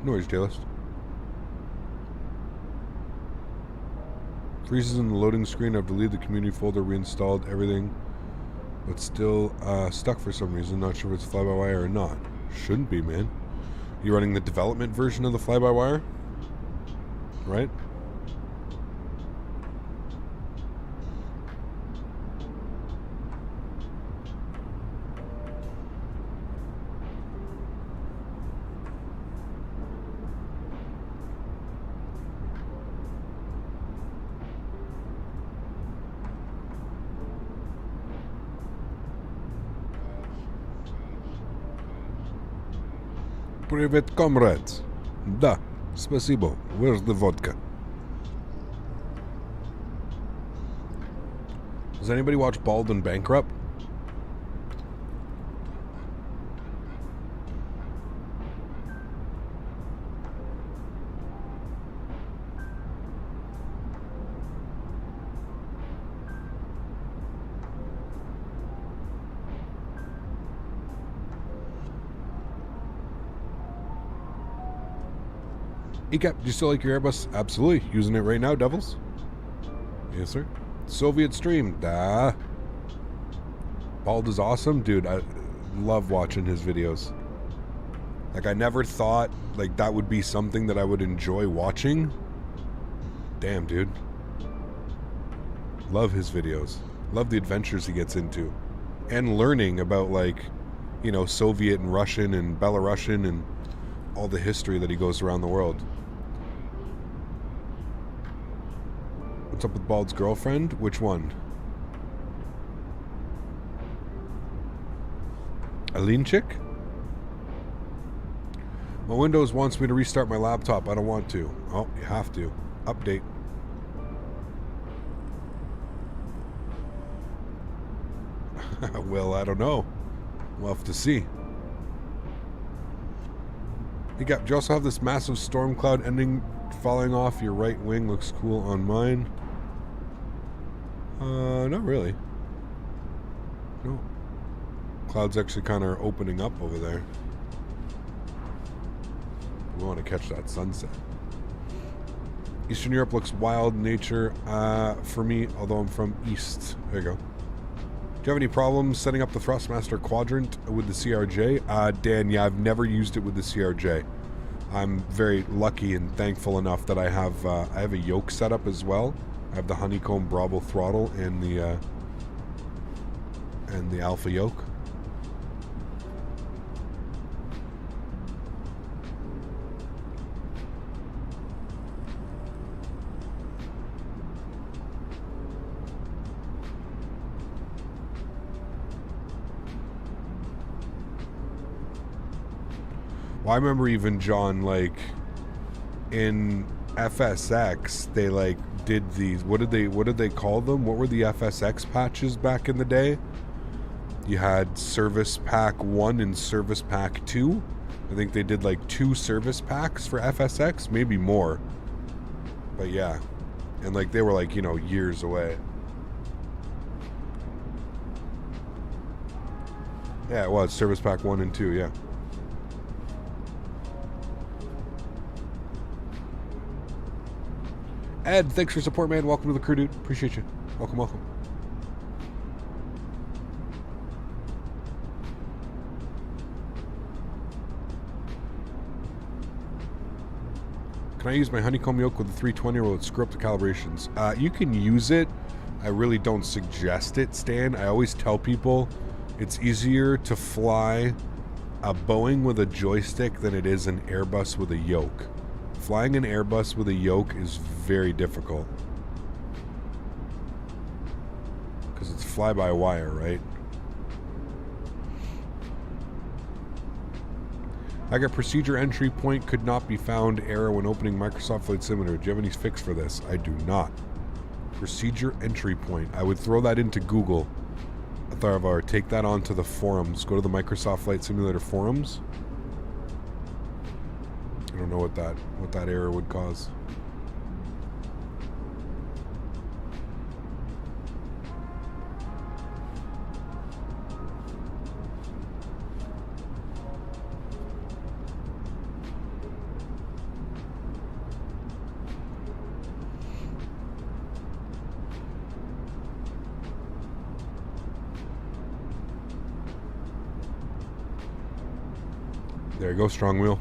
No worries, JList. Freezes in the loading screen. I've deleted the community folder, reinstalled everything, but still stuck for some reason. Not sure if it's fly-by-wire or not. Shouldn't be, man. You running the development version of the fly-by-wire? Right? Привет, comrades. Да, спасибо. Where's the vodka? Does anybody watch Bald and Bankrupt? ECAP, do you still like your Airbus? Absolutely. Using it right now, Devils? Yes, sir. Soviet Stream. Da. Bald is awesome. Dude, I love watching his videos. Like, I never thought, like, that would be something that I would enjoy watching. Damn, dude. Love his videos. Love the adventures he gets into. And learning about, like, you know, Soviet and Russian and Belarusian and all the history that he goes around the world. What's up with Bald's girlfriend? Which one? Aline chick? My Windows wants me to restart my laptop. I don't want to. Oh, you have to. Update. Well, I don't know. We'll have to see. Hey, Gap, do you also have this massive storm cloud ending falling off your right wing? Looks cool on mine. Not really. No. Clouds actually kind of are opening up over there. We want to catch that sunset. Eastern Europe looks wild in nature for me, although I'm from East. There you go. Do you have any problems setting up the Thrustmaster quadrant with the CRJ? Dan, yeah, I've never used it with the CRJ. I'm very lucky and thankful enough that I have a yoke setup as well. I have the honeycomb Bravo throttle and the alpha yoke. Well, I remember even, John, like, in FSX, they, like, did these, what did they call them? What were the FSX patches back in the day? You had Service Pack 1 and Service Pack 2. I think they did, like, 2 service packs for FSX, maybe more. But, yeah. And, like, they were, like, you know, years away. Yeah, it was. Service Pack 1 and 2, yeah. Ed, thanks for support, man. Welcome to the crew, dude. Appreciate you. Welcome, welcome. Can I use my honeycomb yoke with the 320 or will it screw up the calibrations? You can use it. I really don't suggest it, Stan. I always tell people it's easier to fly a Boeing with a joystick than it is an Airbus with a yoke. Flying an Airbus with a yoke is very difficult. Because it's fly-by-wire, right? I got procedure entry point could not be found error when opening Microsoft Flight Simulator. Do you have any fix for this? I do not. Procedure entry point. I would throw that into Google. Or take that onto the forums. Go to the Microsoft Flight Simulator forums. I don't know what that error would cause. There you go, strong wheel.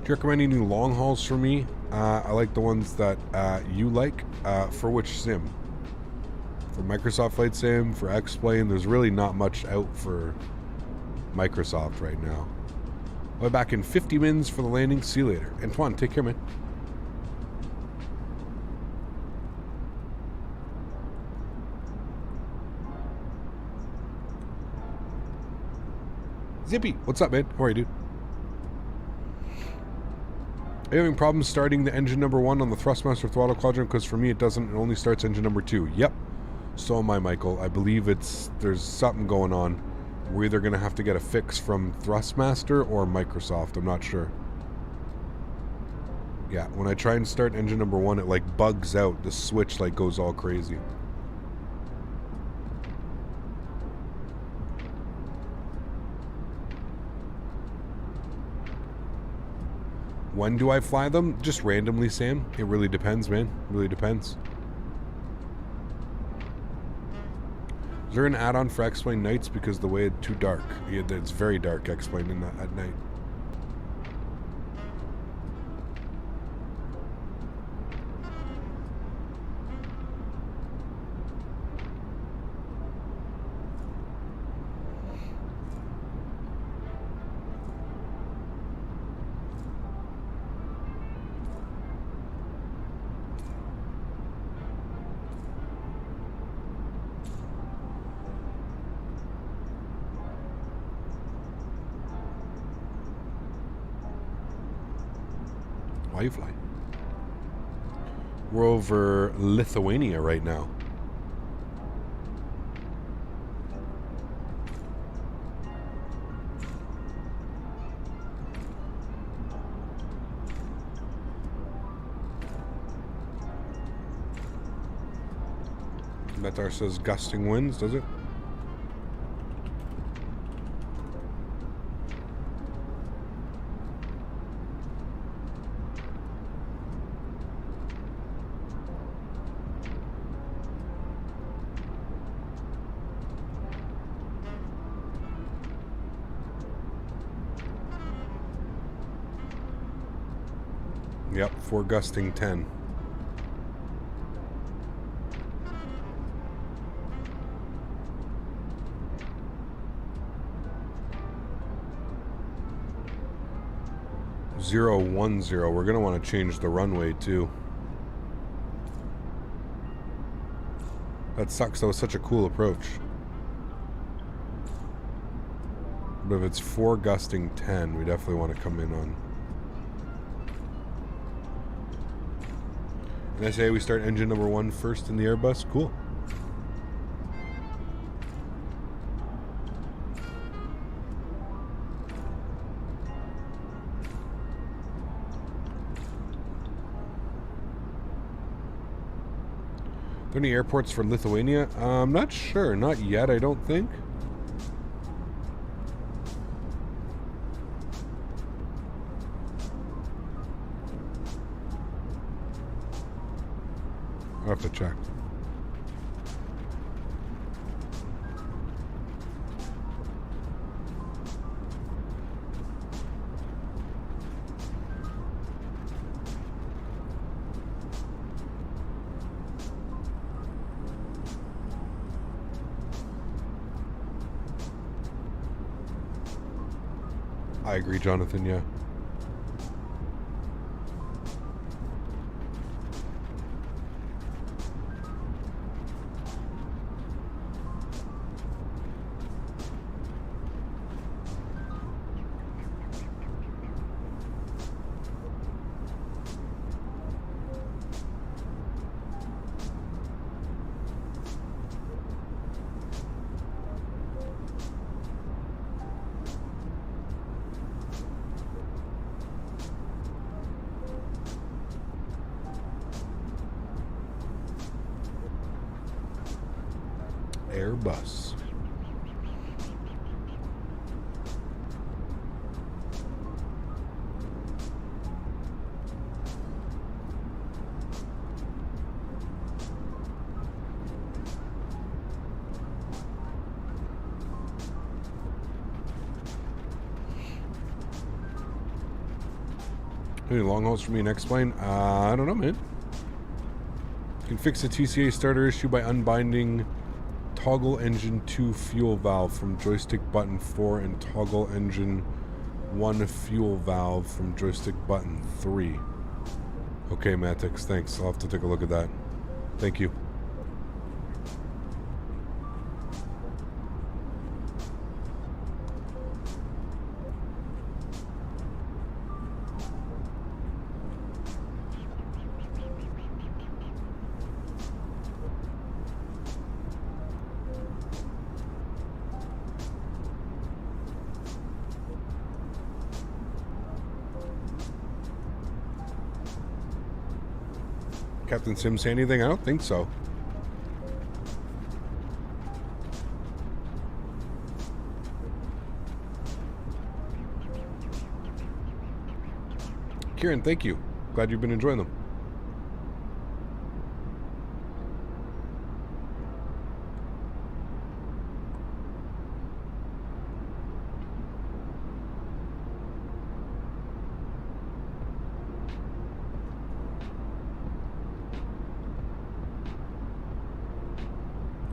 Do you recommend any long hauls for me? I like the ones that you like. For which sim? For Microsoft Flight Sim, for X-Plane. There's really not much out for Microsoft right now. I'll be back in 50 mins for the landing. See you later. Antoine, take care, man. Zippy, what's up, man? How are you, dude? Are you having problems starting the engine number 1 on the Thrustmaster throttle quadrant? Because for me it doesn't. It only starts engine number 2. Yep. So am I, Michael. I believe there's something going on. We're either going to have to get a fix from Thrustmaster or Microsoft. I'm not sure. Yeah, when I try and start engine number 1, it like bugs out. The switch like goes all crazy. When do I fly them? Just randomly, Sam. It really depends, man. It really depends. Is there an add-on for X-Plane nights because the way it's too dark? Yeah, it's very dark X-Plane at night. Why you fly? We're over Lithuania right now. Metar says gusting winds, does it? Yep, 4 gusting 10. Zero 1 0. We're gonna want to change the runway too. That sucks. That was such a cool approach. But if it's 4 gusting 10, we definitely want to come in on. And I say we start engine number 1 first in the Airbus. Cool. Are there any airports for Lithuania? I'm not sure. Not yet, I don't think. I'll have to check. I agree, Jonathan, yeah. Airbus. Any long hauls for me and X-Plane? I don't know, man. You can fix the TCA starter issue by unbinding toggle engine 2 fuel valve from joystick button 4 and toggle engine 1 fuel valve from joystick button 3. Okay, Matix, thanks. I'll have to take a look at that. Thank you. Captain Sim say anything? I don't think so. Kieran, thank you. Glad you've been enjoying them.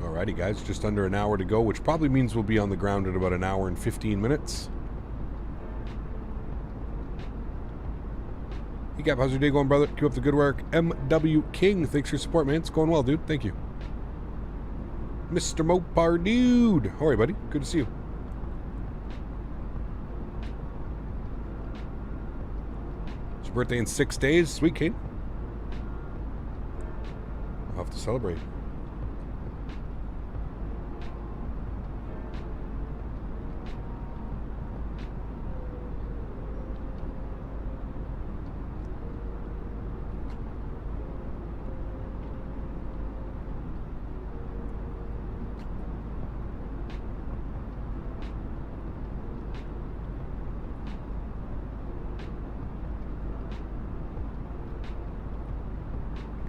Alrighty, guys, just under an hour to go, which probably means we'll be on the ground in about an hour and 15 minutes. Hey, Cap, how's your day going, brother? Keep up the good work. MW King, thanks for your support, man. It's going well, dude. Thank you. Mr. Mopar Dude. How are you, buddy? Good to see you. It's your birthday in 6 days. Sweet, Kate. to celebrate.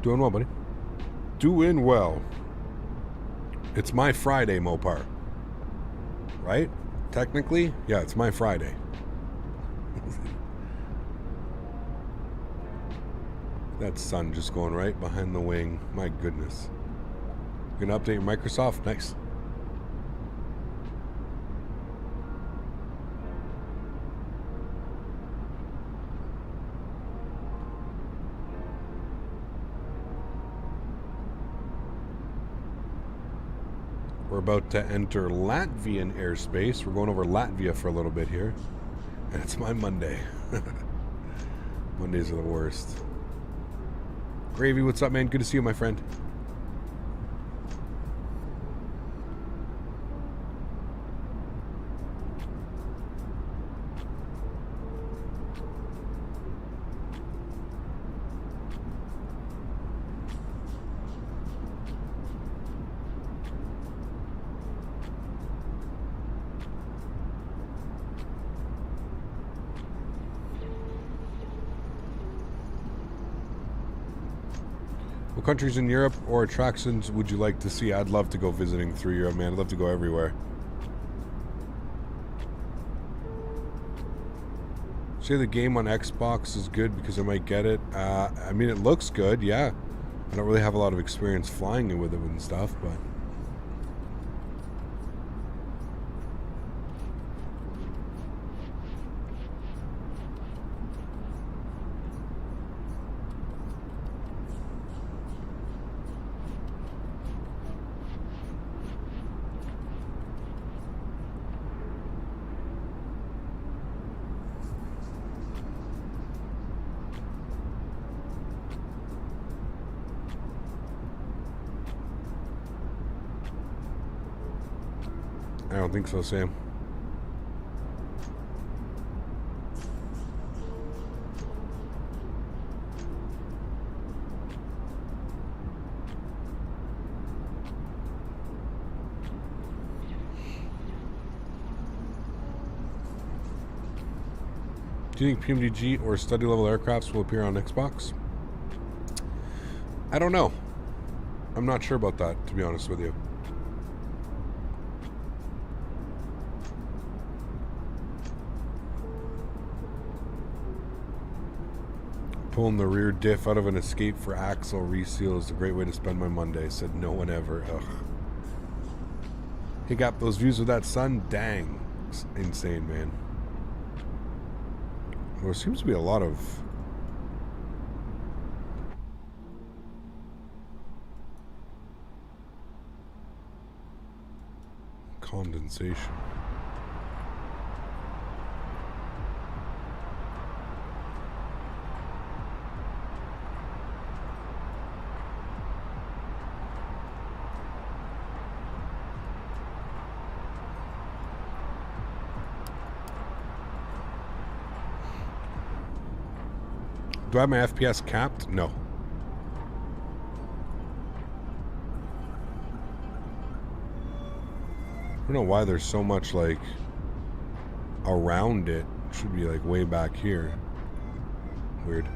Doing well, buddy. Doing well. It's my Friday, Mopar. Right? Technically, yeah, it's my Friday. That sun just going right behind the wing. My goodness. You're gonna update your Microsoft? Nice. We're about to enter Latvian airspace. We're going over Latvia for a little bit here. And it's my Monday. Mondays are the worst. Gravy, what's up, man? Good to see you, my friend. What countries in Europe or attractions would you like to see? I'd love to go visiting through Europe, man. I'd love to go everywhere. Say the game on Xbox is good because I might get it. I mean, it looks good, yeah. I don't really have a lot of experience flying with it and stuff, but... I don't think so, Sam. Do you think PMDG or study level aircrafts will appear on Xbox? I don't know. I'm not sure about that, to be honest with you. Pulling the rear diff out of an escape for axle reseal is a great way to spend my Monday, said no one ever. Ugh. Hey, got those views of that sun? Dang. It's insane, man. Well, there seems to be a lot of condensation. Do I have my FPS capped? No. I don't know why there's so much, like, around it. It should be, like, way back here. Weird.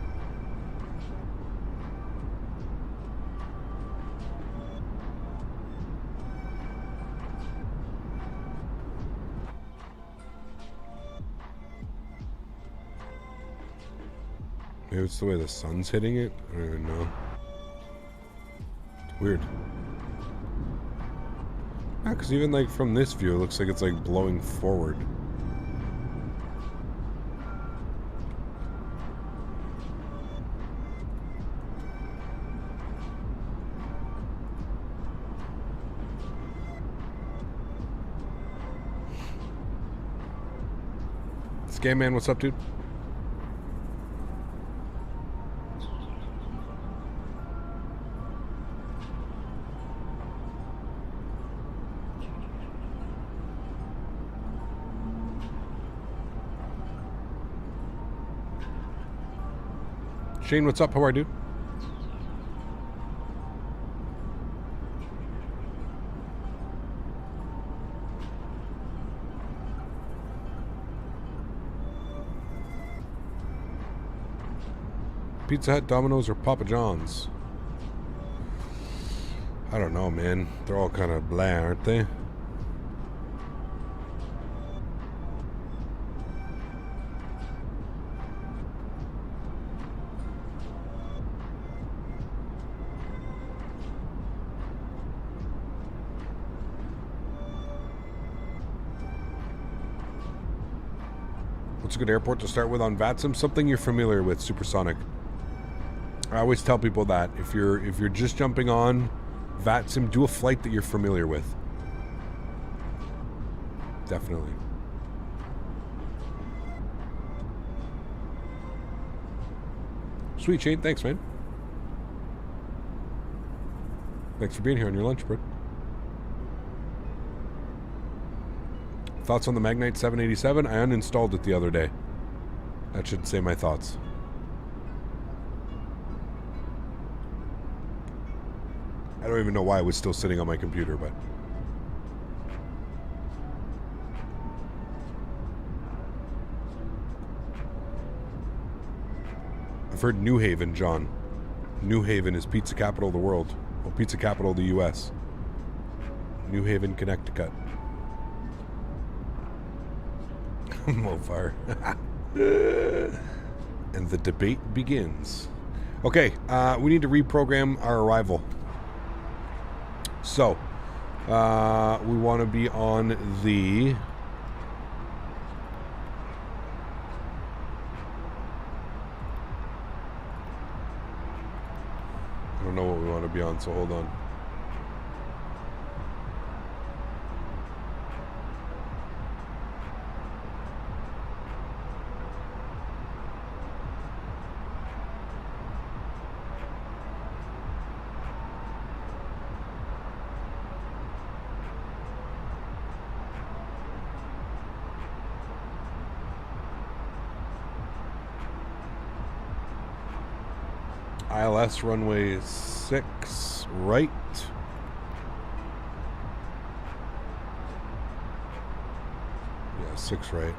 Maybe it's the way the sun's hitting it? I don't even know. It's weird. Yeah, because even like from this view, it looks like it's like blowing forward. Scam Man, what's up, dude? Shane, what's up? How are you, dude? Pizza Hut, Domino's, or Papa John's? I don't know, man. They're all kind of blah, aren't they? What's a good airport to start with on VATSIM? Something you're familiar with, Supersonic. I always tell people that if you're just jumping on VATSIM, do a flight that you're familiar with. Definitely. Sweet, Shane. Thanks, man. Thanks for being here on your lunch break. Thoughts on the Magnite 787? I uninstalled it the other day. That should say my thoughts. I don't even know why it was still sitting on my computer, but... I've heard New Haven, John. New Haven is pizza capital of the world. Well, pizza capital of the U.S. New Haven, Connecticut. Mofar. And the debate begins. Okay, we need to reprogram our arrival. So, we want to be on the... I don't know what we want to be on, so hold on. ILS runway 6 right. Yeah, 6 right.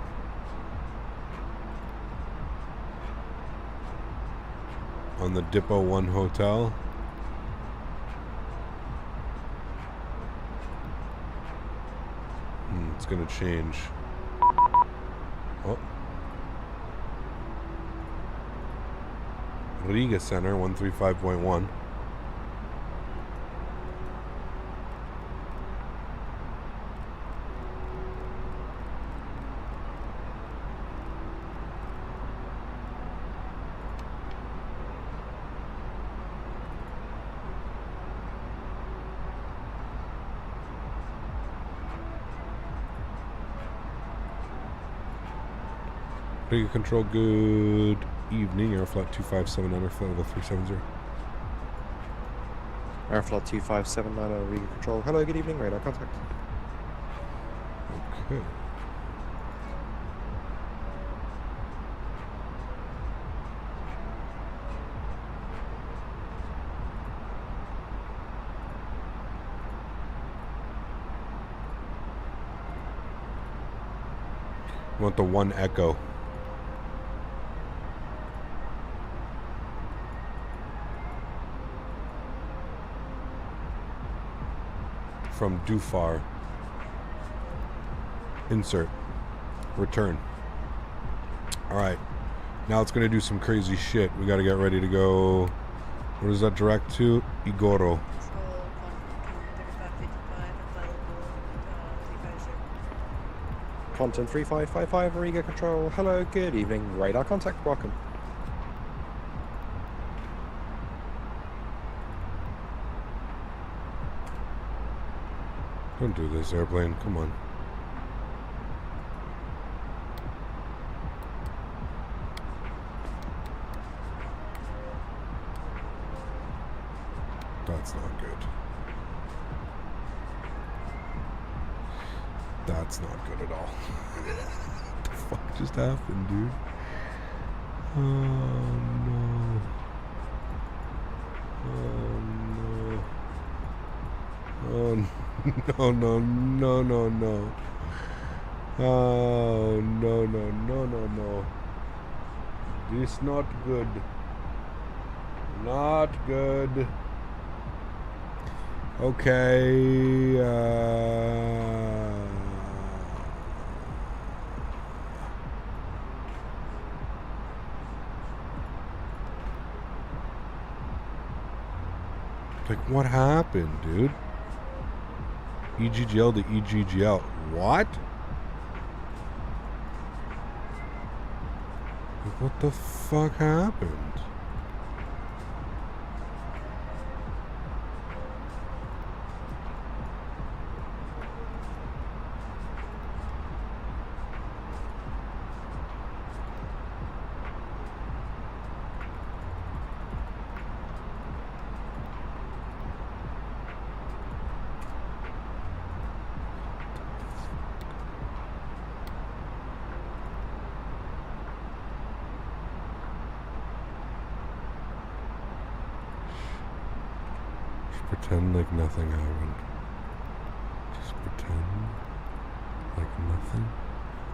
On the Dippo 1 hotel. It's gonna change. Oh. Riga Center 135.1. Riga Control, good evening. Aeroflot 257 Airflight level 370. Airflot 2579 Riga Control. Hello, good evening. Radar contact. Okay. I want the 1 Echo. From Dufar. Insert. Return. Alright. Now it's going to do some crazy shit. We got to get ready to go. Where does that direct to? Igoro. Content 3555 Riga Control. Hello, good evening. Radar contact. Welcome. Don't do this, airplane. Come on. That's not good. That's not good at all. What the fuck just happened, dude? Oh no. Oh no. Oh no, no, no, no. Oh no, no, no, no, no. This not good. Not good. Okay. Like, what happened, dude? EGGL to EGGL. What? Like, what the fuck happened? Pretend like nothing happened. Just pretend like nothing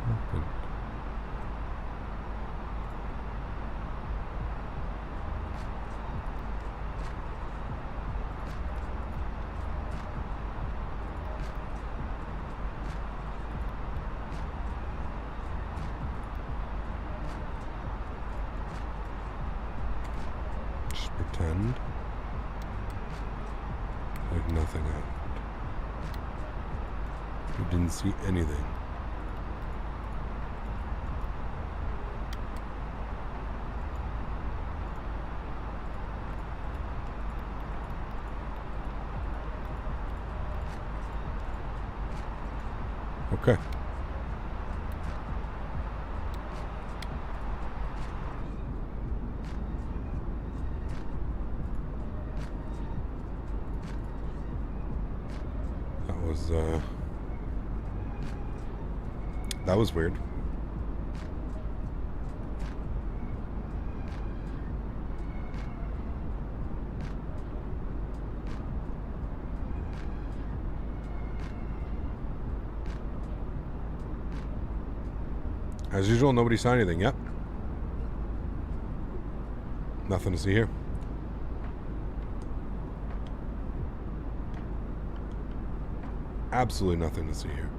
happened. Just pretend like nothing happened. You didn't see anything. Okay. That was weird. As usual, nobody saw anything. Yep. Nothing to see here. Absolutely nothing to see here.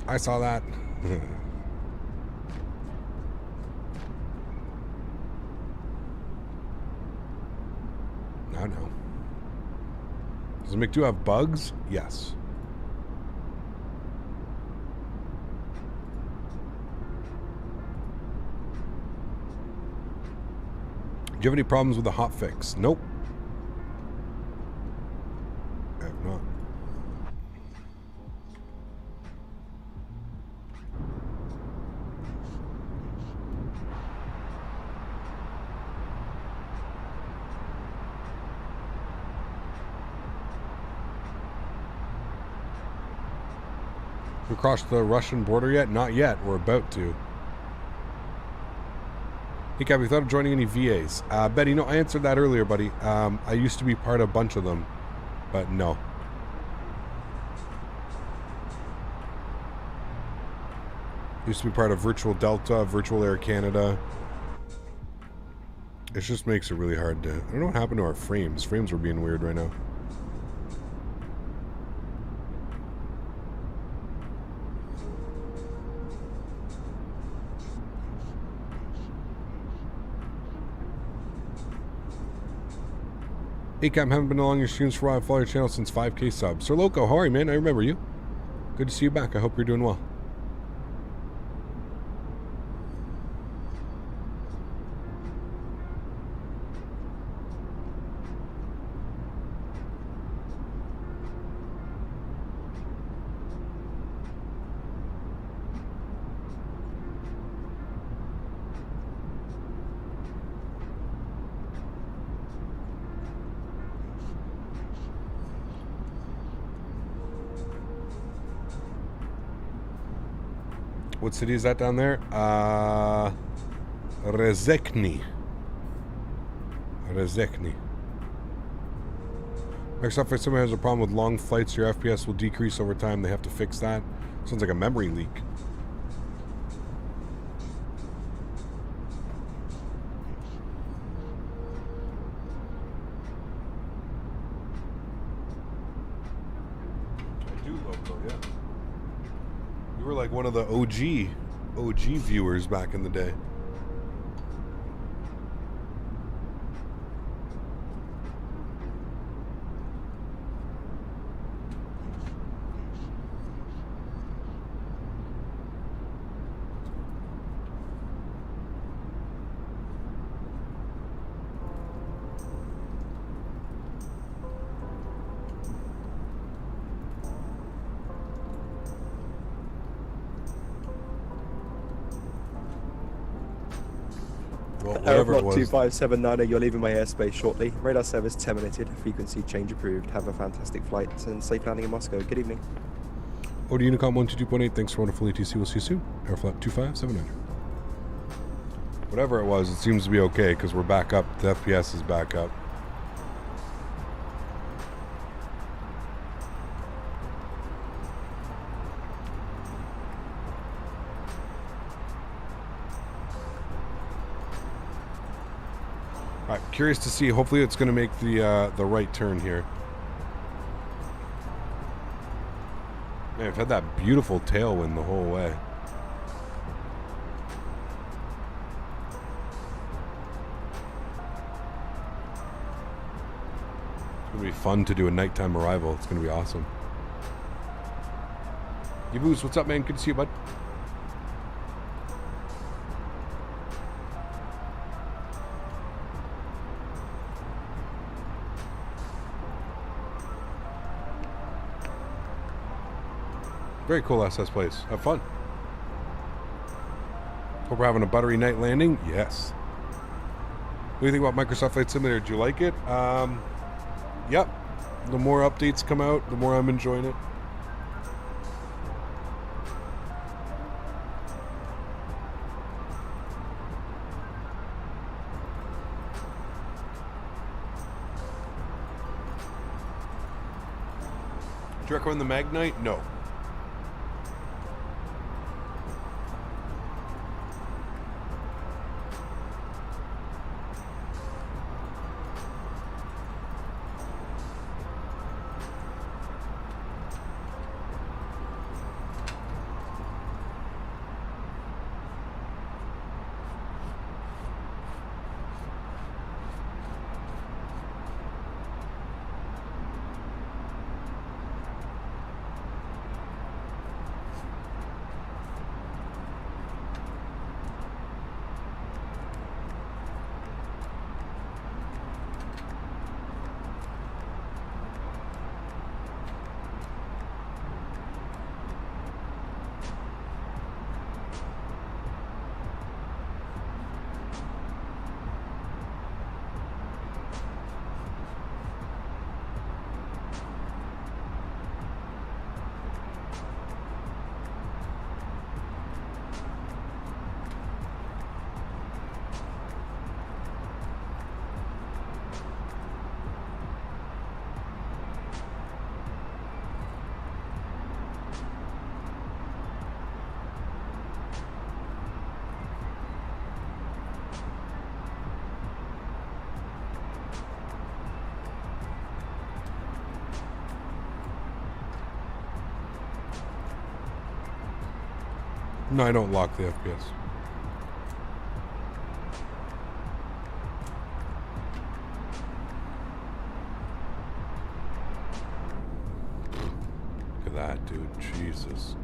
I saw that. No. Does McDo have bugs? Yes. Do you have any problems with the HOTFIX? Nope. I have not. We crossed the Russian border yet? Not yet. We're about to. Hey, Cap, you thought of joining any VAs? Betty, no, I answered that earlier, buddy. I used to be part of a bunch of them, but no. Used to be part of Virtual Delta, Virtual Air Canada. It just makes it really hard to... I don't know what happened to our frames. Frames were being weird right now. Hey Cam, haven't been along your streams for a while. I follow your channel since 5K subs. Sir Loco, how are you, man? I remember you. Good to see you back. I hope you're doing well. What city is that down there? Rezekny. Microsoft, if someone has a problem with long flights, your FPS will decrease over time. They have to fix that. Sounds like a memory leak. I do logo, yeah. You were like one of the OG viewers back in the day. Aeroflot 2579, you're leaving my airspace shortly. Radar service terminated. Frequency change approved. Have a fantastic flight and safe landing in Moscow. Good evening. Order Unicom 122.8. Thanks for wonderful ATC. We'll see you soon. Aeroflot 2579. Whatever it was, it seems to be okay because we're back up. The FPS is back up. Alright, curious to see. Hopefully it's going to make the right turn here. Man, I've had that beautiful tailwind the whole way. It's going to be fun to do a nighttime arrival. It's going to be awesome. Yaboos, what's up, man? Good to see you, bud. Very cool SS place. Have fun. Hope we're having a buttery night landing. Yes. What do you think about Microsoft Flight Simulator? Do you like it? Yep. The more updates come out, the more I'm enjoying it. Do you recommend the Magnite? No. No, I don't lock the FPS. Look at that, dude. Jesus.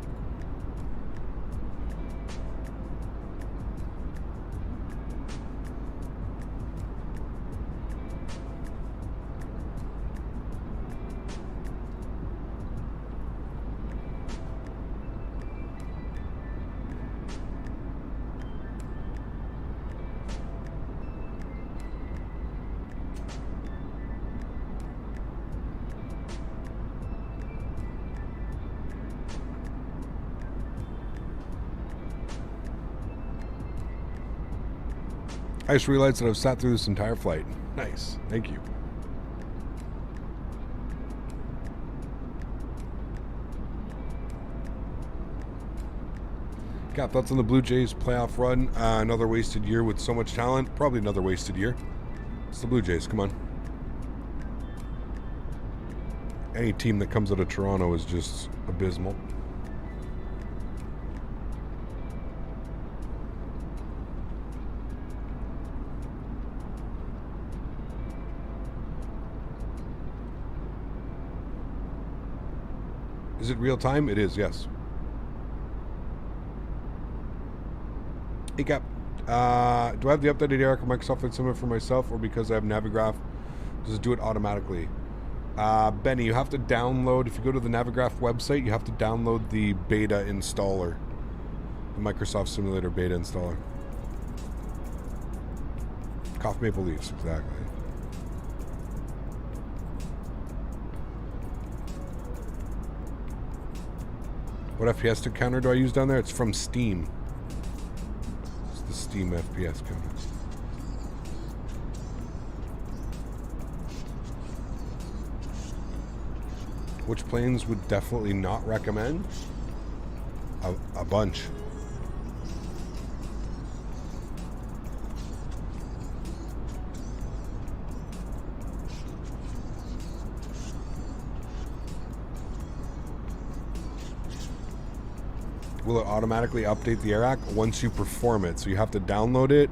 I just realized that I've sat through this entire flight. Nice. Thank you. Cap, thoughts on the Blue Jays playoff run? Another wasted year with so much talent. Probably another wasted year. It's the Blue Jays. Come on. Any team that comes out of Toronto is just abysmal. Is it real time? It is, yes. Hey Cap, do I have the updated ARC on Microsoft Flight Simulator for myself, or because I have Navigraph, does it do it automatically? Benny, you have to download, if you go to the Navigraph website, you have to download the beta installer. The Microsoft Simulator beta installer. Cough Maple Leafs, exactly. What FPS counter do I use down there? It's from Steam. It's the Steam FPS counter. Which planes would definitely not recommend? A bunch. Will it automatically update the AirAC once you perform it? So you have to download it,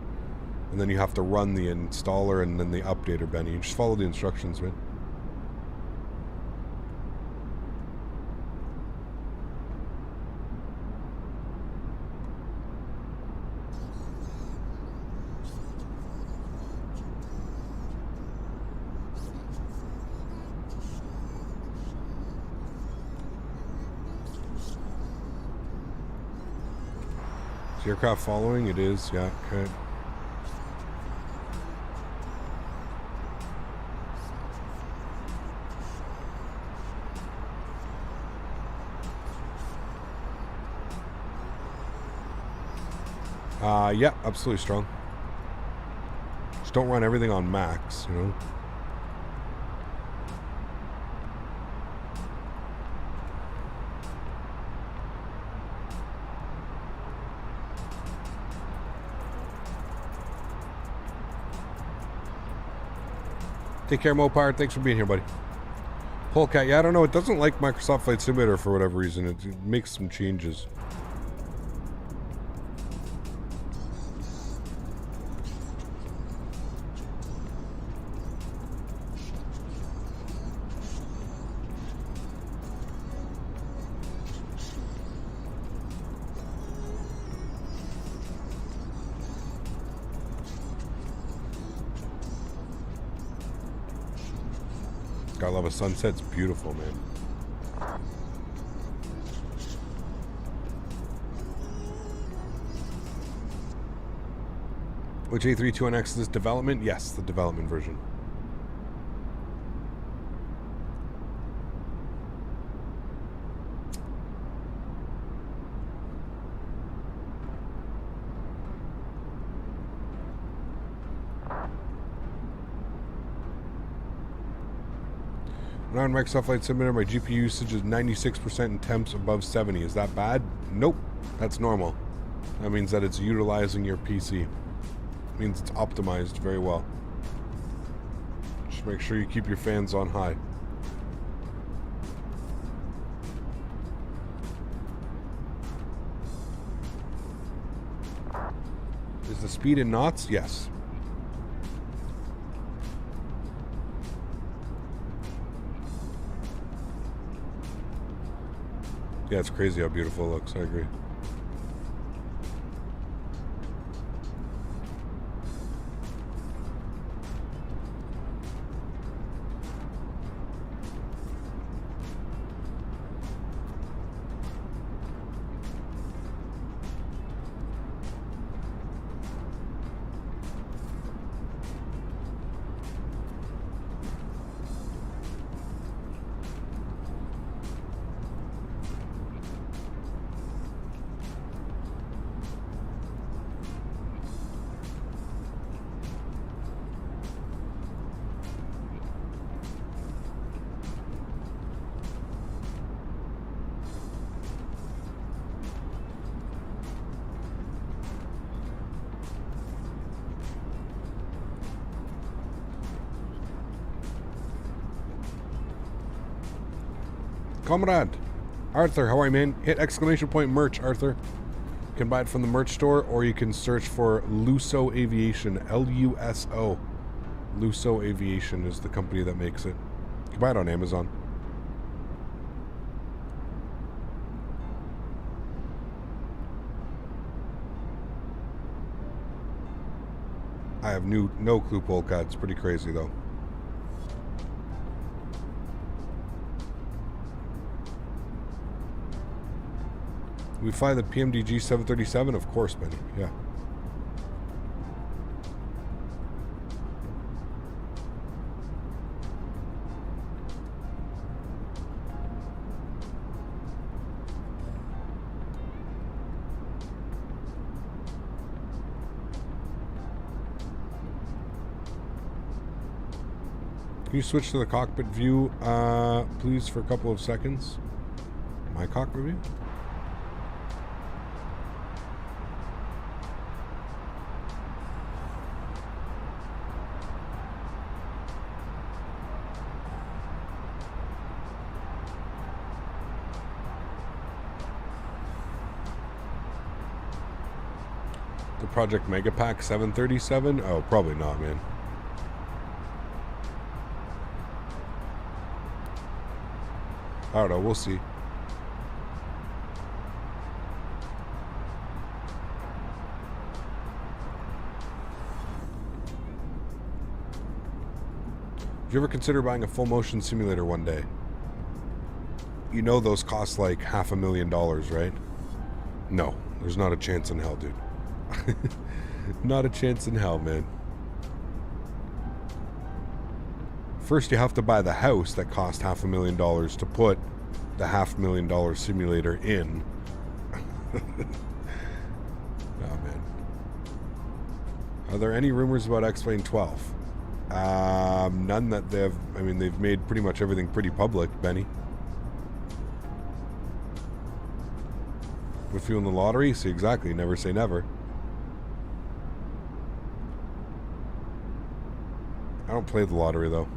and then you have to run the installer and then the updater, Benny. You just follow the instructions, man. Is the aircraft following? It is, yeah, okay. Yeah, absolutely strong. Just don't run everything on max, you know. Take care, Mopar. Thanks for being here, buddy. Polecat, yeah, I don't know. It doesn't like Microsoft Flight Simulator for whatever reason. It makes some changes. I love a sunset. It's beautiful, man. Which A32NX is this development? Yes, the development version. When I'm on Microsoft Flight Simulator, my GPU usage is 96% and temps above 70. Is that bad? Nope. That's normal. That means that it's utilizing your PC. It means it's optimized very well. Just make sure you keep your fans on high. Is the speed in knots? Yes. Yeah, it's crazy how beautiful it looks. I agree. Comrade. Arthur, how are you, man? Hit exclamation point merch, Arthur. You can buy it from the merch store, or you can search for Luso Aviation, L-U-S-O. Luso Aviation is the company that makes it. You can buy it on Amazon. I have no clue, Polka. It's pretty crazy, though. We fly the PMDG 737? Of course, Benny. Yeah. Can you switch to the cockpit view, please, for a couple of seconds? My cockpit view? The Project Megapack 737? Oh, probably not, man. I don't know, we'll see. Did you ever consider buying a full motion simulator one day? You know those cost like $500,000, right? No, there's not a chance in hell, dude. Not a chance in hell, man. First, you have to buy the house that cost $500,000 to put the $500,000 simulator in. Oh, man. Are there any rumors about X-Plane 12? None that they've... I mean, they've made pretty much everything pretty public, Benny. With you in the lottery? See, exactly. Never say never. I don't play the lottery, though.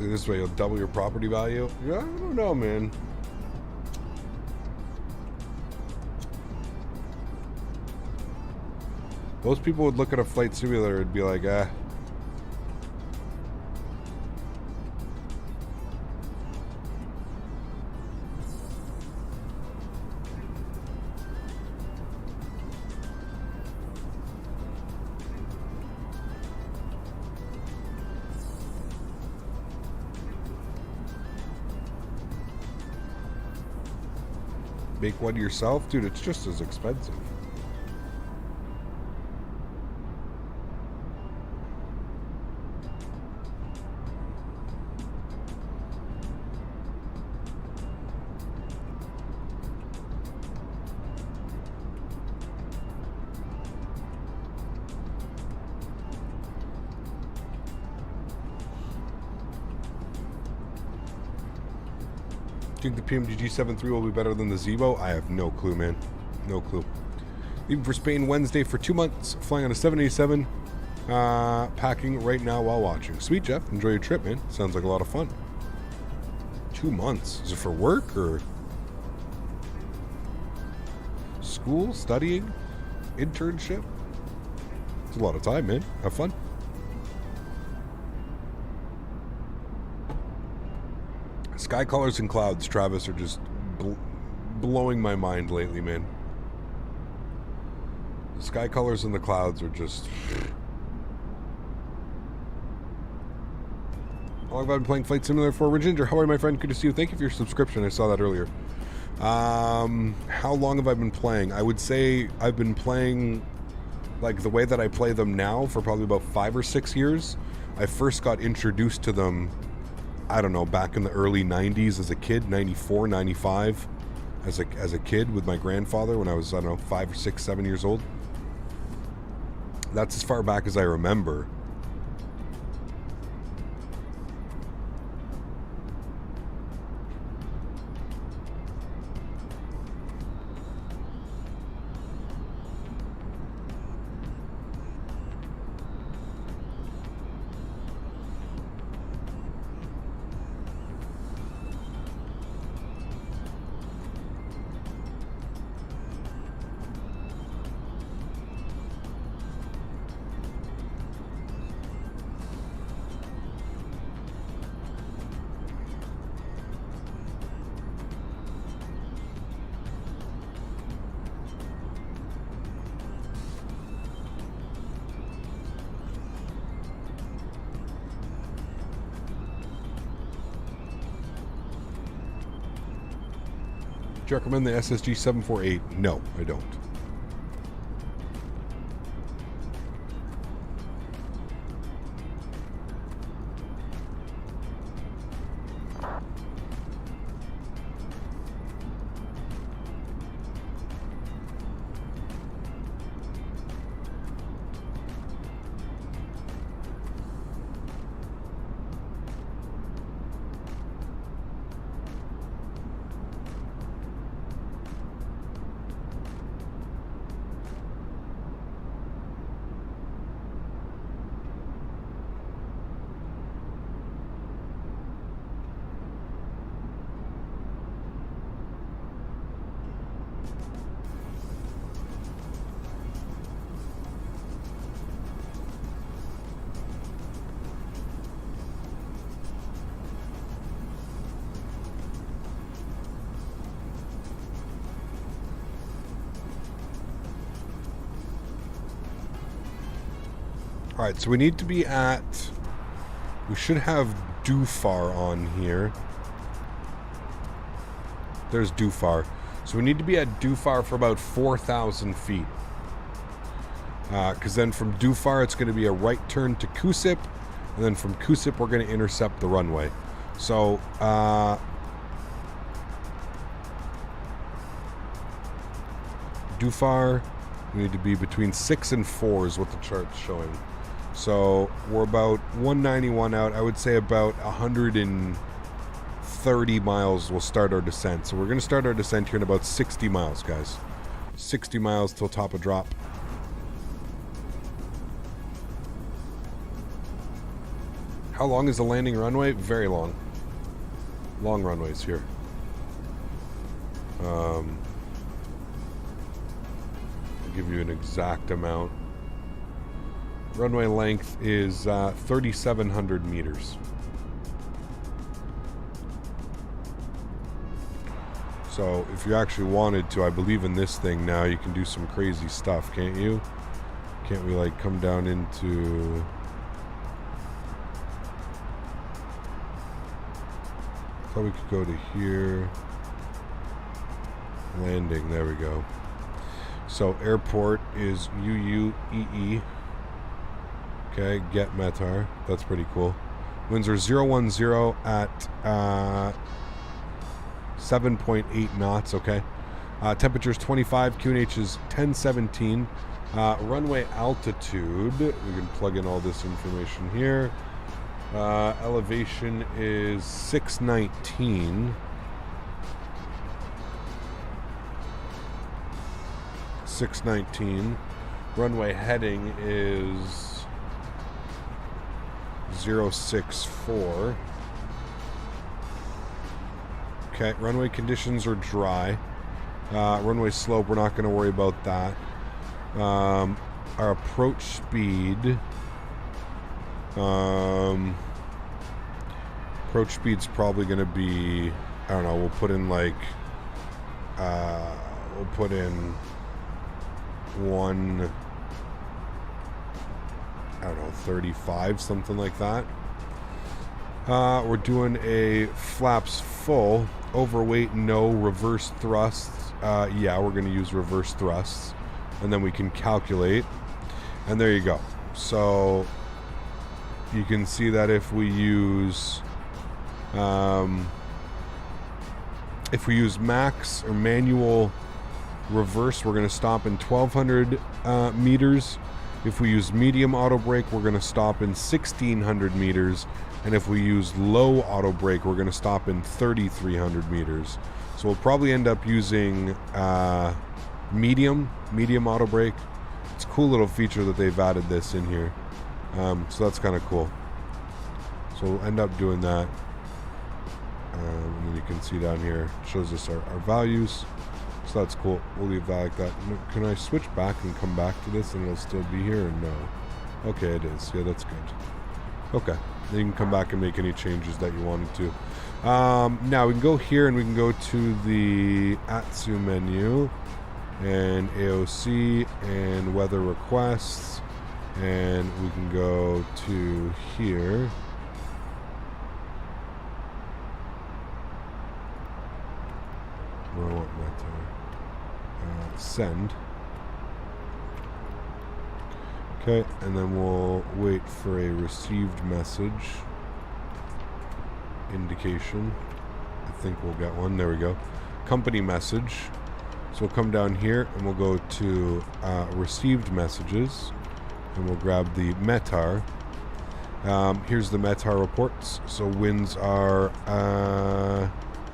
This way you'll double your property value? Yeah, I don't know, man. Most people would look at a flight simulator and be like, ah. Make one yourself? Dude, it's just as expensive. Do you think the PMDG 7.3 will be better than the Zibo? I have no clue, man. No clue. Leaving for Spain Wednesday for 2 months. Flying on a 787. Packing right now while watching. Sweet, Jeff. Enjoy your trip, man. Sounds like a lot of fun. 2 months. Is it for work or school? Studying? Internship? It's a lot of time, man. Have fun. Sky colors and clouds, Travis, are just blowing my mind lately, man. The sky colors and the clouds are just... How long have I been playing Flight Simulator for? Ginger, how are you, my friend? Good to see you. Thank you for your subscription. I saw that earlier. How long have I been playing? I would say I've been playing like the way that I play them now for probably about 5 or 6 years. I first got introduced to them, I don't know, back in the early 90s as a kid, 94, 95, as a kid with my grandfather when I was, I don't know, 5 or 6, 7 years old. That's as far back as I remember. you recommend the SSG 748? No, I don't. Alright, so we need to be at... We should have Dufar on here. There's Dufar. So we need to be at Dufar for about 4,000 feet. Because then from Dufar, it's going to be a right turn to Kusip. And then from Kusip, we're going to intercept the runway. So, Dufar, we need to be between 6 and 4 is what the chart's showing. So we're about 191 out. I would say about 130 miles we'll start our descent. So we're going to start our descent here in about 60 miles, guys. 60 miles till top of drop. How long is the landing runway? Very long. Long runways here. I'll give you an exact amount. Runway length is 3,700 meters. So if you actually wanted to, I believe in this thing now, you can do some crazy stuff, can't you? Can't we like come down into... I thought we could go to here. Landing, there we go. So airport is UUEE. Okay, get Metar. That's pretty cool. Winds are 010 at 7.8 knots. Okay. Temperature's 25. QNH is 1017. Runway altitude. We can plug in all this information here. Elevation is 619. 619. Runway heading is 064. Okay, runway conditions are dry. Runway slope, we're not going to worry about that. Our approach speed. Approach speed's probably going to be, I don't know, we'll put in like, we'll put in one, I don't know, 35, something like that. We're doing a flaps full, overweight, no, reverse thrusts. Yeah, we're going to use reverse thrusts, and then we can calculate, and there you go. So you can see that if we use max or manual reverse, we're going to stop in 1,200 meters. If we use medium auto brake, we're going to stop in 1,600 meters. And if we use low auto brake, we're going to stop in 3,300 meters. So we'll probably end up using medium auto brake. It's a cool little feature that they've added this in here. So that's kind of cool. So we'll end up doing that. And then you can see down here, it shows us our values. So that's cool. We'll leave that like that. Can I switch back and come back to this and it'll still be here or no? Okay, it is. Yeah, that's good. Okay. Then you can come back and make any changes that you wanted to. Now we can go here and we can go to the ATSU menu and AOC and weather requests, and we can go to here. Where I want send. Okay, and then we'll wait for a received message indication. I think we'll get one. There we go. Company message. So we'll come down here and we'll go to received messages, and we'll grab the METAR. Here's the METAR reports. So winds are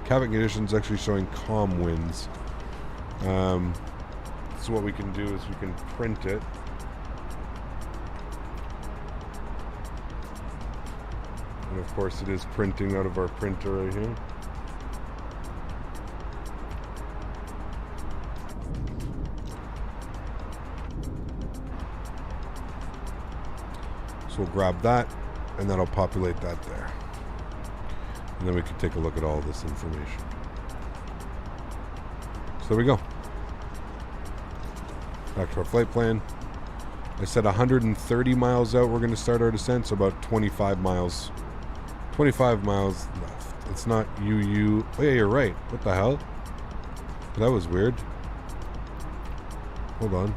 cabin conditions actually showing calm winds. So what we can do is we can print it. And of course it is printing out of our printer right here. So we'll grab that, and that'll populate that there. And then we can take a look at all this information. So there we go. Back to our flight plan. I said 130 miles out we're going to start our descent, so about 25 miles. 25 miles left. It's not UU. Oh yeah, you're right. What the hell? That was weird. Hold on.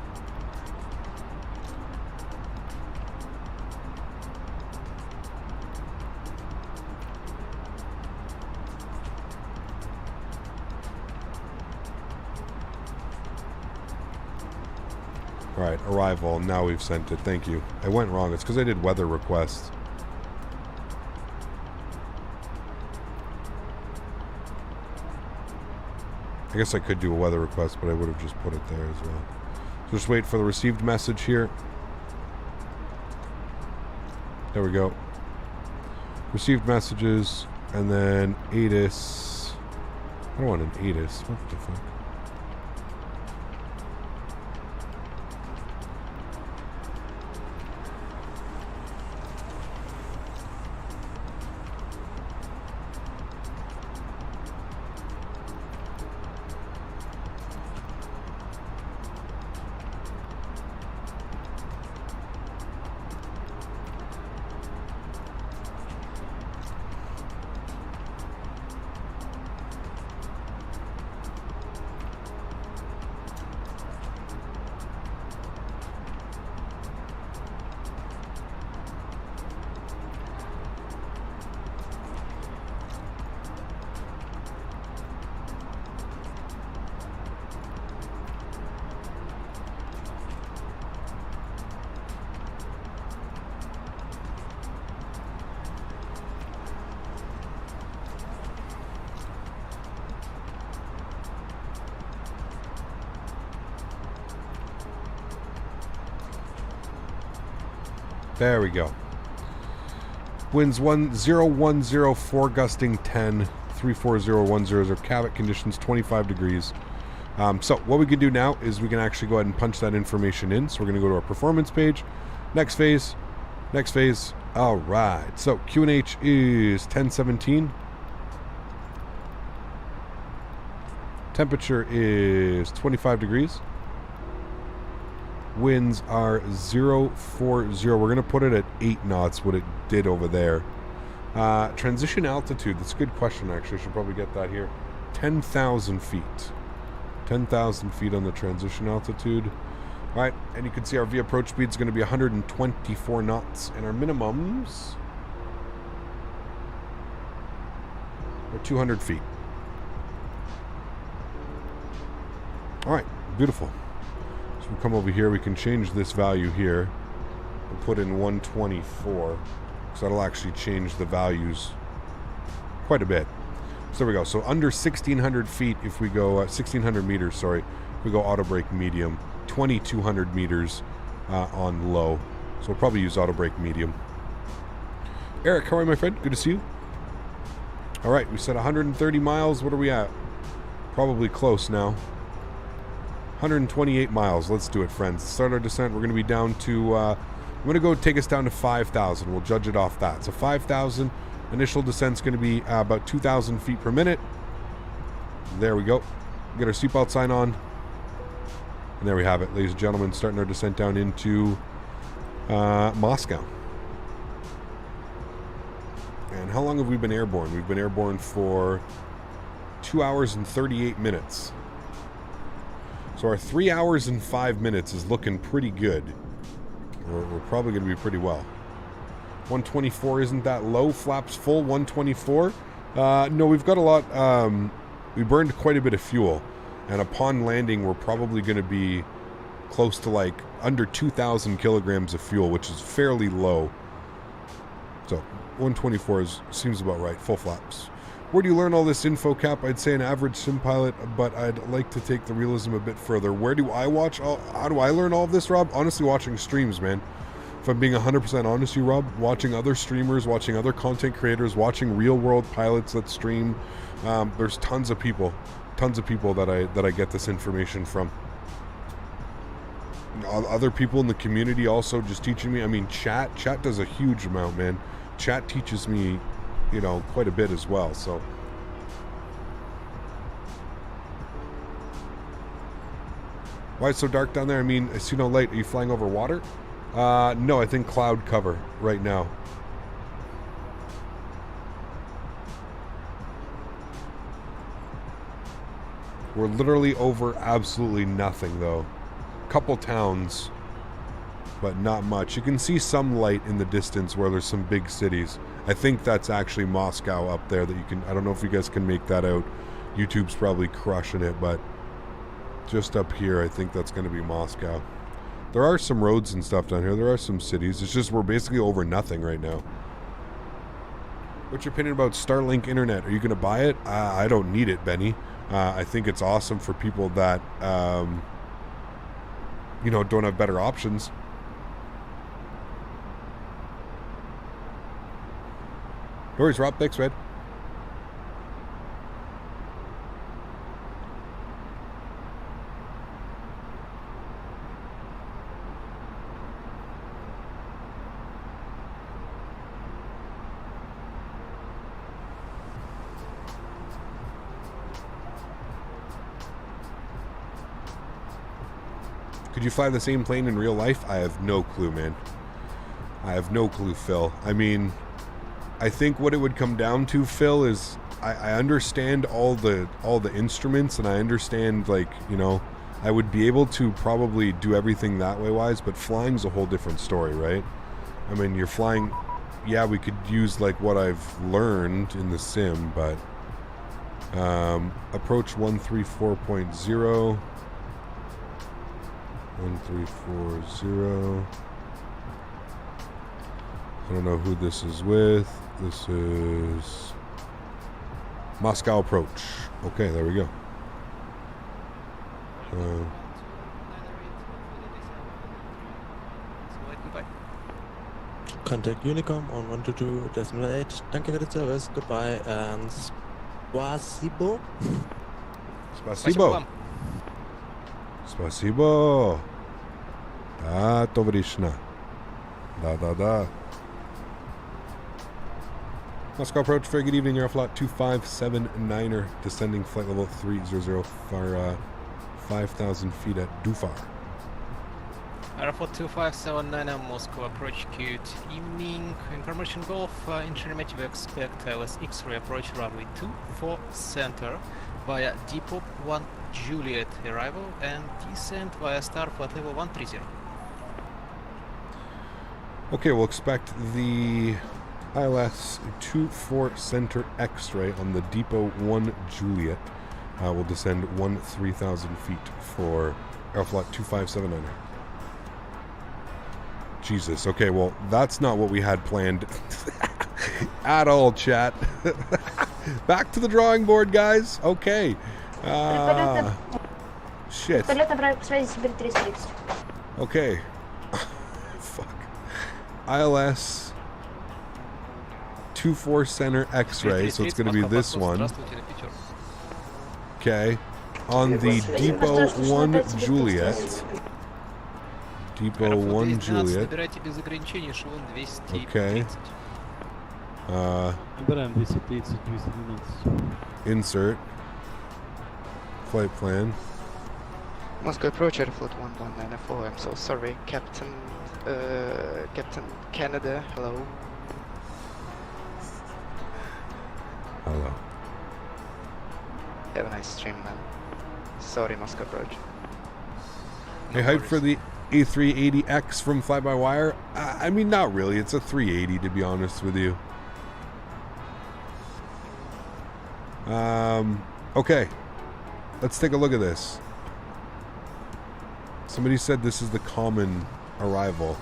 Alright, arrival. Now we've sent it. Thank you. I went wrong. It's because I did weather requests. I guess I could do a weather request, but I would have just put it there as well. So just wait for the received message here. There we go. Received messages, and then ATIS. I don't want an ATIS. What the fuck? There we go. Winds 010, gusting 10, 34010, cabin conditions 25 degrees. So what we can do now is we can actually go ahead and punch that information in. So we're going to go to our performance page. Next phase. Next phase. All right. So QNH is 1017. Temperature is 25 degrees. Winds are 040. We're going to put it at 8 knots, what it did over there. Transition altitude. That's a good question, actually. I should probably get that here. 10,000 feet. 10,000 feet on the transition altitude. All right, and you can see our V approach speed is going to be 124 knots, and our minimums are 200 feet. All right, beautiful. So we'll come over here. We can change this value here and put in 124, because that'll actually change the values quite a bit. So there we go. So under 1,600 feet, if we go 1,600 meters, sorry, if we go auto brake medium. 2,200 meters on low. So we'll probably use auto brake medium. Eric, how are you, my friend? Good to see you. All right, we said 130 miles. What are we at? Probably close now. 128 miles. Let's do it, friends. Start our descent. We're going to be down to, I'm going to go take us down to 5,000. We'll judge it off that. So 5,000. Initial descent's going to be about 2,000 feet per minute. There we go. Get our seatbelt sign on. And there we have it, ladies and gentlemen, starting our descent down into Moscow. And how long have we been airborne? We've been airborne for 2 hours and 38 minutes. So So our 3 hours and 5 minutes is looking pretty good. We're probably going to be pretty well. 124 isn't that low. Flaps full, 124. No, we've got a lot. We burned quite a bit of fuel. And upon landing, we're probably going to be close to like under 2,000 kilograms of fuel, which is fairly low. So 124 seems about right. Full flaps. Where do you learn all this info, Cap? I'd say an average sim pilot, but I'd like to take the realism a bit further. Where do I watch? How do I learn all of this, Rob? Honestly, watching streams, man. If I'm being 100% honest with you, Rob, watching other streamers, watching other content creators, watching real-world pilots that stream. There's tons of people that I get this information from. Other people in the community also just teaching me. I mean, chat does a huge amount, man. Chat teaches me, you know, quite a bit as well. So why it's so dark down there? I mean, I see no light. Are you flying over water? No, I think cloud cover right now. We're literally over absolutely nothing, though. Couple towns, but not much. You can see some light in the distance where there's some big cities. I think that's actually Moscow up there that you can... I don't know if you guys can make that out. YouTube's probably crushing it, but just up here, I think that's going to be Moscow. There are some roads and stuff down here. There are some cities. It's just we're basically over nothing right now. What's your opinion about Starlink internet? Are you going to buy it? I don't need it, Benny. I think it's awesome for people that, you know, don't have better options. No worries, Rob. Thanks, man. Could you fly the same plane in real life? I have no clue, man. I have no clue, Phil. I mean, I think what it would come down to, Phil, is I understand all the instruments, and I understand, like, you know, I would be able to probably do everything that way wise, but flying's a whole different story, right? I mean, you're flying, yeah, we could use like what I've learned in the sim, but approach 134.0. 1340. I don't know who this is with. This is Moscow approach. Okay, there we go. Contact Unicom on 122.8. Danke für den Service. Goodbye and spasibo. Spasibo. Spasibo. Da, tovarishna. Da. Moscow approach, very good evening, Aeroflot 2579er, descending flight level 300 for 5,000 feet at Dufar. Aeroflot 2579er, Moscow approach, good evening, information Golf, in Sheremetyev expect AlexSiu approach runway 24 center via Depot 1 Juliet arrival and descent via star flight level 130. Okay, we'll expect the ILS 24 Center X-ray on the Depot 1 Juliet. Will descend 3,000 feet for Aeroflot 2579er. Jesus, okay, well, that's not what we had planned at all, chat. Back to the drawing board, guys. Okay. Shit. Okay. Fuck. ILS 24 Center X-ray, so it's going to be this one. Okay. On the Depot 1 Juliet. Depot 1 Juliet. Okay. Insert. Flight plan. Moscow approach Aeroflot 1194. I'm so sorry, Captain Canada. Hello. Hello. Have a nice stream, man. Sorry, Moscow approach. Hey, hype for the A380X from Fly-by-Wire? I mean, not really. It's a 380, to be honest with you. Okay. Let's take a look at this. Somebody said this is the common arrival.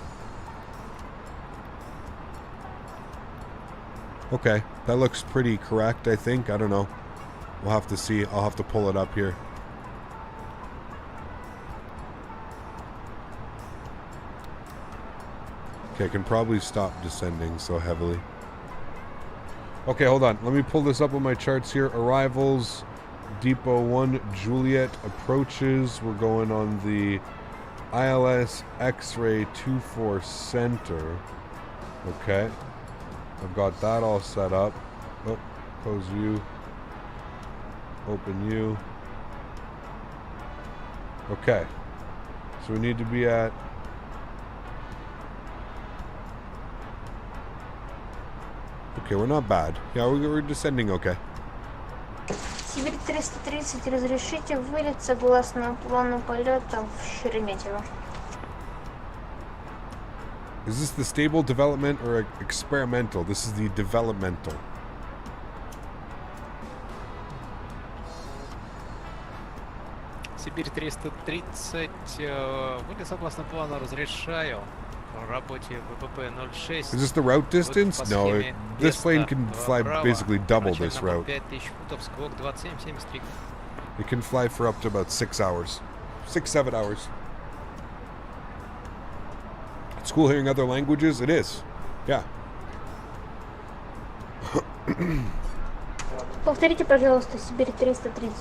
Okay. That looks pretty correct, I think. I don't know. We'll have to see. I'll have to pull it up here. Okay, I can probably stop descending so heavily. Okay, hold on. Let me pull this up on my charts here. Arrivals, Depot 1, Juliet approaches. We're going on the ILS X-Ray 24 Center. Okay. I've got that all set up. Oh, close you. Open you. Okay. So we need to be at... Okay, we're not bad. Yeah, we're descending okay. Сибирь 330, разрешите вылет согласно плану полета в Шереметьево. Is this the stable development or experimental? This is the developmental. Сибирь 330, вылет согласно плану разрешаю. Работе ВПП 06. Is this the route distance? No, this plane can fly basically double this route. It can fly for up to about 6 hours. 6-7 hours. It's cool hearing other languages. It is. Yeah. Повторите, пожалуйста, Сибирь 330.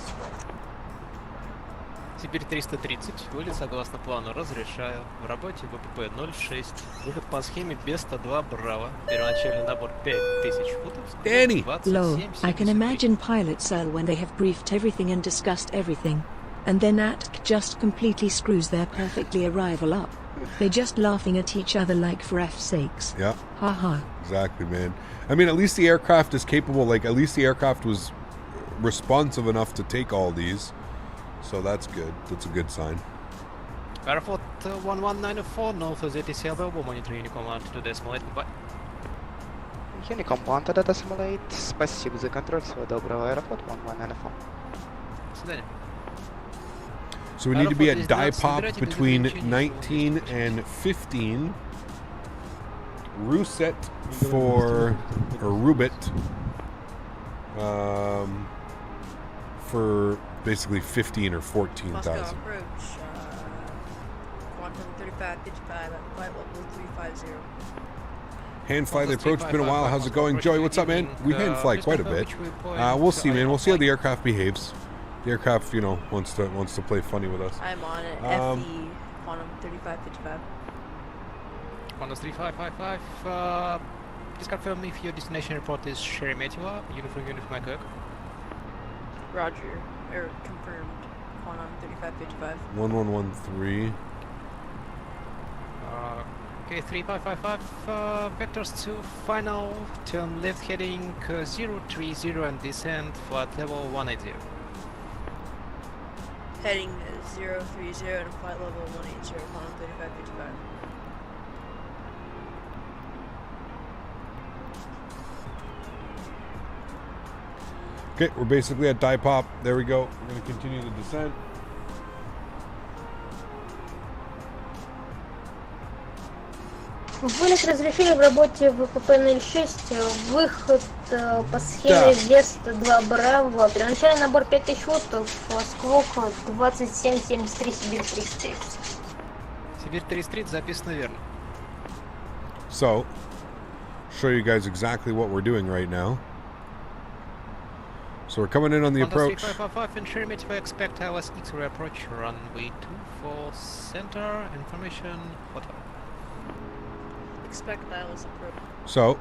Сибирь 330, вылет согласно плану разрешаю. В работе ВПП 06. Выход по схеме без 102 Браво. Первоначальный набор 5000 футов. Danny! Low, I can imagine pilots when they have briefed everything and discussed everything. And then ATC just completely screws their perfectly arrival up. They're just laughing at each other like for F's sakes. Yeah. Haha. Exactly, man. I mean, at least the aircraft is capable, like, at least the aircraft was responsive enough to take all these. So that's good. That's a good sign. Airport 1194, north of ZTC available, monitoring command to decimal 8, goodbye. Unicom one to decimal 8, спасибо за контроль, всего доброго, Airport 1194. So we need to be at die pop between 19 and 15. Ruset for, or Rubit, for basically 15 or 14,000. Moscow approach, quantum 3555 at flight level 350. Hand fly the approach. It's been a while. How's it going? Joey, what's up, man? We hand fly quite a bit. We'll see, man. We'll see how the aircraft behaves. The aircraft, you know, wants to play funny with us. I'm on it. FE, quantum 3555. Quantum 3555. Please confirm if your destination report is Sheremetyev, uniform Koch. Roger. Or confirmed. Quantum 3555. 1113. Okay, 3555. Vectors to final. Turn left heading 030 and descend flight level 180. Heading 030 and flight level 180. Quantum 3555. Okay, we're basically at die pop. There we go. We're going to continue the descent. Вылет разрешили в работе ВПП-06. Выход по схеме Веста-2 Браво. Первоначальный набор 5000 футов. Сквок 2773 Сибирь 330. Сибирь 330 записано верно. So, show you guys exactly what we're doing right now. So we're coming in on the approach. 3555 in Sheremetyev, expect AlexSiu approach, runway 24 center, information, hotel. Expect ALS approach. So,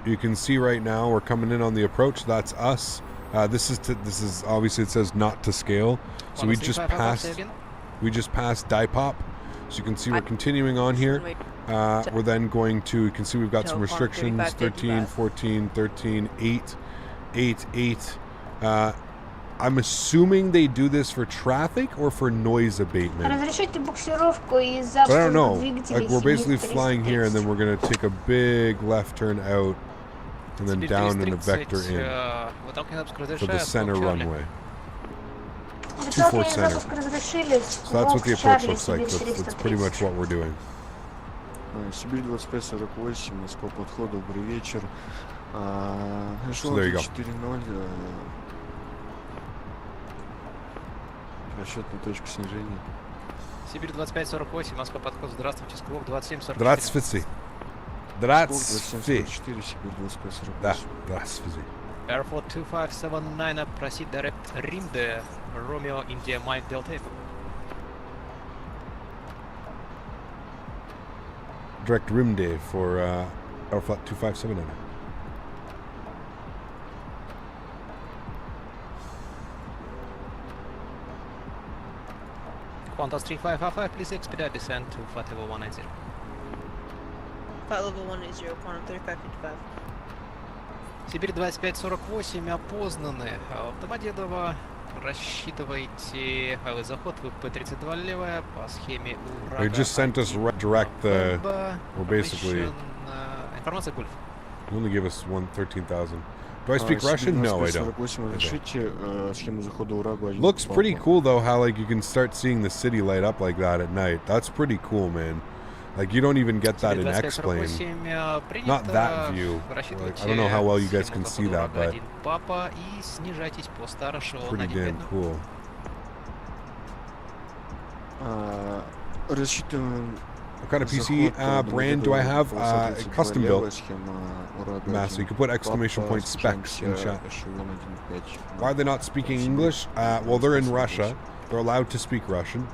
you can see right now we're coming in on the approach. That's us. This is obviously it says not to scale. So we just passed die pop. So you can see we're continuing on here. We're then going to, you can see we've got some restrictions, 13, 14, 13, 8, 8, 8. I'm assuming they do this for traffic or for noise abatement. Разрешите буксировку и But I don't запуск know. двигателей Like we're basically Сибирь flying here and 330. then we're gonna take a big left turn out and then down in a vector in for the center runway. Высокий 24 запуск center. разрешили. So that's what the Сквок approach Чарли, looks like. Сибирь That's pretty much 330. what we're doing. Сибирь 2548, Москва подход, добрый вечер. So there you go. 4.0. Расчетная точка снижения. Сибирь 2548, Москва подход, здравствуйте, Сквок 2744. Здравствуйте. Здравствуйте. 2744, Сибирь 2548. Да, здравствуйте. Airport 2579, proceed direct Rinde, Romeo, India, Mike, Delta. Direct rim day for Airflat 2579. Qantas 3555, please expedite descent to flight level 190. Flight level 180, quantum 3555. Сибирь 2548 опознаны. Домодедово, рассчитывайте заход в P32 левая по схеме Урага. They just sent us direct the. We're basically. Информация Гольф. You only give us 13,000. Do I speak Russian? No, I don't. Looks pretty cool though. How like you can start seeing the city light up like that at night. That's pretty cool, man. Like you don't even get that in X-Plane. Not that view. Like, I don't know how well you guys can see that, but pretty damn cool. What kind of PC brand do I have? Custom built. Mass. You can put exclamation point specs in chat. Why are they not speaking English? Well, they're in Russia. They're allowed to speak Russian.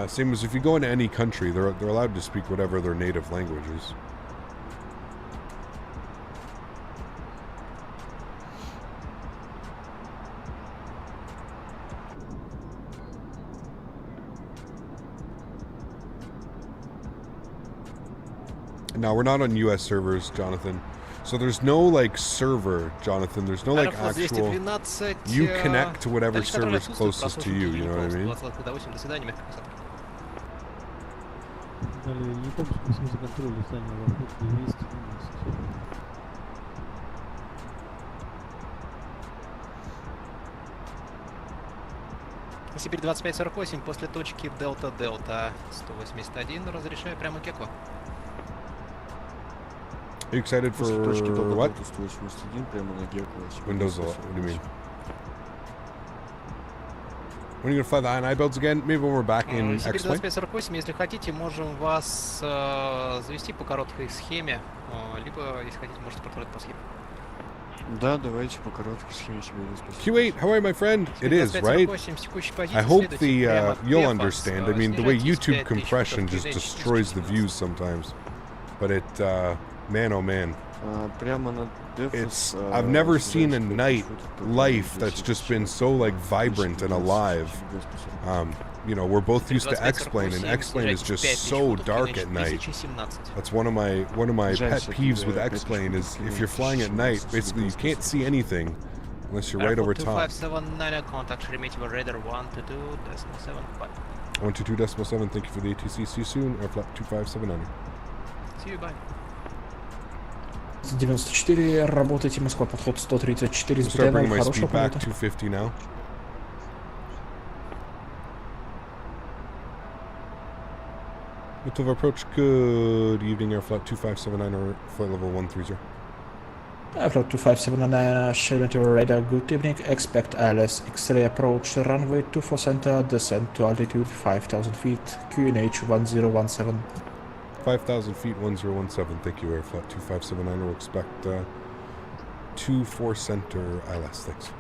Same as if you go into any country, they're allowed to speak whatever their native language is. No, we're not on US servers, Jonathan. So there's no like server, Jonathan. There's no like actual. You connect to whatever server's closest to you. You know what I mean? Сибирь 2548, после точки Дельта-Дельта 181, разрешаю прямо Кеку. Are you excited for what? Windows 11, what do you mean? When are you going to fly the INI builds again? Maybe when we're back in Сибирь X-Plane? 2548, если хотите, можем вас завести по короткой схеме, либо, если хотите, можете продолжать по схеме. Да, давайте по короткой схеме Сибирь 28, how are you, my friend? It is, right? I hope the you'll understand. I mean, the way YouTube compression just destroys the views sometimes. But it, man, oh man. It's I've never seen a night life that's just been so like vibrant and alive. You know, we're both used to X-Plane, and X-Plane is just so dark at night. That's one of my pet peeves with X-Plane is if you're flying at night, basically you can't see anything unless you're right over top. 2579, contact Sheremetyev radar 122.75. 122.7, thank you for the ATC. See you soon. Airflat 2579. See you, bye. 94, работайте, Москва, подход 134, Start bringing my хорошего speed back, полета. 250 now. Mentha approach, good evening, Airflat 2579 or flight level 130. Airflow 2579, Sheremetyev radar, good evening, expect ILS X-ray approach, runway 24 center, descent to altitude 5000 feet, QNH 1017. 5,000 feet, 1017. Thank you, Airflat 2579. We'll expect 24 center ILS. Thanks.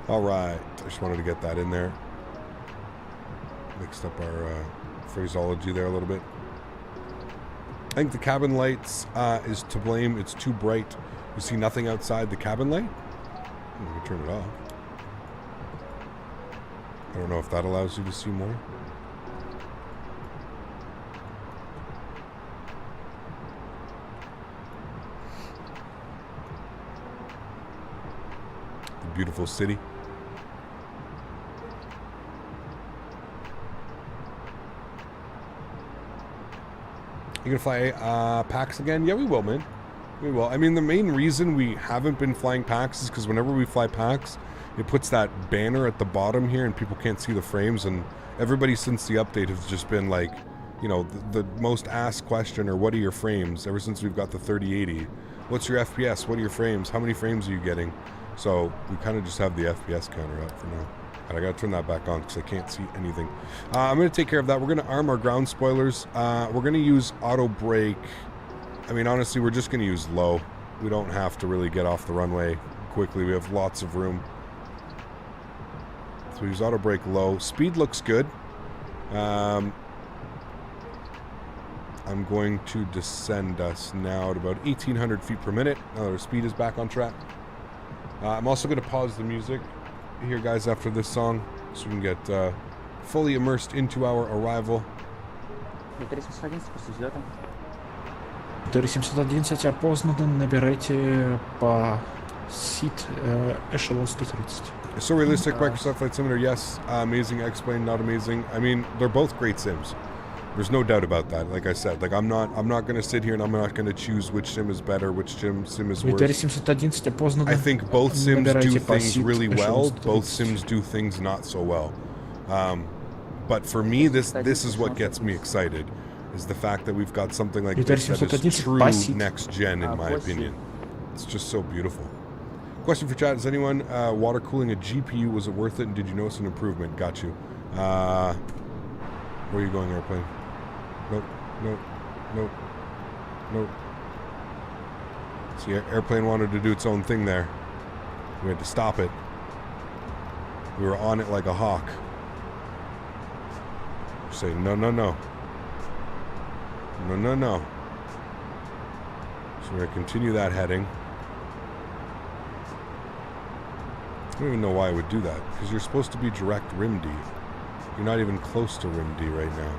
All right. I just wanted to get that in there. Mixed up our phraseology there a little bit. I think the cabin lights is to blame. It's too bright. You see nothing outside the cabin light? We can turn it off. I don't know if that allows you to see more. beautiful city. You gonna fly PAX again? Yeah, we will, man. We will. I mean, the main reason we haven't been flying PAX is because whenever we fly PAX, it puts that banner at the bottom here and people can't see the frames, and everybody since the update has just been like, you know, the most asked question, or what are your frames, ever since we've got the 3080. What's your FPS? What are your frames? How many frames are you getting? So we kind of just have the FPS counter up for now. And I gotta turn that back on because I can't see anything. I'm gonna take care of that. We're gonna arm our ground spoilers. We're gonna use auto brake. I mean, honestly, we're just gonna use low. We don't have to really get off the runway quickly. We have lots of room. So we use auto brake low. Speed looks good. I'm going to descend us now at about 1,800 feet per minute. Now that our speed is back on track. I'm also going to pause the music here, guys, after this song, so we can get fully immersed into our arrival. 4711 опознан, набирайте по seat echelon 130. So realistic Microsoft Flight Simulator, yes. Amazing X-Plane, not amazing. I mean, they're both great sims. There's no doubt about that. Like I said, like I'm not going to sit here and I'm not going to choose which sim is better, which sim is worse. I think both sims do things really well. Both sims do things not so well. But for me, this is what gets me excited, is the fact that we've got something like this that is true next gen, in my opinion. It's just so beautiful. Question for chat: is anyone water cooling a GPU? Was it worth it? And did you notice an improvement? Got you. Where are you going, airplane? Nope, nope, nope, nope. See, airplane wanted to do its own thing there. We had to stop it. We were on it like a hawk. Say no, no, no. No, no, no. So we're going to continue that heading. I don't even know why I would do that, because you're supposed to be direct rim D. You're not even close to rim D right now.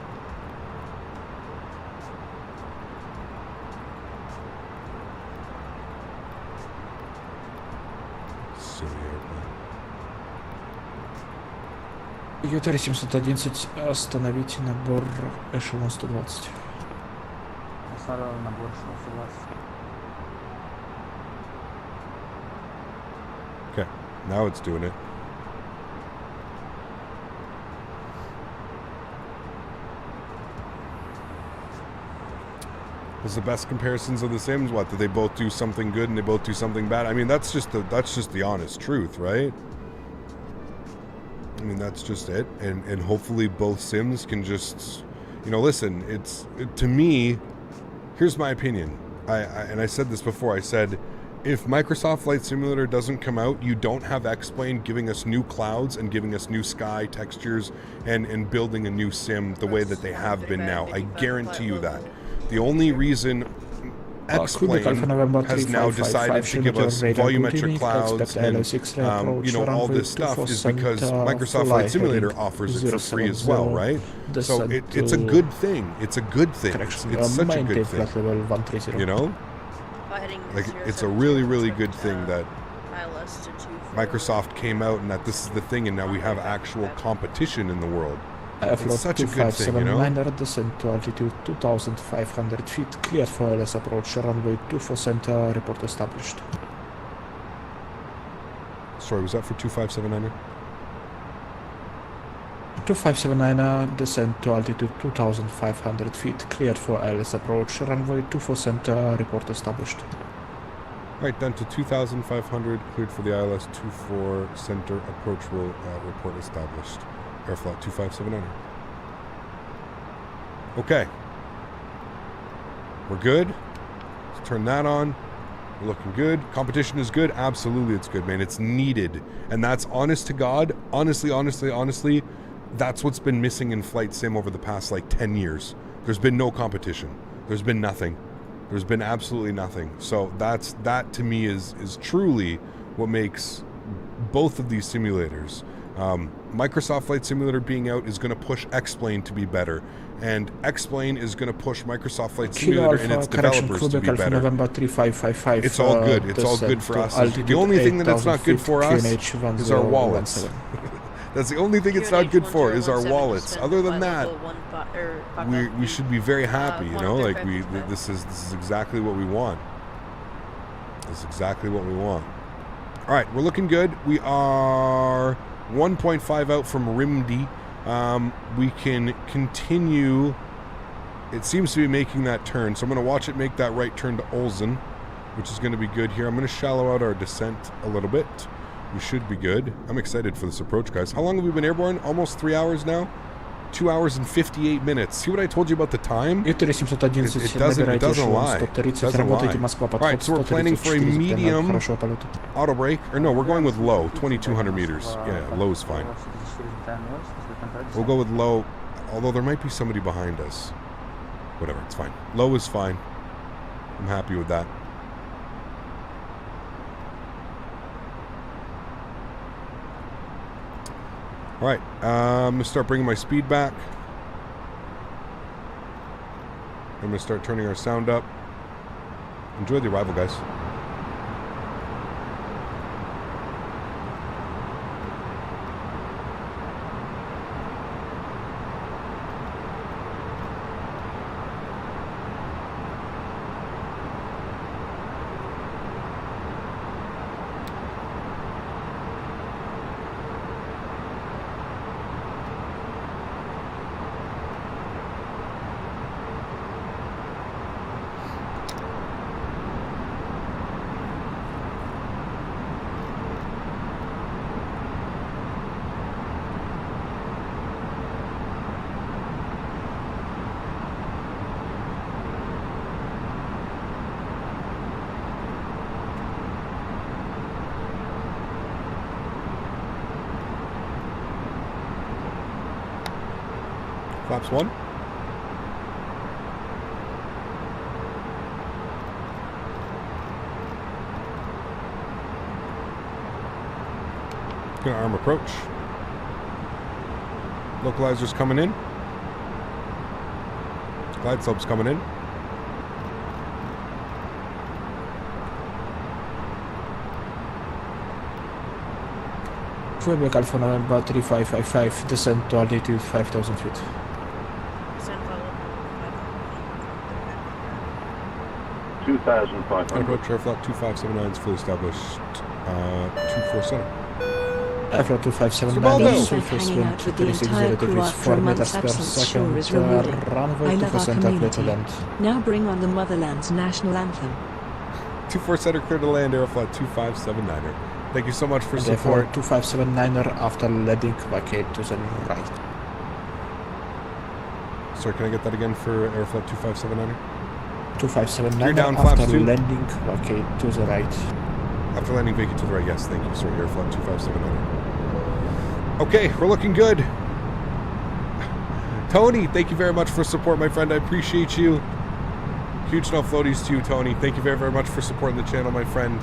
Silly airplane. Ютер 711, остановите набор эшелон 120. Набор эшелон 120. Okay, now it's doing it. Was the best comparisons of the Sims? What, did they both do something good and they both do something bad? I mean, that's just the honest truth, right? I mean, that's just it. And hopefully both Sims can just, you know, listen, to me, here's my opinion. I said this before. I said, if Microsoft Flight Simulator doesn't come out, you don't have X-Plane giving us new clouds and giving us new sky textures and building a new sim the way that they have been now. I guarantee you that. The only reason X-Plane has now decided to give us volumetric clouds and, you know, all this stuff is because Microsoft Flight Simulator offers it for free as well, right? So it's a good thing. It's a good thing. It's such a good thing, you know? Like, it's a really, really good thing that Microsoft came out and that this is the thing, and now we have actual competition in the world. It's such a good thing, you know? Descent to altitude 2,500 feet, cleared for LS approach, runway 24 center, report established. Sorry, was that for 2579er? 2579er, descent to altitude 2,500 feet, cleared for LS approach, runway 24 center, report established. Alright, then to 2,500, cleared for the ILS 24 center, approach will report established. Airflight 2579er. Okay. We're good. Let's turn that on. We're looking good. Competition is good. Absolutely it's good, man. It's needed. And that's honest to God. Honestly, that's what's been missing in Flight Sim over the past like 10 years. There's been no competition. There's been nothing. There's been absolutely nothing. So that to me is truly what makes both of these simulators Microsoft Flight Simulator being out is going to push X-Plane to be better, and X-Plane is going to push Microsoft Flight Simulator and its developers to be better. November 3555, it's all good. It's all good for us. The only thing that it's not good for us is our wallets. That's the only thing it's not good for is our wallets. Other than that, we should be very happy. You know, like this is exactly what we want. This is exactly what we want. All right, we're looking good. We are 1.5 out from Rimdi. We can continue. It seems to be making that turn, so I'm going to watch it make that right turn to Olsen, which is going to be good here. I'm going to shallow out our descent a little bit. We should be good. I'm excited for this approach, guys. How long have we been airborne? Almost 3 hours now? 2 hours and 58 minutes. See what I told you about the time? It doesn't lie. It doesn't lie. All right, so we're planning for a medium auto brake. Or no, we're going with low, 2,200 meters. Yeah, low is fine. We'll go with low, although there might be somebody behind us. Whatever, it's fine. Low is fine. I'm happy with that. All right, I'm going to start bringing my speed back. I'm going to start turning our sound up. Enjoy the arrival, guys. Flaps 1. Gonna arm approach. Localizer's coming in. Glide slope's coming in. Quebec Alpha November 3555, descent to altitude 5,000 feet. 2,500. Approach airflow 2579 is fully established. 24 center. Airflow 2579, surface wind 360 degrees, 4 meters per second, runway 24 center, clear to land. Now bring on the motherland's national anthem. 24 center, clear to land, Aeroflot 2579er. Thank you so much for support. 2579er after landing, vacate to the right. Sorry, can I get that again for Aeroflot 2579er? 2579 You're down, after flaps 2. landing, vacate to the right. After landing, vacate to the right. Yes, thank you. Sorry, Airflow 2579. Okay, we're looking good. Tony, thank you very much for support, my friend. I appreciate you. Huge no floaties to you, Tony. Thank you very, very much for supporting the channel, my friend.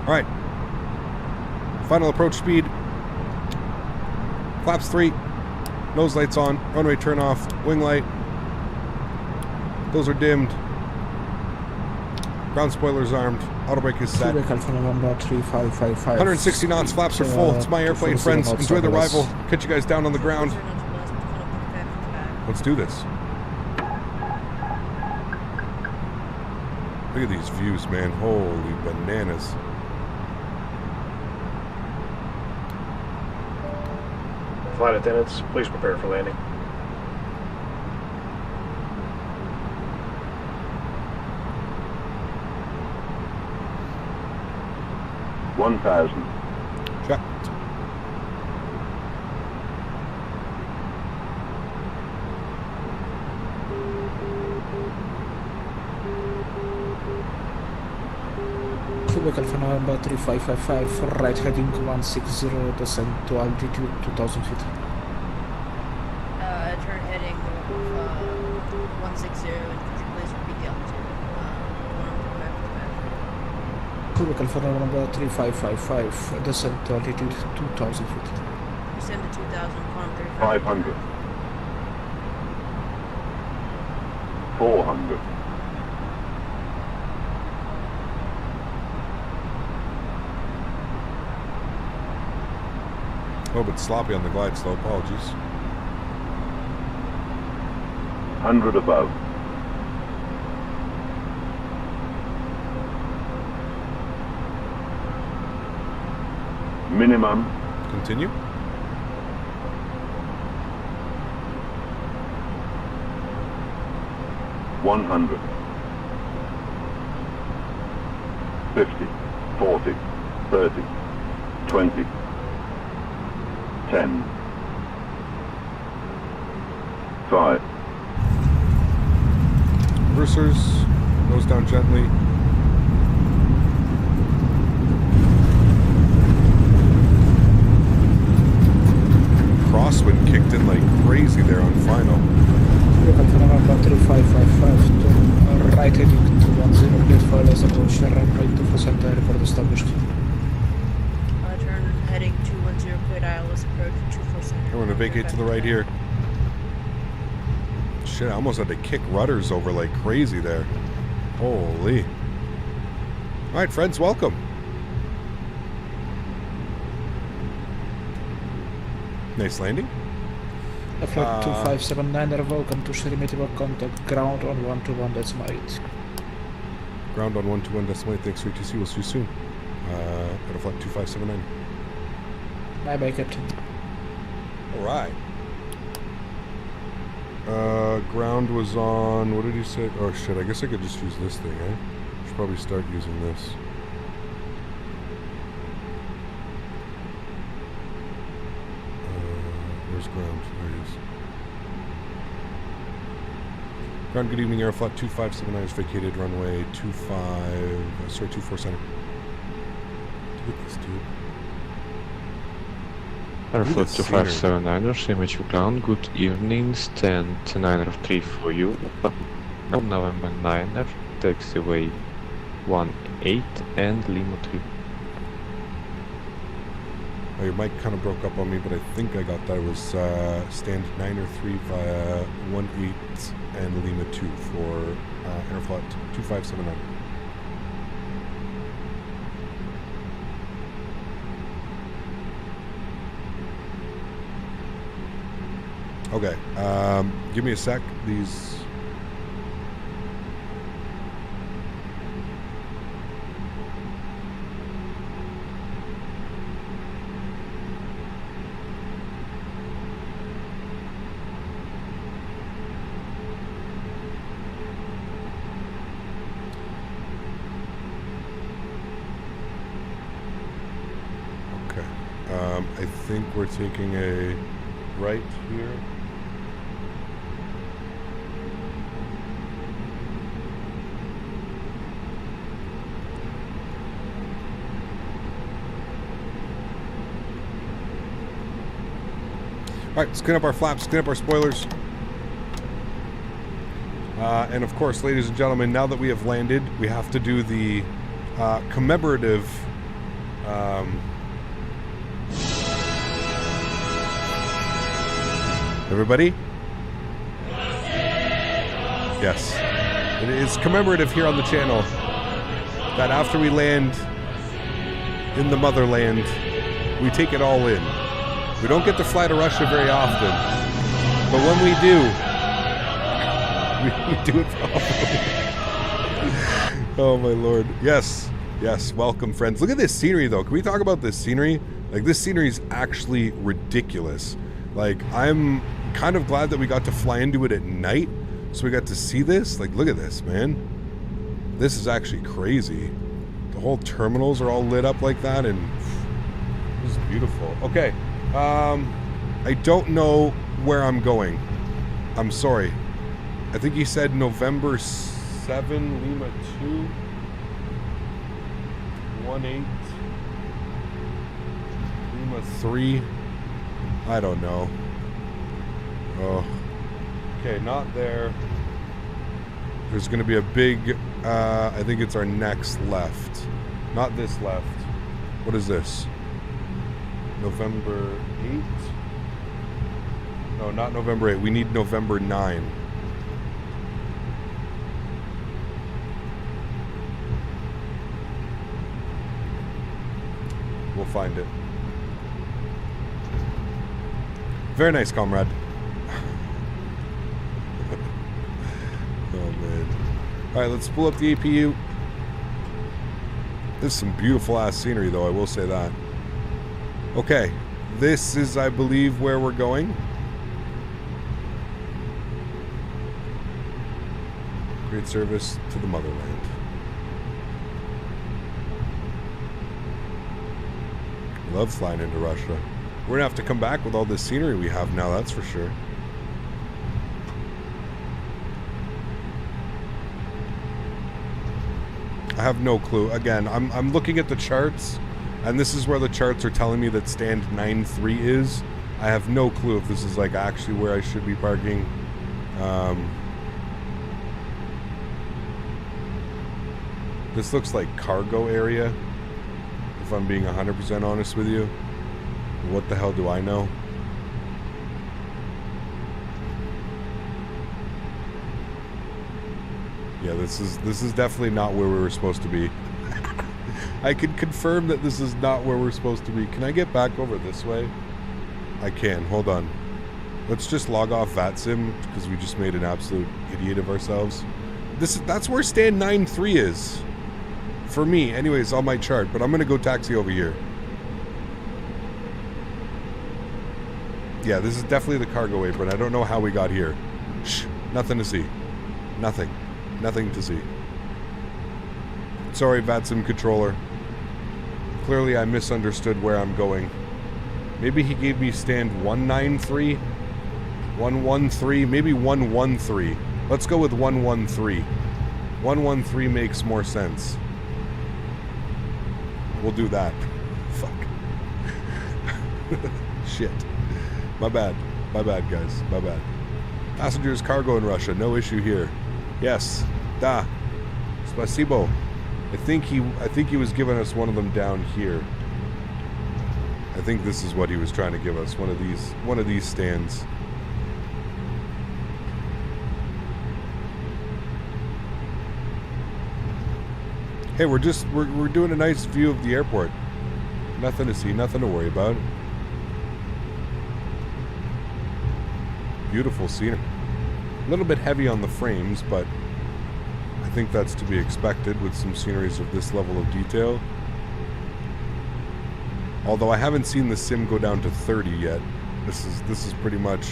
All right. Final approach speed. Flaps 3. Nose lights on. Runway turn off. Wing light. Those are dimmed. Ground spoilers armed. Auto brake is set. 160 knots. Flaps are full. It's my airplane, friends. Enjoy the arrival. Catch you guys down on the ground. Let's do this. Look at these views, man. Holy bananas. Flight attendants, please prepare for landing. $1,000. Checked. Quebec Alpha November 3555, right heading 160, descent to altitude 2,000 feet. Turn heading 160 and please repeat the altitude. Kuru, California number 3555, descent to altitude 2000 feet. Descend to 2000, climb 35. 500. 400. 'A bit sloppy on the glide slow, apologies. 100 above. Minimum. Continue. $100. 50, 40, 30, 20, 10, 5. Reversers, nose down gently. Crosswind kicked in like crazy there on final. California number 3555 to right heading to 10 plate for less approach runway 2% airport established. Turn heading 210 plate ILS approach 247. I'm going to vacate to the right here. Shit, I almost had to kick rudders over like crazy there. Holy. Alright, friends, welcome. Nice landing. Flight 2579, welcome to Sheremetyev, contact ground on 121.8. Ground on 121.8, thanks for ATC, we'll see you soon. At flight 2579. Bye bye, Captain. Alright. Ground was on, what did he say? Oh shit, I guess I could just use this thing, eh? Should probably start using this. Where's ground? There it is. Ground, good evening, Aeroflot 2579 is vacated, runway 24 center. Look at this dude. Aeroflot 2579, Sheremetyev ground, good evening, stand 903 for you. November 9er, taxiway 18 and Lima 3. Oh, your mic kind of broke up on me, but I think I got that. It was stand 903 via 18 and Lima 2 for Aeroflot 2579. Okay, give me a sec. These... I think we're taking a right here. Alright, let's clean up our flaps, clean up our spoilers. And of course, ladies and gentlemen, now that we have landed, we have to do the commemorative everybody? Yes. It is commemorative here on the channel that after we land in the motherland, we take it all in. We don't get to fly to Russia very often, but when we do, we do it properly. Oh my lord. Yes. Yes, welcome friends. Look at this scenery though. Can we talk about this scenery? Like, this scenery is actually ridiculous. Like, I'm kind of glad that we got to fly into it at night, so we got to see this. Like, look at this, man. This is actually crazy. The whole terminals are all lit up like that, and this is beautiful. Okay, I don't know where I'm going. I'm sorry. I think he said November 7, Lima 2, 18, Lima 3. I don't know. Oh, okay, not there. There's going to be a big, I think it's our next left. Not this left. What is this? November 8th? No, not November 8th. We need November 9. We'll find it. Very nice, comrade. Oh, man. Alright, let's pull up the APU. This is some beautiful ass scenery, though, I will say that. Okay, this is, I believe, where we're going. Great service to the motherland. Love flying into Russia. We're gonna have to come back with all this scenery we have now, that's for sure. I have no clue. Again, I'm looking at the charts, and this is where the charts are telling me that stand 9-3 is. I have no clue if this is like actually where I should be parking. This looks like cargo area, if I'm being 100% honest with you. What the hell do I know? Yeah, this is definitely not where we were supposed to be. I can confirm that this is not where we're supposed to be. Can I get back over this way? I can. Hold on. Let's just log off VATSIM because we just made an absolute idiot of ourselves. That's where stand 9-3 is. For me, anyways, on my chart. But I'm going to go taxi over here. Yeah, this is definitely the cargo apron. I don't know how we got here. Shh. Nothing to see. Nothing. Nothing to see. Sorry, VATSIM controller. Clearly I misunderstood where I'm going. Maybe he gave me stand 193? 113? Maybe 113. Let's go with 113. 113 makes more sense. We'll do that. Fuck. Shit. My bad. My bad, guys. My bad. Passengers cargo in Russia. No issue here. Yes. Da. Spasibo. I think he was giving us one of them down here. I think this is what he was trying to give us. One of these stands. Hey, we're doing a nice view of the airport. Nothing to see, nothing to worry about. Beautiful scenery. A little bit heavy on the frames, but I think that's to be expected with some sceneries of this level of detail. Although I haven't seen the sim go down to 30 yet. This is pretty much...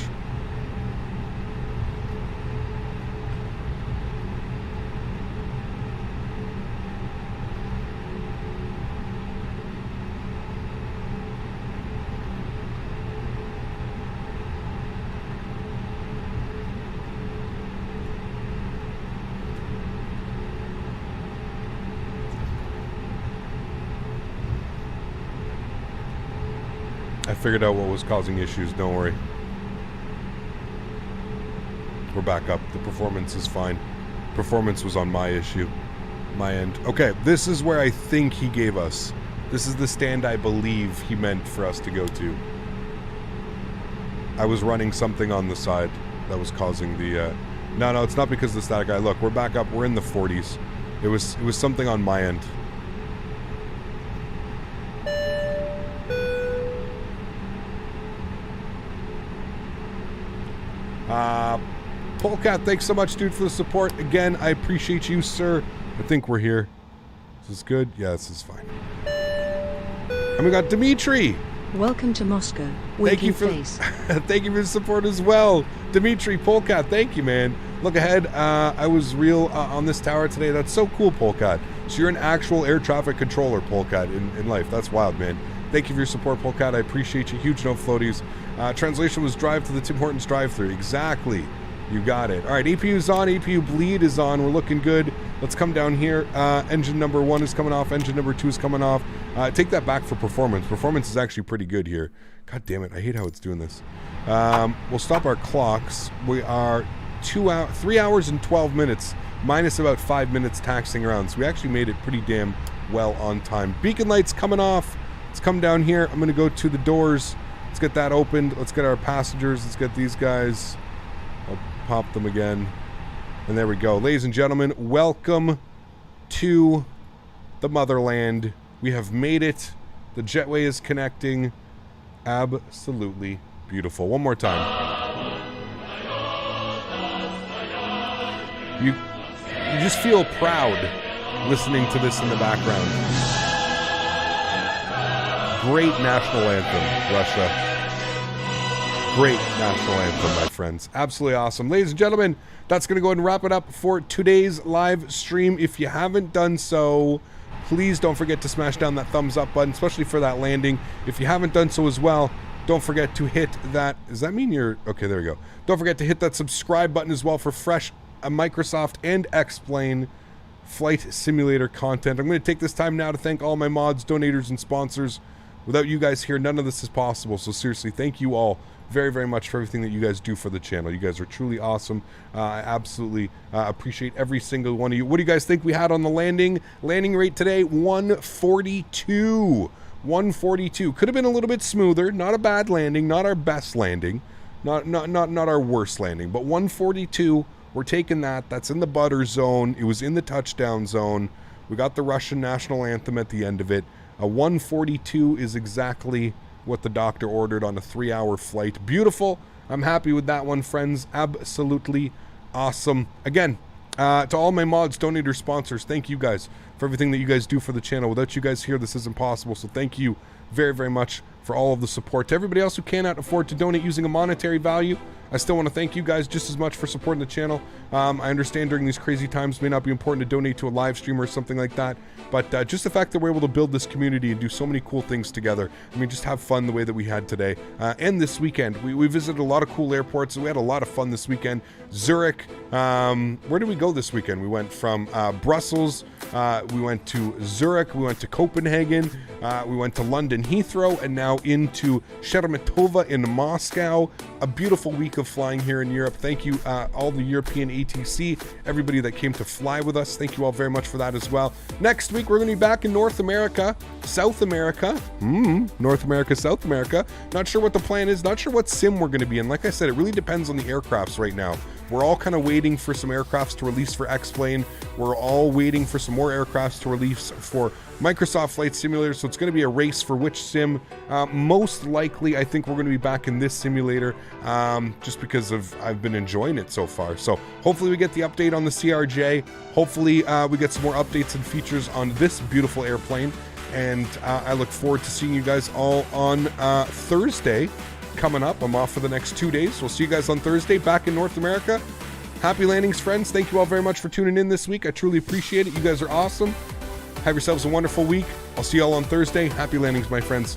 I figured out what was causing issues, don't worry. We're back up. The performance is fine. Performance was on my issue. My end. Okay, this is where I think he gave us. This is the stand I believe he meant for us to go to. I was running something on the side that was causing the... No, it's not because of the static guy. Look, we're back up. We're in the 40s. It was something on my end. Polecat, thanks so much, dude, for the support. Again, I appreciate you, sir. I think we're here. Is this good? Yeah, this is fine. And we got Dimitri. Welcome to Moscow. Thank you for thank you for the support as well, Dimitri. Polecat, thank you, man. Look ahead. I was real on this tower today. That's so cool, Polecat. So you're an actual air traffic controller, Polecat, in life. That's wild, man. Thank you for your support, Polecat. I appreciate you. Huge note, floaties. Translation was drive to the Tim Hortons drive-thru. Exactly. You got it. All right, APU's on. APU bleed is on. We're looking good. Let's come down here. Engine number 1 is coming off. Engine number 2 is coming off. Take that back for performance. Performance is actually pretty good here. God damn it. I hate how it's doing this. We'll stop our clocks. We are 3 hours and 12 minutes minus about 5 minutes taxiing around. So we actually made it pretty damn well on time. Beacon lights coming off. Let's come down here. I'm going to go to the doors. Let's get that opened. Let's get our passengers. Let's get these guys. I'll pop them again. And there we go. Ladies and gentlemen, welcome to the motherland. We have made it. The jetway is connecting. Absolutely beautiful. One more time. You just feel proud listening to this in the background. Great national anthem, Russia. Great national anthem, my friends. Absolutely awesome. Ladies and gentlemen, that's going to go ahead and wrap it up for today's live stream. If you haven't done so, please don't forget to smash down that thumbs up button, especially for that landing. If you haven't done so as well, don't forget to hit that. Does that mean you're... Okay, there we go. Don't forget to hit that subscribe button as well for fresh Microsoft and X-Plane flight simulator content. I'm going to take this time now to thank all my mods, donators, and sponsors. Without you guys here, none of this is possible. So seriously, thank you all very, very much for everything that you guys do for the channel. You guys are truly awesome. I absolutely appreciate every single one of you. What do you guys think we had on the landing? Landing rate today, 142. 142. Could have been a little bit smoother. Not a bad landing. Not our best landing. Not our worst landing. But 142. We're taking that. That's in the butter zone. It was in the touchdown zone. We got the Russian national anthem at the end of it. A 142 is exactly what the doctor ordered on a 3-hour flight. Beautiful. I'm happy with that one, friends. Absolutely awesome. Again, to all my mods, donators, sponsors, thank you guys for everything that you guys do for the channel. Without you guys here, this isn't possible. So thank you very, very much for all of the support. To everybody else who cannot afford to donate using a monetary value, I still want to thank you guys just as much for supporting the channel. I understand during these crazy times it may not be important to donate to a live stream or something like that, but just the fact that we're able to build this community and do so many cool things together. I mean, just have fun the way that we had today. And this weekend, we visited a lot of cool airports. We had a lot of fun this weekend. Zurich. Where did we go this weekend? We went from Brussels. We went to Zurich. We went to Copenhagen. We went to London Heathrow, and now into Sheremetyev in Moscow. A beautiful week of flying here in Europe. Thank you, all the European ATC, everybody that came to fly with us. Thank you all very much for that as well. Next week, we're going to be back in North America, South America. North America, South America. Not sure what the plan is. Not sure what sim we're going to be in. Like I said, it really depends on the aircrafts right now. We're all kind of waiting for some aircrafts to release for X-Plane. We're all waiting for some more aircrafts to release for Microsoft Flight Simulator, so it's going to be a race for which sim. Most likely, I think we're going to be back in this simulator, just because I've been enjoying it so far. So hopefully we get the update on the CRJ. Hopefully we get some more updates and features on this beautiful airplane. And I look forward to seeing you guys all on Thursday. Coming up, I'm off for the next 2 days. We'll see you guys on Thursday back in North America. Happy landings, friends. Thank you all very much for tuning in this week. I truly appreciate it. You guys are awesome. Have yourselves a wonderful week. I'll see you all on Thursday. Happy landings, my friends.